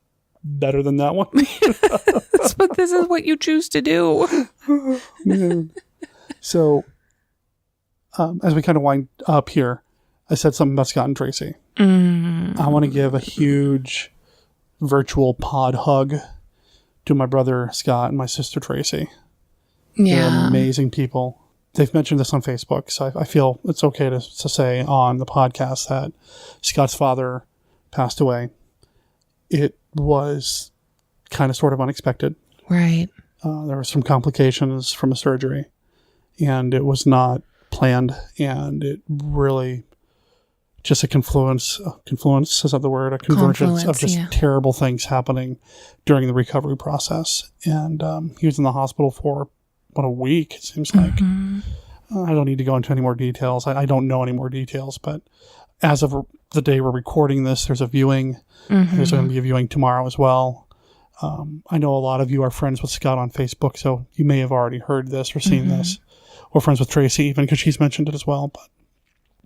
better than that one. But this is what you choose to do. Yeah. So, as we kind of wind up here, I said something about Scott and Tracy. I want to give a huge virtual pod hug to my brother Scott and my sister Tracy. Yeah. They're amazing people. They've mentioned this on Facebook, so I feel it's okay to say on the podcast that Scott's father passed away. It was kind of sort of unexpected. Right. There were some complications from a surgery, and it was not planned, and it really just a confluence, is that the word? A convergence of just terrible things happening during the recovery process. And he was in the hospital for, a week, it seems like. I don't need to go into any more details. I don't know any more details, but as of the day we're recording this, there's a viewing. There's going to be a viewing tomorrow as well. I know a lot of you are friends with Scott on Facebook, so you may have already heard this or seen this, or friends with Tracy even, because she's mentioned it as well. But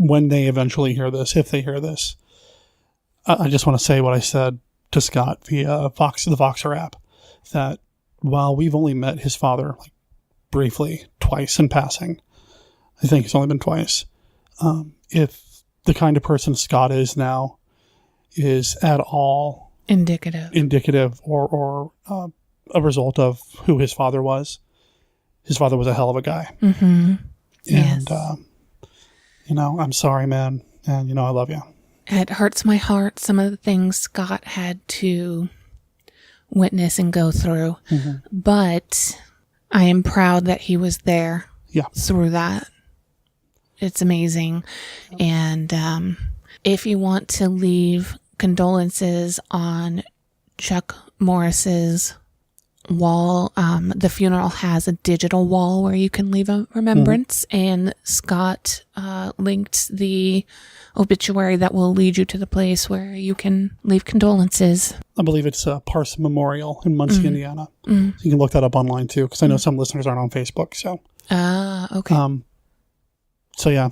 when they eventually hear this, if they hear this, I just want to say what I said to Scott via the Voxer app, that while we've only met his father briefly twice in passing, I think it's only been twice, if the kind of person Scott is now is at all indicative or a result of who his father was a hell of a guy. And Yes. I'm sorry, man. And, I love you. It hurts my heart, some of the things Scott had to witness and go through. But I am proud that he was there through that. It's amazing. And if you want to leave condolences on Chuck Morris's wall, the funeral has a digital wall where you can leave a remembrance, and Scott linked the obituary that will lead you to the place where you can leave condolences. I believe it's Parson Memorial in Muncie, Indiana. You can look that up online too, because I know some listeners aren't on Facebook. So, okay. So yeah.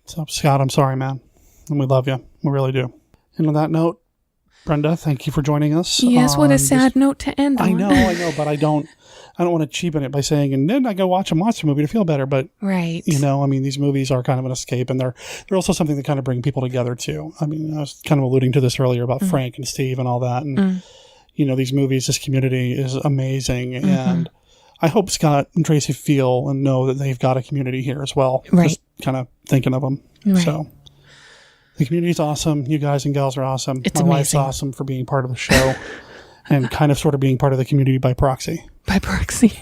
So Scott, I'm sorry, man, and we love you. We really do. And on that note, Brenda, thank you for joining us. Yes, what a sad note to end on. I know, but I don't want to cheapen it by saying, and then I go watch a monster movie to feel better. But right, these movies are kind of an escape, and they're also something that kind of bring people together too. I mean, I was kind of alluding to this earlier about Frank and Steve and all that, and these movies, this community is amazing, and I hope Scott and Tracy feel and know that they've got a community here as well. Right, just kind of thinking of them. Right. So. The community's awesome. You guys and gals are awesome. It's My amazing. wife's awesome for being part of the show and kind of sort of being part of the community by proxy. By proxy.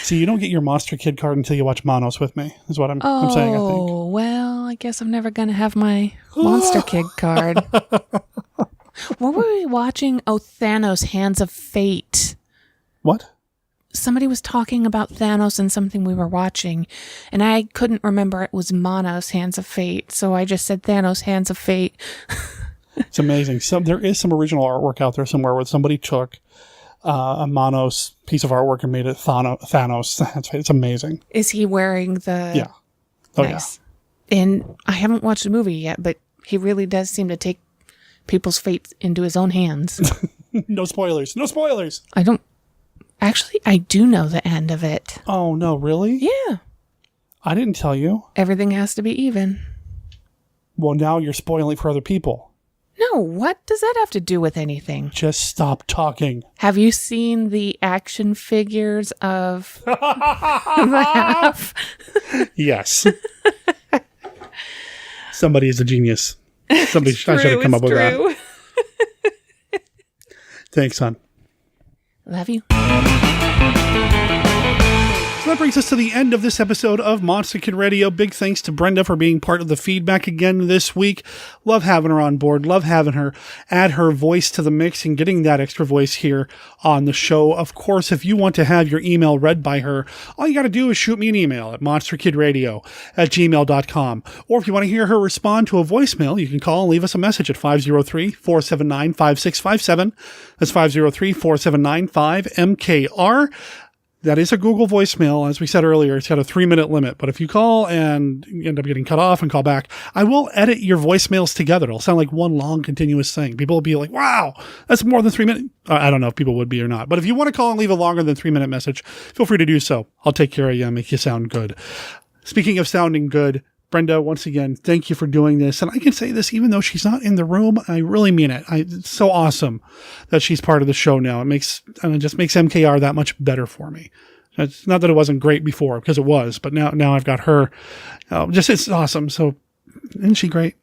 See, you don't get your Monster Kid card until you watch Manos with me, is what I'm saying, I think. Oh, well, I guess I'm never going to have my Monster Kid card. What were we watching? Oh, Thanos, Hands of Fate. What? Somebody was talking about Thanos and something we were watching, and I couldn't remember it was Manos, Hands of Fate, so I just said Thanos, Hands of Fate. It's amazing. There is some original artwork out there somewhere where somebody took a Manos piece of artwork and made it Thanos. It's amazing. Is he wearing the... Yeah. Oh, nice. Yeah. And I haven't watched the movie yet, but he really does seem to take people's fate into his own hands. No spoilers. No spoilers. Actually, I do know the end of it. Oh, no, really? Yeah. I didn't tell you. Everything has to be even. Well, now you're spoiling for other people. No, what does that have to do with anything? Just stop talking. Have you seen the action figures of the half? Yes. Somebody is a genius. Somebody I should have come up with that. Thanks, hon. Love you. So that brings us to the end of this episode of Monster Kid Radio. Big thanks to Brenda for being part of the feedback again this week. Love having her on board. Love having her add her voice to the mix and getting that extra voice here on the show. Of course, if you want to have your email read by her, all you got to do is shoot me an email at monsterkidradio@gmail.com. Or if you want to hear her respond to a voicemail, you can call and leave us a message at 503-479-5657. That's 503-479-5MKR. That is a Google voicemail. As we said earlier, it's got a 3-minute limit. But if you call and you end up getting cut off and call back, I will edit your voicemails together. It'll sound like one long continuous thing. People will be like, wow, that's more than 3 minutes. I don't know if people would be or not. But if you want to call and leave a longer than 3-minute message, feel free to do so. I'll take care of you and make you sound good. Speaking of sounding good, Brenda, once again, thank you for doing this. And I can say this even though she's not in the room. I really mean it. It's so awesome that she's part of the show now. It just makes MKR that much better for me. It's not that it wasn't great before, because it was, but now I've got her. It's awesome. So isn't she great?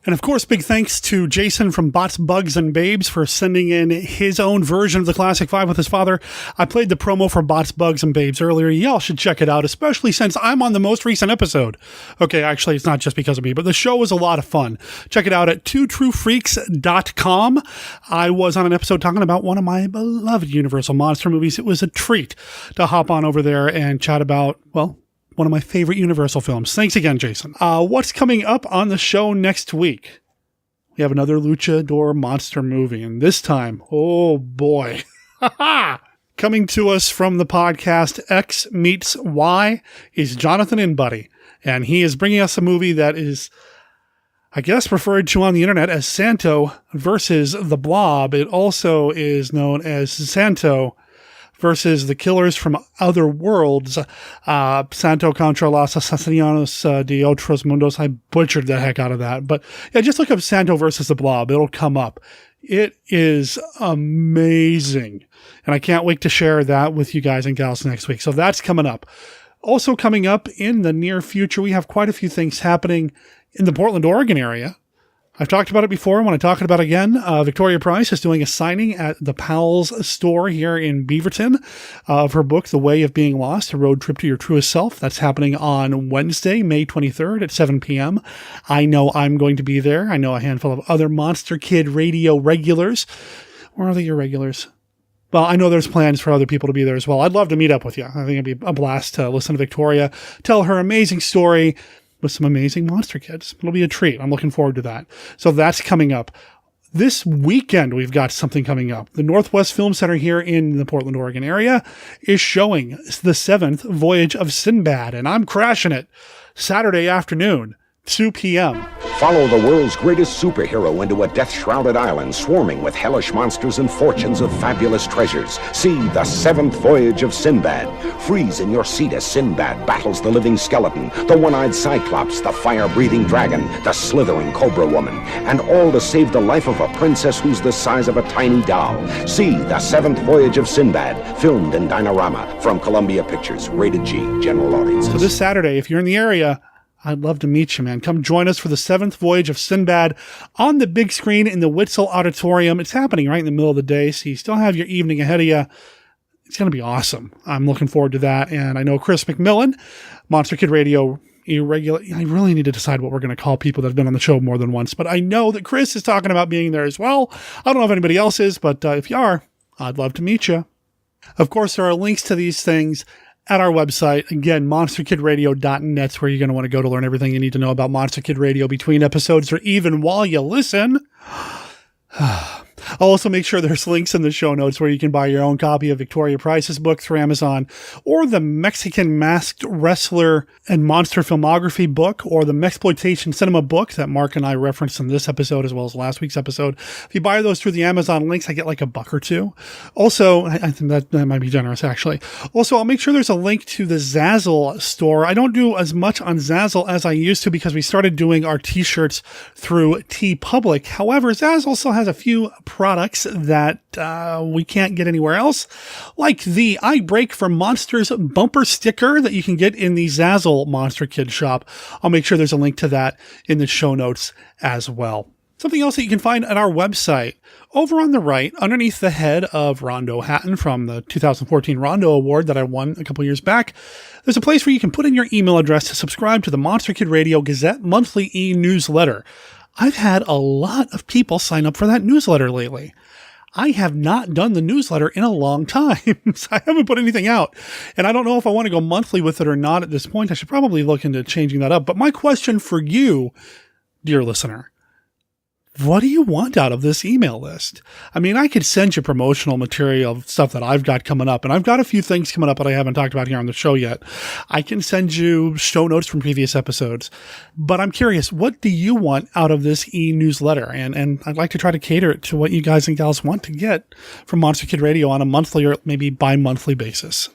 And of course, big thanks to Jason from Bots, Bugs, and Babes for sending in his own version of the Classic 5 with his father. I played the promo for Bots, Bugs, and Babes earlier. Y'all should check it out, especially since I'm on the most recent episode. Okay, actually, it's not just because of me, but the show was a lot of fun. Check it out at twotruefreaks.com. I was on an episode talking about one of my beloved Universal Monster movies. It was a treat to hop on over there and chat about, well, one of my favorite Universal films. Thanks again, Jason. What's coming up on the show next week? We have another Luchador monster movie, and this time, oh boy. Coming to us from the podcast X Meets Y is Jonathan Inbody, and he is bringing us a movie that is, I guess, referred to on the internet as Santo versus the Blob. It also is known as Santo versus the Killers from Other Worlds, Santo contra los asesinos de otros mundos. I butchered the heck out of that. But yeah, just look up Santo versus the Blob. It'll come up. It is amazing. And I can't wait to share that with you guys and gals next week. So that's coming up. Also coming up in the near future, we have quite a few things happening in the Portland, Oregon area. I've talked about it before. I want to talk about it again. Victoria Price is doing a signing at the Powell's store here in Beaverton of her book, The Way of Being Lost, A Road Trip to Your Truest Self. That's happening on Wednesday, May 23rd at 7 p.m. I know I'm going to be there. I know a handful of other Monster Kid Radio regulars. Or are they your regulars? Well, I know there's plans for other people to be there as well. I'd love to meet up with you. I think it'd be a blast to listen to Victoria tell her amazing story with some amazing Monster Kids. It'll be a treat. I'm looking forward to that. So that's coming up. This weekend, we've got something coming up. The Northwest Film Center here in the Portland, Oregon area is showing the 7th Voyage of Sinbad, and I'm crashing it Saturday afternoon, 2 p.m. Follow the world's greatest superhero into a death-shrouded island swarming with hellish monsters and fortunes of fabulous treasures. See The 7th Voyage of Sinbad. Freeze in your seat as Sinbad battles the living skeleton, the one-eyed Cyclops, the fire-breathing dragon, the slithering Cobra Woman, and all to save the life of a princess who's the size of a tiny doll. See The 7th Voyage of Sinbad, filmed in Dinorama from Columbia Pictures, rated G, general audiences. So this Saturday, if you're in the area, I'd love to meet you, man. Come join us for the 7th Voyage of Sinbad on the big screen in the Witzel Auditorium. It's happening right in the middle of the day, so you still have your evening ahead of you. It's going to be awesome. I'm looking forward to that. And I know Chris McMillan, Monster Kid Radio Irregular. I really need to decide what we're going to call people that have been on the show more than once. But I know that Chris is talking about being there as well. I don't know if anybody else is, but if you are, I'd love to meet you. Of course, there are links to these things at our website. Again, monsterkidradio.net's where you're going to want to go to learn everything you need to know about Monster Kid Radio between episodes or even while you listen. I'll also make sure there's links in the show notes where you can buy your own copy of Victoria Price's book through Amazon, or the Mexican Masked Wrestler and Monster Filmography book, or the Mexploitation Cinema book that Mark and I referenced in this episode as well as last week's episode. If you buy those through the Amazon links, I get like $1 or $2. Also, I think that might be generous, actually. Also, I'll make sure there's a link to the Zazzle store. I don't do as much on Zazzle as I used to because we started doing our t-shirts through TeePublic. However, Zazzle still has a few products that we can't get anywhere else, like the I Break for Monsters bumper sticker that you can get in the Zazzle Monster Kid shop. I'll make sure there's a link to that in the show notes as well. Something else that you can find at our website. Over on the right, underneath the head of Rondo Hatton from the 2014 Rondo Award that I won a couple years back, there's a place where you can put in your email address to subscribe to the Monster Kid Radio Gazette monthly e-newsletter. I've had a lot of people sign up for that newsletter lately. I have not done the newsletter in a long time, so I haven't put anything out. And I don't know if I want to go monthly with it or not at this point. I should probably look into changing that up. But my question for you, dear listener, what do you want out of this email list? I mean, I could send you promotional material, stuff that I've got coming up, and I've got a few things coming up that I haven't talked about here on the show yet. I can send you show notes from previous episodes, but I'm curious, what do you want out of this e-newsletter? And I'd like to try to cater it to what you guys and gals want to get from Monster Kid Radio on a monthly or maybe bi-monthly basis.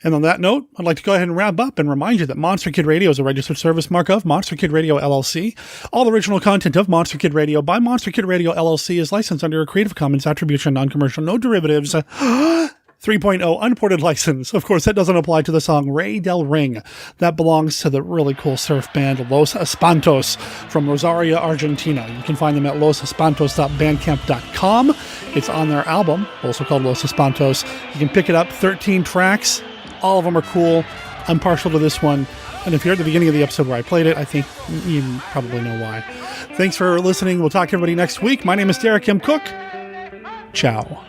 And on that note, I'd like to go ahead and wrap up and remind you that Monster Kid Radio is a registered service mark of Monster Kid Radio LLC. All original content of Monster Kid Radio by Monster Kid Radio LLC is licensed under a Creative Commons Attribution Non-Commercial No Derivatives 3.0 unported license. Of course, that doesn't apply to the song Rey del Ring. That belongs to the really cool surf band Los Espantos from Rosario, Argentina. You can find them at losespantos.bandcamp.com. It's on their album, also called Los Espantos. You can pick it up, 13 tracks. All of them are cool. I'm partial to this one. And if you're at the beginning of the episode where I played it, I think you probably know why. Thanks for listening. We'll talk to everybody next week. My name is Derek M. Cook. Ciao.